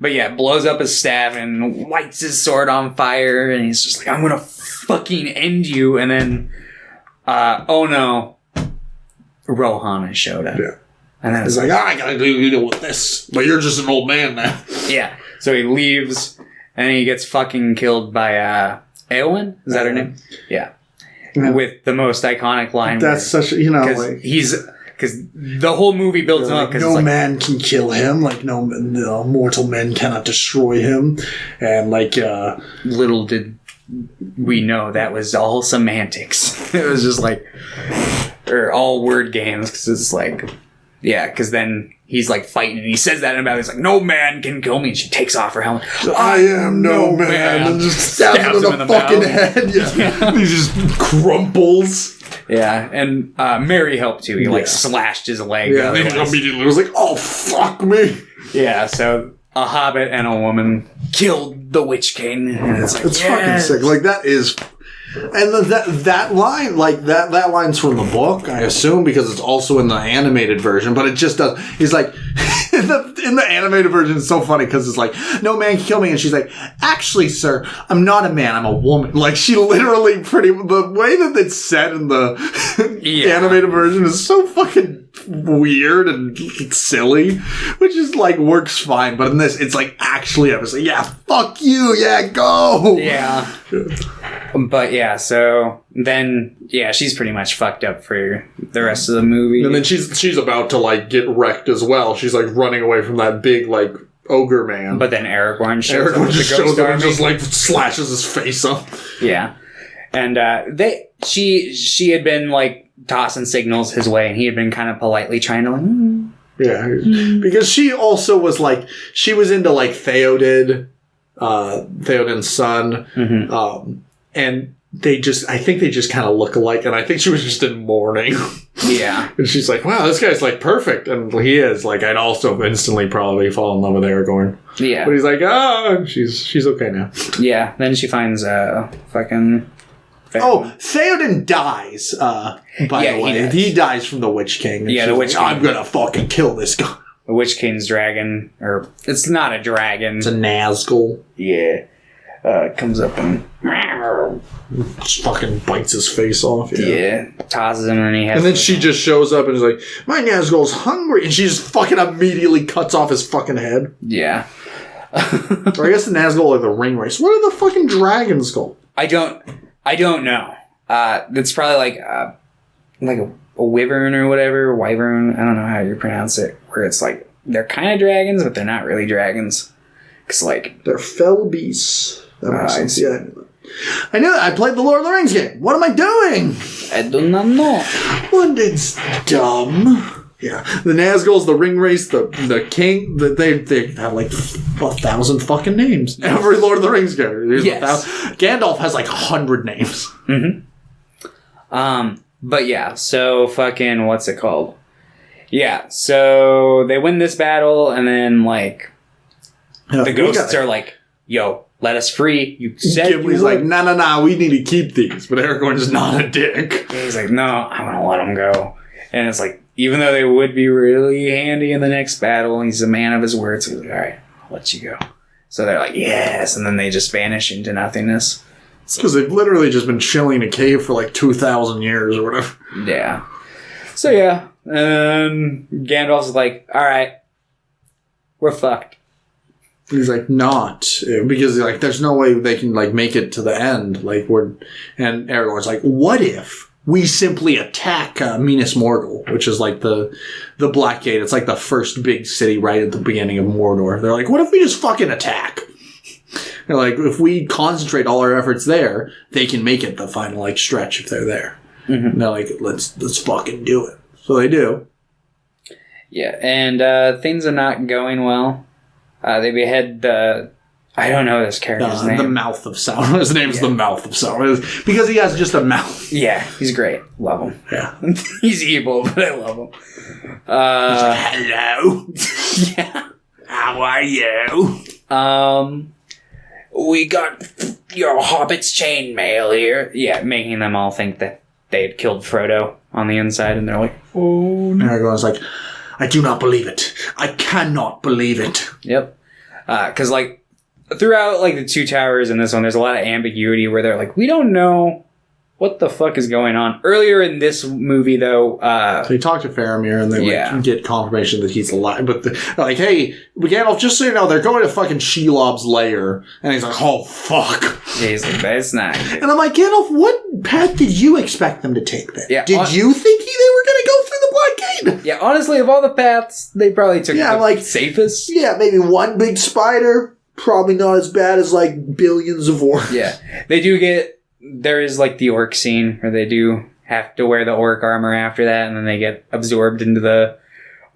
But yeah, blows up his staff and lights his sword on fire, and he's just like, I'm gonna fucking end you. And then, oh no, Rohan has showed up. Yeah. And then he's like, I gotta deal with this. But you're just an old man now. Yeah. So he leaves, and he gets fucking killed by Eowyn? Is that her name? Yeah. With the most iconic line. That's such a, like... Because the whole movie builds him up. No man can kill him. Like, no mortal men cannot destroy him. And, like... little did we know that was all semantics. It was just like... Or all word games, because it's like... Yeah, because then he's like fighting and he says that in battle. He's like, no man can kill me. And she takes off her helmet. I am no man. And just stabs him in the fucking head. Yeah. He just crumples. Yeah, and Mary helped too. He like slashed his leg. Yeah, and he immediately was like, oh, fuck me. Yeah, so a hobbit and a woman killed the Witch King. And it's like, fucking sick. Like, that is... And that line, like, that line's from the book, I assume, because it's also in the animated version, but it just does. He's like, in the animated version, it's so funny, because it's like, no man can kill me, and she's like, actually, sir, I'm not a man, I'm a woman. Like, she literally the way that it's said in the animated version is so fucking weird and silly, which is, like, works fine, but in this, it's like, actually, I was like, yeah, fuck you, yeah, go! Yeah. But yeah, so then she's pretty much fucked up for the rest of the movie. And then she's about to like get wrecked as well. She's like running away from that big like ogre man. But then Aragorn shows up and just like slashes his face up. Yeah. And she had been like tossing signals his way, and he had been kind of politely trying to like Yeah. Because she also was like she was into like Theoden's son. Mm-hmm. And I think they just kind of look alike, and I think she was just in mourning. Yeah. And she's like, wow, this guy's like perfect. And he is. Like, I'd also instantly probably fall in love with Aragorn. Yeah. But he's like, she's okay now. Yeah. Then she finds fucking... Theoden dies, by the way. He dies from the Witch King. Yeah, the Witch King. I'm gonna fucking kill this guy. The Witch King's dragon, or it's not a dragon. It's a Nazgul. Yeah. Comes up and just fucking bites his face off. Yeah. Tosses him and he has... And then she just shows up and is like, my Nazgul's hungry. And she just fucking immediately cuts off his fucking head. Yeah. Or I guess the Nazgul are the ring race. What are the fucking dragons called? I don't know. It's probably like a wyvern or whatever. Wyvern. I don't know how you pronounce it. Where it's like, they're kind of dragons, but they're not really dragons. Because like... They're fell beasts. That makes sense. Yeah. I knew that. I played the Lord of the Rings game. What am I doing? I do not know. London's dumb. Yeah. The Nazgul's, the ring race, the king, they have like 1,000 fucking names. Every Lord of the Rings game. Yes. Gandalf has like 100 names. Mm-hmm. But yeah, so fucking, what's it called? Yeah, so they win this battle, and then like, the ghosts are like, yo, let us free. You said Gimli's like, nah, we need to keep these. But Aragorn's not a dick. And he's like, no, I'm going to let them go. And it's like, even though they would be really handy in the next battle, he's a man of his word, so he's like, all right, I'll let you go. So they're like, yes, and then they just vanish into nothingness. Because they've literally just been chilling in a cave for like 2,000 years or whatever. Yeah. So yeah, and Gandalf's like, all right, we're fucked. He's like, not. Because, like, there's no way they can, like, make it to the end. Like, and Aragorn's like, what if we simply attack Minas Morgul, which is, like, the Black Gate. It's, like, the first big city right at the beginning of Mordor. They're like, what if we just fucking attack? They're like, if we concentrate all our efforts there, they can make it the final, like, stretch if they're there. Mm-hmm. And they're like, let's fucking do it. So they do. Yeah, and things are not going well. They behead the... I don't know this character's name. The Mouth of Sauron. His name's the Mouth of Sauron. Because he has just a mouth. Yeah, he's great. Love him. Yeah. He's evil, but I love him. He's like, hello. Yeah. How are you? We got your Hobbit's chainmail here. Yeah, making them all think that they had killed Frodo on the inside, and they're like, oh no. And everyone's like, I do not believe it. I cannot believe it. Yep. Because, like, throughout, like, the Two Towers and this one, there's a lot of ambiguity where they're like, we don't know what the fuck is going on. Earlier in this movie, though... so you talk to Faramir, and they get confirmation that he's alive. But they're like, hey, Gandalf, just so you know, they're going to fucking Shelob's lair. And he's like, oh, fuck. Yeah, he's like, that's not good. And I'm like, Gandalf, what path did you expect them to take then? Yeah, did you think they were going to go through the Black Gate? Yeah, honestly, of all the paths, they probably took the safest. Yeah, maybe one big spider. Probably not as bad as, like, billions of orcs. Yeah. They do get... There is, like, the orc scene where they do have to wear the orc armor after that, and then they get absorbed into the...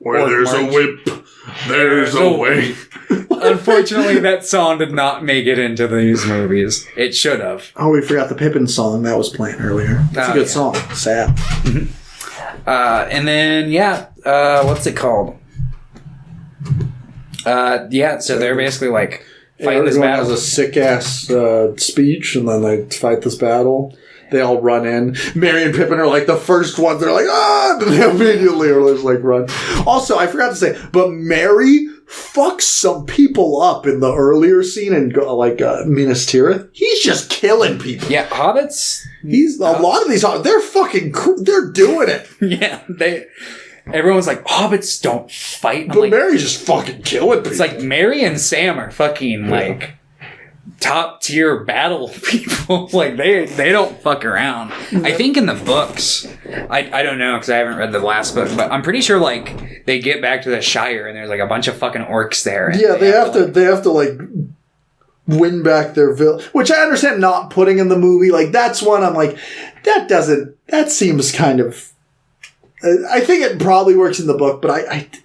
Where there's march. a whip, there's a way. Unfortunately, that song did not make it into these movies. It should have. Oh, we forgot the Pippin song that was playing earlier. That's a good song. Sad. Mm-hmm. And then, what's it called? So they're basically, like, fighting this battle. Has a sick-ass speech, and then they fight this battle. They all run in. Merry and Pippin are, like, the first ones. They're like, ah! And they immediately are just, like, run. Also, I forgot to say, but Merry fucks some people up in the earlier scene in, like, Minas Tirith. He's just killing people. Yeah, hobbits... A lot of these, they're fucking... They're doing it. Yeah, everyone's like, hobbits don't fight. But Merry's just fucking killing people. It's like Merry and Sam are fucking, like, top tier battle people. Like, they don't fuck around. I think in the books, I don't know because I haven't read the last book, but I'm pretty sure, like, they get back to the Shire and there's, like, a bunch of fucking orcs there. Yeah, they have to, like, win back their village. Which I understand not putting in the movie. Like, that's one I'm like, that seems kind of... I think it probably works in the book, but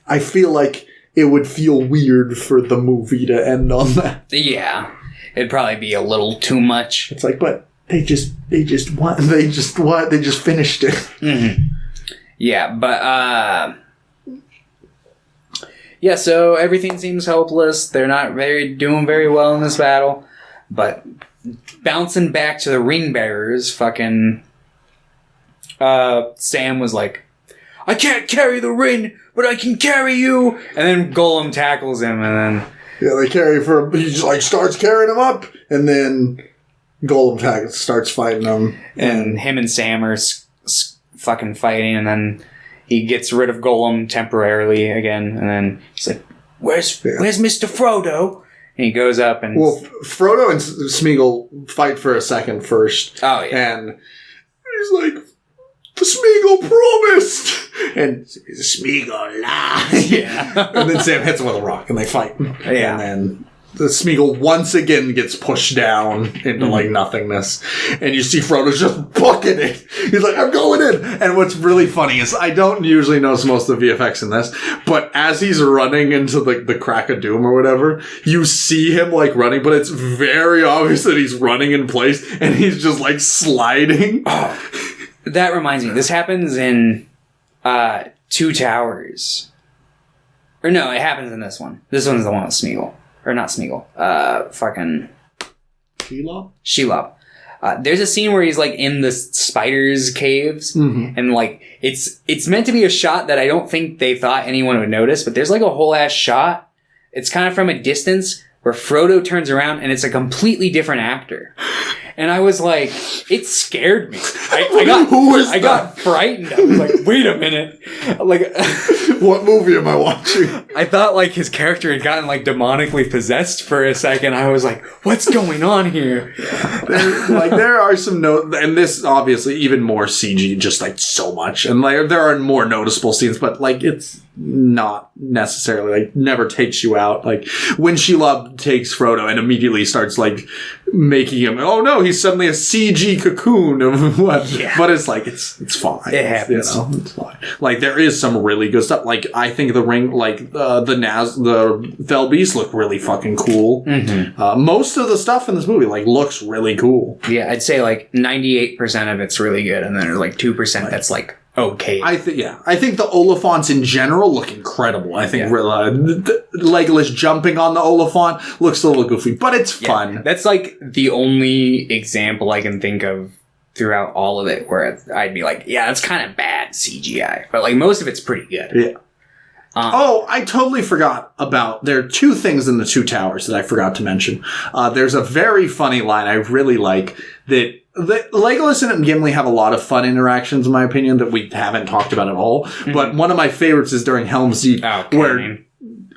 I feel like it would feel weird for the movie to end on that. Yeah, it'd probably be a little too much. It's like, but they just finished it. Mm-hmm. Yeah, but so everything seems hopeless. They're not doing very well in this battle, but bouncing back to the ring bearers, fucking Sam was like, I can't carry the ring, but I can carry you. And then Gollum tackles him, and then... Yeah, he just, like, starts carrying him up, and then Gollum starts fighting him. And him and Sam are fucking fighting, and then he gets rid of Gollum temporarily again, and then he's like, Where's Mr. Frodo? And he goes up and... Well, Frodo and Smeagol fight for a second first. Oh, yeah. And he's like... The Smeagol promised! And Smeagol lied. Yeah. And then Sam hits him with a rock and they fight. Yeah. And then the Smeagol once again gets pushed down into, like, nothingness. And you see Frodo's just bucking it. He's like, I'm going in. And what's really funny is I don't usually notice most of the VFX in this, but as he's running into the crack of doom or whatever, you see him, like, running, but it's very obvious that he's running in place and he's just, like, sliding. Oh. That reminds me, this happens in Two Towers. Or no, it happens in this one. This one's the one with Smeagol. Or not Smeagol. Fucking... Shelob. There's a scene where he's, like, in the spider's caves. Mm-hmm. And, like, it's meant to be a shot that I don't think they thought anyone would notice. But there's, like, a whole ass shot. It's kind of from a distance where Frodo turns around and it's a completely different actor. And I was like, it scared me. I got frightened. I was like, wait a minute. Like, what movie am I watching? I thought like his character had gotten like demonically possessed for a second. I was like, what's going on here? There are some and this obviously even more CG, just like so much. And like there are more noticeable scenes, but like it's not necessarily like never takes you out. Like when Shelob takes Frodo and immediately starts like making him, oh no, he's suddenly a CG cocoon of what? Yeah. But it's like it's fine. It happens. You know, it's fine. Like there is some really good stuff. Like I think the ring, like the Fel Beast look really fucking cool. Mm-hmm. Most of the stuff in this movie like looks really cool. Yeah, I'd say like 98% of it's really good, and then there's like 2% that's like okay. I think the Oliphants in general look incredible. I think Legolas jumping on the Oliphant looks a little goofy, but it's fun. That's like the only example I can think of throughout all of it where I'd be like, yeah, that's kind of bad CGI, but like most of it's pretty good. Yeah. I totally forgot about, there are two things in the Two Towers that I forgot to mention. There's a very funny line I really like that Legolas and Gimli have a lot of fun interactions, in my opinion, that we haven't talked about at all. Mm-hmm. But one of my favorites is during Helm's Deep.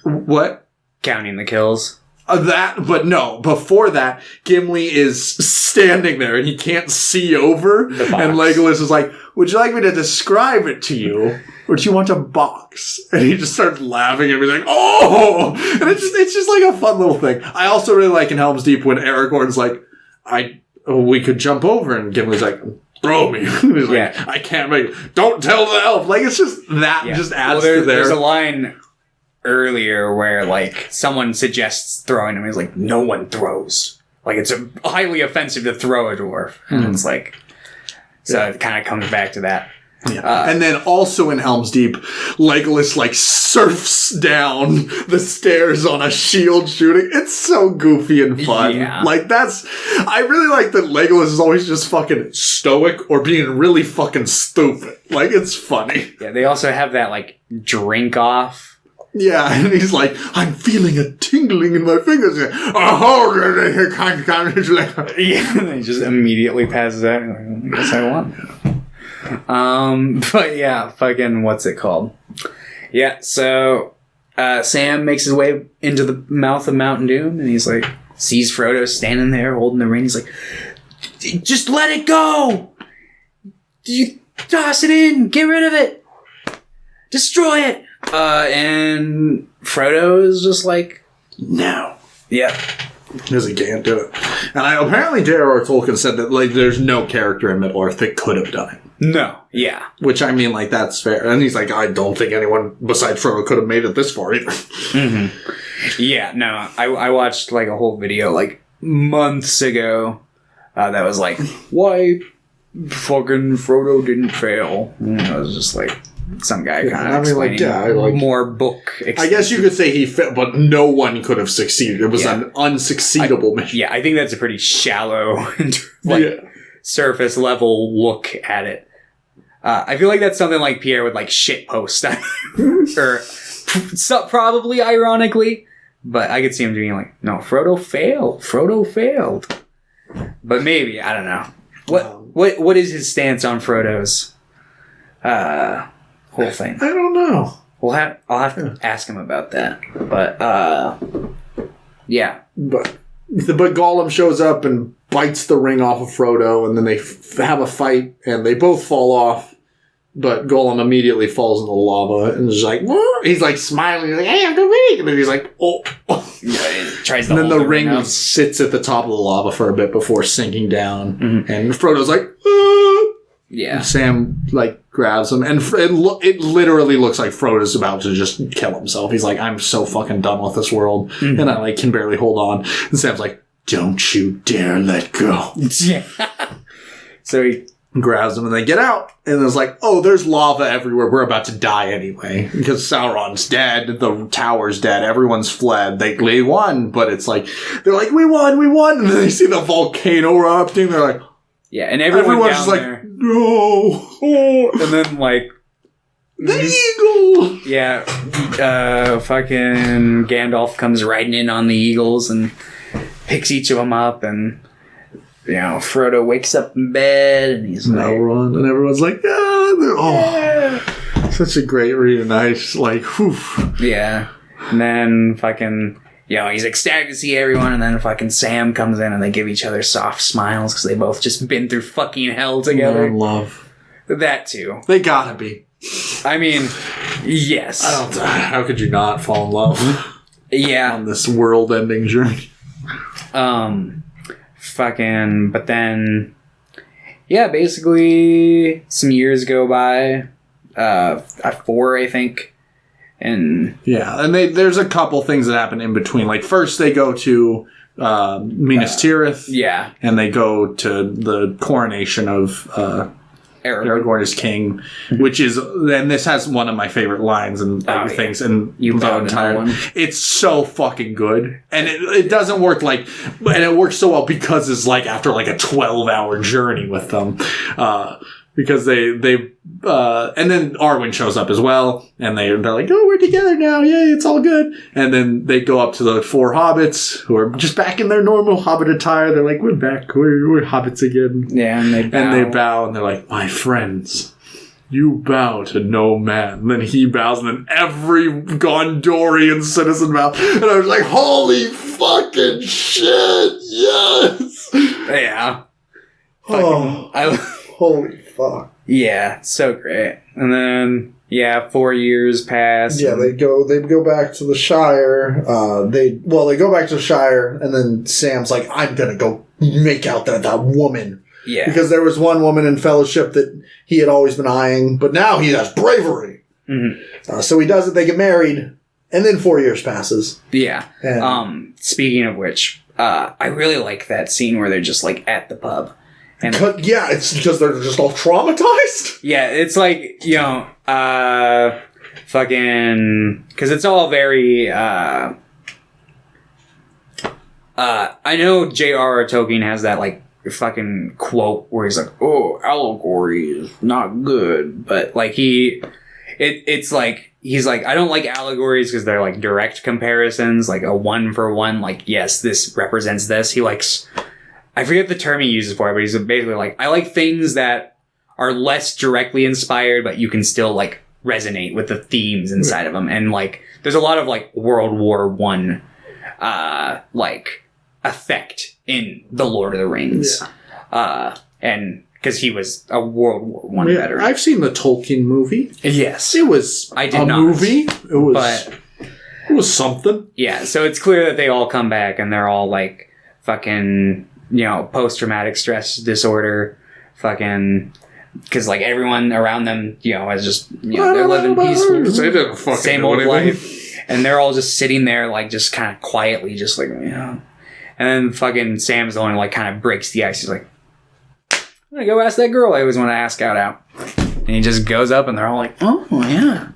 What? Counting the kills. But no, before that, Gimli is standing there and he can't see over. And Legolas is like, would you like me to describe it to you? Or do you want a box? And he just starts laughing and he's like, oh! And it's just like a fun little thing. I also really like in Helm's Deep when Aragorn's like, we could jump over, and Gimli's like, throw me. He's like, I can't make it. Don't tell the elf. Like, it's just that just adds to there. There's a line earlier where, like, someone suggests throwing him. He's like, no one throws. Like, it's highly offensive to throw a dwarf. And it's like, so it kind of comes back to that. Yeah. And then also in Helm's Deep, Legolas like surfs down the stairs on a shield shooting. It's so goofy and fun. Yeah. Like I really like that Legolas is always just fucking stoic or being really fucking stupid. Like it's funny. Yeah, they also have that like drink off. Yeah, and he's like, I'm feeling a tingling in my fingers. Yeah, and he just immediately passes out. I guess I won. But yeah, fucking what's it called? Yeah, so Sam makes his way into the mouth of Mountain Doom, and he's like, sees Frodo standing there holding the ring. He's like, just let it go! You toss it in! Get rid of it! Destroy it! And Frodo is just like, no. Yeah. Because he can't do it. And apparently J.R.R. Tolkien said that like there's no character in Middle-earth that could have done it. No. Yeah. Which, I mean, like, that's fair. And he's like, I don't think anyone besides Frodo could have made it this far either. Mm-hmm. Yeah, no. I watched, like, a whole video, like, months ago that was like, why fucking Frodo didn't fail? And I was just like, some guy kind of explaining more book. I guess you could say he failed, but no one could have succeeded. It was an unsucceedable mission. Yeah, I think that's a pretty shallow, surface level look at it. I feel like that's something like Pierre would like shit post, or probably ironically, but I could see him being like, "No, Frodo failed." But maybe I don't know. What is his stance on Frodo's whole thing? I don't know. I'll have to ask him about that. But yeah. But Gollum shows up and bites the ring off of Frodo, and then they have a fight, and they both fall off. But Gollum immediately falls in the lava, and is like, whoa! He's like smiling, he's like, hey, I'm coming! And then he's like, oh. Yeah, he tries to and then the ring sits at the top of the lava for a bit before sinking down, and Frodo's like, ah! Yeah. And Sam like grabs him, and it literally looks like Frodo's about to just kill himself. He's like, I'm so fucking done with this world, and I like can barely hold on. And Sam's like, don't you dare let go. Yeah. So he grabs him, and they get out, and it's like, oh, there's lava everywhere. We're about to die anyway because Sauron's dead, the tower's dead, everyone's fled. They won, but it's like they're like, we won, and then they see the volcano erupting. They're like, yeah, and everyone's just like, no, and then like the eagle. Yeah, fucking Gandalf comes riding in on the eagles and picks each of them up, and Frodo wakes up in bed and he's like, Elrond, and everyone's like, such a great reunition. Like, whew. Yeah. And then fucking, he's ecstatic to see everyone, and then fucking Sam comes in and they give each other soft smiles because they both just been through fucking hell together. Love. That too. They gotta be. I mean, yes. How could you not fall in love? Yeah. On this world-ending journey. But then, basically some years go by, 4, I think, and there's a couple things that happen in between. Like, first they go to Minas Tirith, and they go to the coronation of Aragorn as king, which is, and this has one of my favorite lines and things, and the entire one. It's so fucking good, and it doesn't work and it works so well because it's like after like a 12-hour journey with them, because they and then Arwen shows up as well, and they're like, oh, we're together now, yay, it's all good. And then they go up to the 4 hobbits who are just back in their normal hobbit attire. They're like, we're back, we're hobbits again. Yeah, and they bow, and they're like, my friends, you bow to no man. And then he bows, and then every Gondorian citizen bows. And I was like, holy fucking shit, yes! Yeah. Holy fuck. Yeah, so great. And then 4 years pass. Yeah, they go back to the Shire. They go back to the Shire, and then Sam's like, I'm gonna go make out that woman. Yeah. Because there was one woman in Fellowship that he had always been eyeing, but now he has bravery. Mm-hmm. So he does it, they get married, and then 4 years passes. Yeah. And speaking of which, I really like that scene where they're just like at the pub. And it's because they're just all traumatized. Yeah, it's like, fucking, because it's all very, I know J.R.R. Tolkien has that, like, fucking quote where he's like, oh, allegory is not good, but, like, it's like, he's like, I don't like allegories because they're, like, direct comparisons, like a 1-for-1, like, yes, this represents this. He likes, I forget the term he uses for it, but he's basically like, I like things that are less directly inspired, but you can still, like, resonate with the themes inside of them. And, like, there's a lot of, like, World War I, like, effect in The Lord of the Rings. Yeah. And because he was a World War I veteran. I've seen the Tolkien movie. Yes. It was movie. It was something. Yeah, so it's clear that they all come back and they're all, like, fucking, post-traumatic stress disorder, fucking, because, like, everyone around them, is just, they're living peaceful. Same old life. And they're all just sitting there, like, just kind of quietly, just like, And then fucking Sam's the one who, like, kind of breaks the ice. He's like, I'm gonna go ask that girl I always want to ask out. And he just goes up and they're all like, oh, yeah.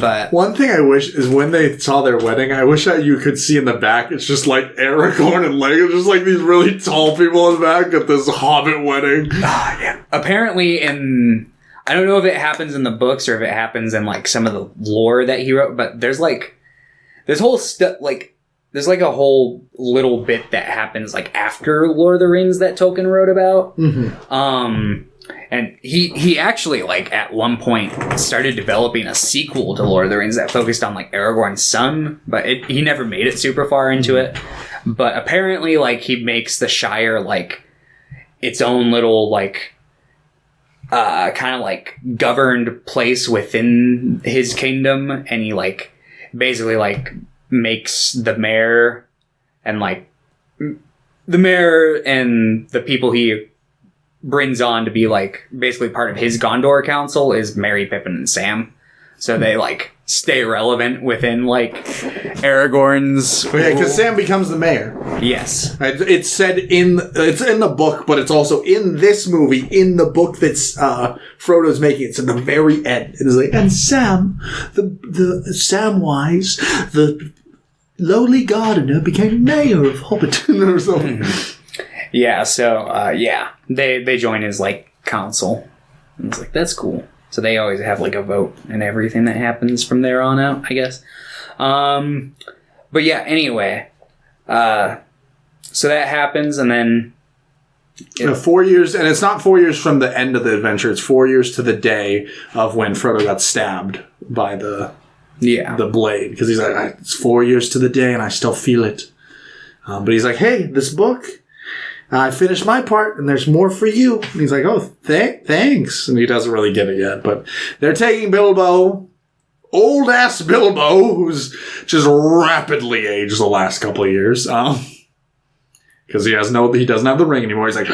But one thing I wish is when they saw their wedding, I wish that you could see in the back, it's just like Aragorn and Legolas, just like these really tall people in the back at this Hobbit wedding. Yeah. Apparently I don't know if it happens in the books or if it happens in, like, some of the lore that he wrote, but there's, like, this whole stuff, like, there's, like, a whole little bit that happens, like, after Lord of the Rings that Tolkien wrote about. Mm-hmm. And he actually, like, at one point started developing a sequel to Lord of the Rings that focused on, like, Aragorn's son, but he never made it super far into it. But apparently, like, he makes the Shire, like, its own little, like, kind of, like, governed place within his kingdom, and he, like, basically, like, makes the mayor and the people he brings on to be, like, basically part of his Gondor council is Merry, Pippin, and Sam. So they, like, stay relevant within, like, Aragorn's... Yeah, because Sam becomes the mayor. Yes. It's said it's in the book, but it's also in this movie, in the book that's Frodo's making. It's at the very end. It is like, and Sam, the Samwise, the lowly gardener, became mayor of Hobbiton or something. Yeah, so, they join his, like, council. And it's like, that's cool. So they always have, like, a vote and everything that happens from there on out, I guess. But yeah, anyway. So that happens, and then 4 years, and it's not 4 years from the end of the adventure. It's 4 years to the day of when Frodo got stabbed by the blade. Because he's like, it's 4 years to the day, and I still feel it. But he's like, hey, this book, I finished my part, and there's more for you. And he's like, oh, thanks. And he doesn't really get it yet. But they're taking Bilbo, old-ass Bilbo, who's just rapidly aged the last couple of years. Because he doesn't have the ring anymore. He's like,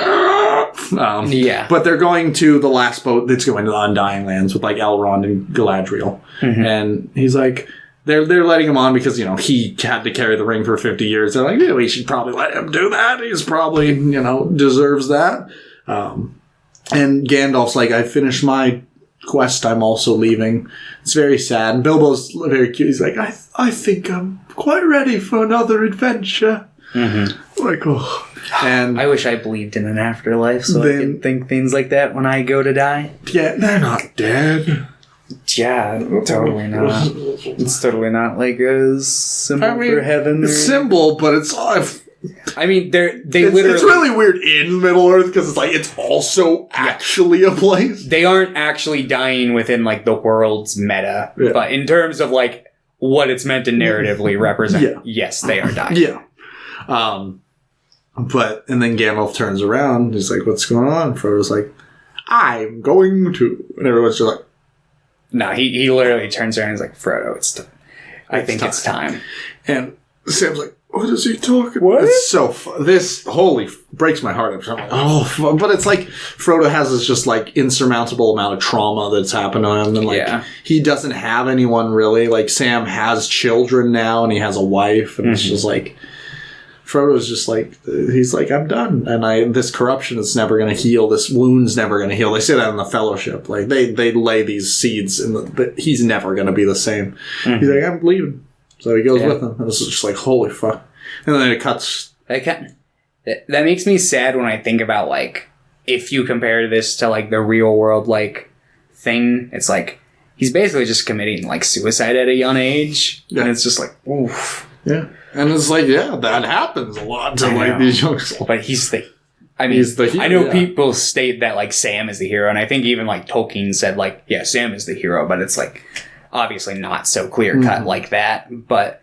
But they're going to the last boat that's going to the Undying Lands with like Elrond and Galadriel. Mm-hmm. And he's like, they're letting him on because, he had to carry the ring for 50 years. They're like, yeah, we should probably let him do that. He's probably, deserves that. And Gandalf's like, I finished my quest. I'm also leaving. It's very sad. And Bilbo's very cute. He's like, I think I'm quite ready for another adventure. Mm-hmm. Like, oh. And I wish I believed in an afterlife so I could think things like that when I go to die. Yeah, they're not dead. Yeah, totally not. It's totally not like a symbol for heaven. It's symbol, but it's... I mean, they literally... It's really weird in Middle-earth because it's like, it's also actually a place. They aren't actually dying within, like, the world's meta. Yeah. But in terms of, like, what it's meant to narratively represent, yes, they are dying. Yeah. And then Gandalf turns around. He's like, what's going on? Frodo's like, I'm going to... And everyone's just like... No, he literally turns around and is like, Frodo, I think it's time. And Sam's like, what is he talking about? It's so this breaks my heart. I'm like, but it's like Frodo has this just like insurmountable amount of trauma that's happened to him. And like, he doesn't have anyone really. Like Sam has children now and he has a wife. And it's just like, Frodo's just like, he's like, I'm done. And this corruption is never going to heal. This wound's never going to heal. They say that in the Fellowship. Like, they lay these seeds that he's never going to be the same. Mm-hmm. He's like, I'm leaving. So he goes with them. And this is just like, holy fuck. And then it cuts. That makes me sad when I think about, like, if you compare this to, like, the real world, like, thing. It's like, he's basically just committing, like, suicide at a young age. Yeah. And it's just like, oof. Yeah. And it's like, that happens a lot to like these youngsters. But he's the hero. I know people state that like Sam is the hero, and I think even like Tolkien said like, yeah, Sam is the hero, but it's like obviously not so clear cut like that. But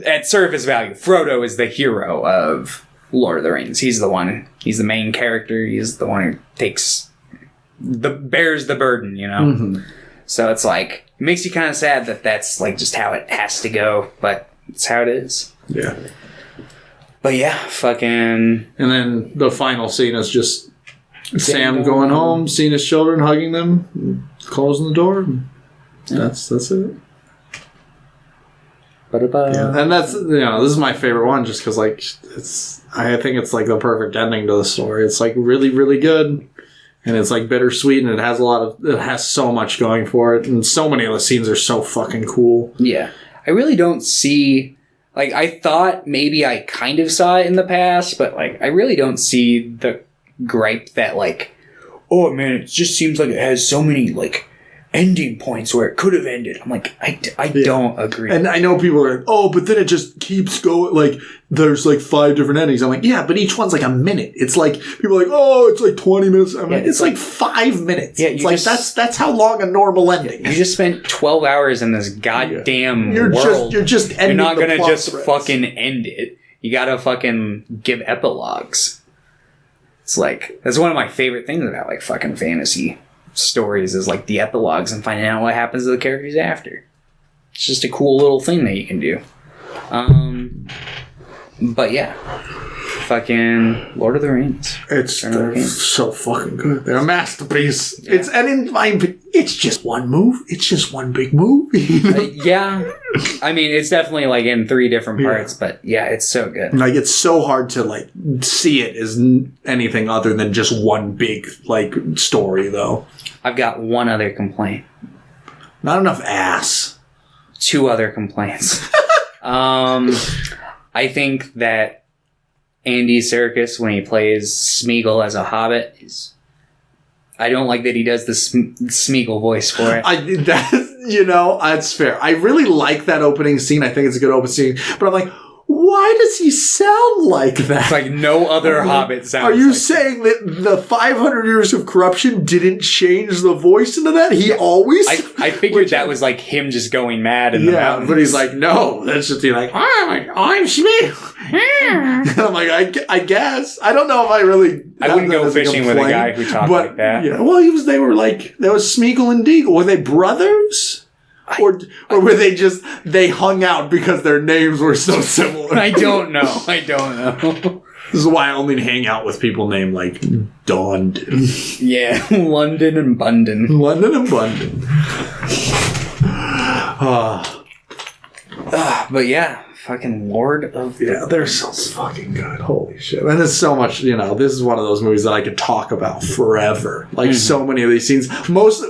at surface value, Frodo is the hero of Lord of the Rings. He's the main character. He's the one who bears the burden, Mm-hmm. So it's like, it makes you kind of sad that that's like just how it has to go, but it's how it is. Yeah. But yeah, fucking... And then the final scene is just Sam going home, seeing his children, hugging them, closing the door. And that's it. Yeah. And that's, this is my favorite one just because, like, I think it's like the perfect ending to the story. It's like really, really good. And it's like bittersweet, and it has so much going for it, and so many of the scenes are so fucking cool. Yeah. I really don't see, like, I thought maybe I kind of saw it in the past, but, like, I really don't see the gripe that, like, oh man, it just seems like it has so many, like, ending points where it could have ended. I'm like, I don't agree. And I know people are like, but then it just keeps going, like, there's like 5 different endings. I'm like, yeah, but each one's like a minute. It's like, people are like, it's like 20 minutes. I'm like, it's like 5 minutes. Yeah, it's like, that's how long a normal ending. You just spent 12 hours in this goddamn world. You're just ending. You're not going to just fucking end it. You got to fucking give epilogues. It's like, that's one of my favorite things about like fucking fantasy stories is like the epilogues and finding out what happens to the characters after. It's just a cool little thing that you can do. But yeah, fucking Lord of the Rings. It's so fucking good. They're a masterpiece. Yeah. It's just one move. It's just one big movie. Yeah, I mean it's definitely like in 3 different parts, but yeah, it's so good. Like it's so hard to like see it as anything other than just one big like story, though. I've got one other complaint. Not enough ass. 2 other complaints. I think that Andy Serkis, when he plays Smeagol as a hobbit, I don't like that he does the Smeagol voice for it. That's fair. I really like that opening scene. I think it's a good opening scene. But I'm like, why why does he sound like that? It's like no other Hobbit sounds. Are you like saying that the 500 years of corruption didn't change the voice into that? He always. I figured that was like him just going mad in the mountains. But he's like, no, that's just he like, I'm Smith. And I'm like, I guess. I don't know if I really. I wouldn't go fishing with a guy who talked like that. Yeah, well, they were like, that was Smeagol and Deagle. Were they brothers? Or were they hung out because their names were so similar? I don't know. This is why I only hang out with people named like Dundon. Yeah, London and Bundon. But yeah, fucking Lord of... Yeah, they're so fucking good. Holy shit. And it's so much, this is one of those movies that I could talk about forever. Like, so many of these scenes.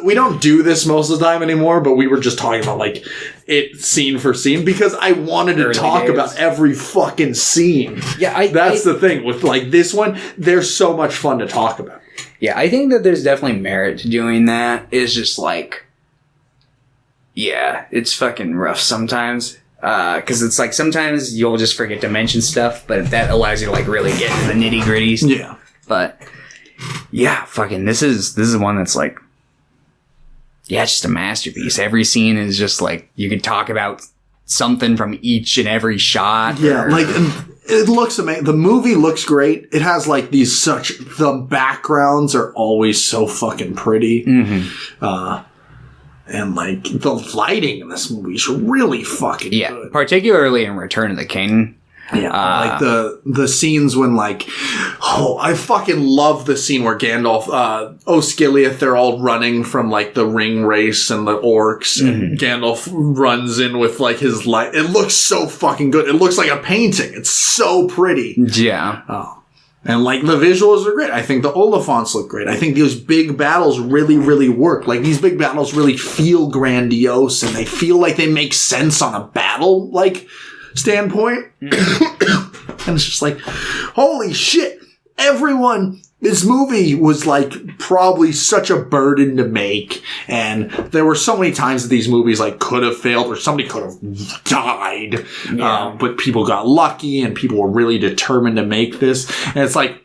We don't do this most of the time anymore, but we were just talking about, like, it scene for scene because I wanted to talk about every fucking scene. Yeah, That's the thing. With, like, this one, they're so much fun to talk about. Yeah, I think that there's definitely merit to doing that. It's just, like... Yeah, it's fucking rough sometimes. Because it's like sometimes you'll just forget to mention stuff, but that allows you to like really get into the nitty gritties. Yeah. But yeah, fucking this is one that's like, yeah, it's just a masterpiece. Every scene is just like you can talk about something from each and every shot. Yeah, like it looks amazing. The movie looks great. It has like the backgrounds are always so fucking pretty. Mm-hmm. And, like, the lighting in this movie is really fucking good. Particularly in Return of the King. Yeah, like the scenes when, like... Oh, I fucking love the scene where Gandalf... Osgiliath, they're all running from, like, the ring race and the orcs. And Gandalf runs in with, like, his light. It looks so fucking good. It looks like a painting. It's so pretty. Yeah. Oh. And, like, the visuals are great. I think the Oliphants look great. I think those big battles really, really work. Like, these big battles really feel grandiose, and they feel like they make sense on a battle, like, standpoint. And it's just like, holy shit! This movie was, like, probably such a burden to make, and there were so many times that these movies, like, could have failed, or somebody could have died, but people got lucky, and people were really determined to make this, and it's like,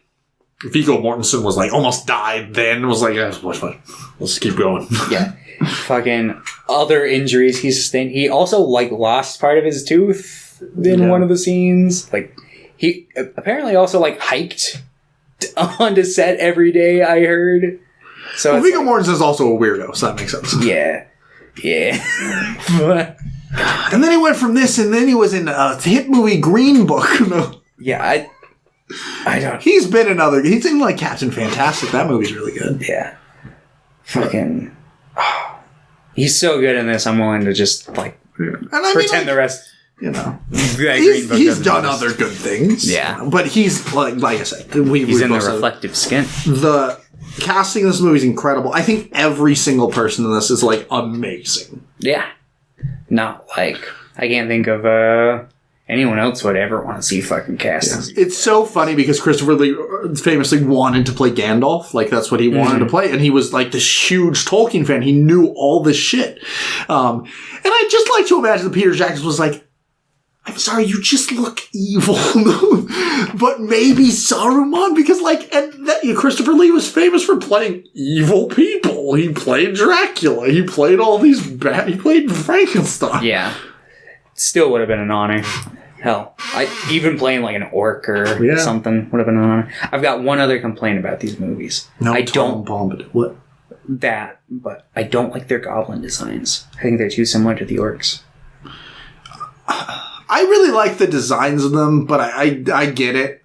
Viggo Mortensen was, like, almost died then, was like, yeah, fine. Let's keep going. Yeah. Fucking other injuries he sustained. He also, like, lost part of his tooth in one of the scenes. Like, he apparently also, like, hiked onto set every day, I heard. So Viggo Mortensen is also a weirdo, so that makes sense. Yeah. And then he went from this, and then he was in a hit movie Green Book. Yeah, I don't... He's in, like, Captain Fantastic. That movie's really good. Yeah. Fucking... he's so good in this, I'm willing to just, like, pretend the rest... He's done other good things. Yeah. But he's, like I said... He's in the reflective skin. The casting in this movie is incredible. I think every single person in this is, like, amazing. Yeah. No, like, I can't think of anyone else would ever want to see fucking cast. Yeah. It's so funny because Christopher Lee famously wanted to play Gandalf. Like, that's what he wanted to play. And he was, like, this huge Tolkien fan. He knew all this shit. And I'd just like to imagine that Peter Jackson was like, I'm sorry, you just look evil. But maybe Saruman, because, like, Christopher Lee was famous for playing evil people. He played Dracula. He played all these he played Frankenstein. Yeah. Still would have been an honor. Hell, even playing, like, an orc or something would have been an honor. I've got one other complaint about these movies. What? That, but I don't like their goblin designs. I think they're too similar to the orcs. I really like the designs of them, but I get it.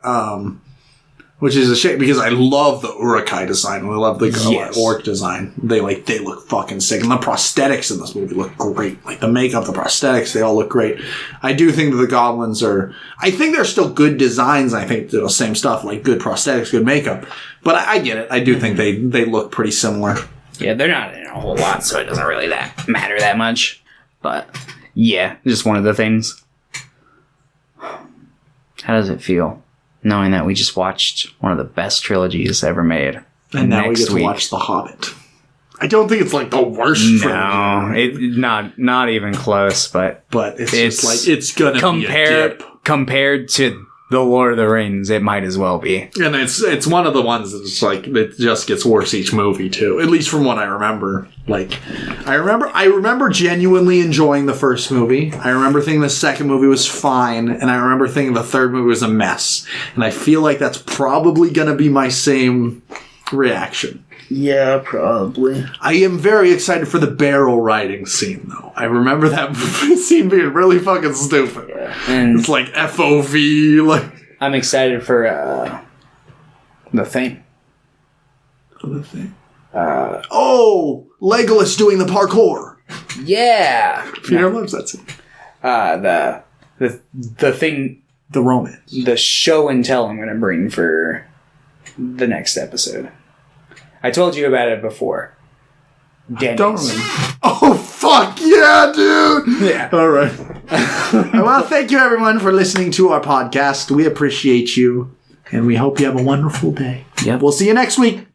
Which is a shame because I love the Uruk-hai design. I love the orc design. They look fucking sick. And the prosthetics in this movie look great. Like the makeup, the prosthetics, they all look great. I do think that the goblins I think they're still good designs. I think they're the same stuff, like good prosthetics, good makeup. But I get it. I do think they look pretty similar. Yeah, they're not in a whole lot, so it doesn't really matter that much. But yeah, just one of the things. How does it feel knowing that we just watched one of the best trilogies ever made? And now we get to watch The Hobbit. I don't think it's like the worst trilogy. No, not even close, but it's just like it's gonna be a dip. compared to the Lord of the Rings, it might as well be. And it's one of the ones that's like, it just gets worse each movie too. At least from what I remember. Like, I remember genuinely enjoying the first movie. I remember thinking the second movie was fine, and I remember thinking the third movie was a mess. And I feel like that's probably gonna be my same reaction. Yeah, probably. I am very excited for the barrel riding scene, though. I remember that scene being really fucking stupid. Yeah. And it's like FOV, like... I'm excited for, the thing. The thing? Legolas doing the parkour. Yeah! Peter loves that scene. The thing... The romance. The show and tell I'm gonna bring for the next episode. I told you about it before. Denny's. Don't remember. Oh, fuck yeah, dude! Yeah. All right. Well, thank you, everyone, for listening to our podcast. We appreciate you, and we hope you have a wonderful day. Yep. We'll see you next week.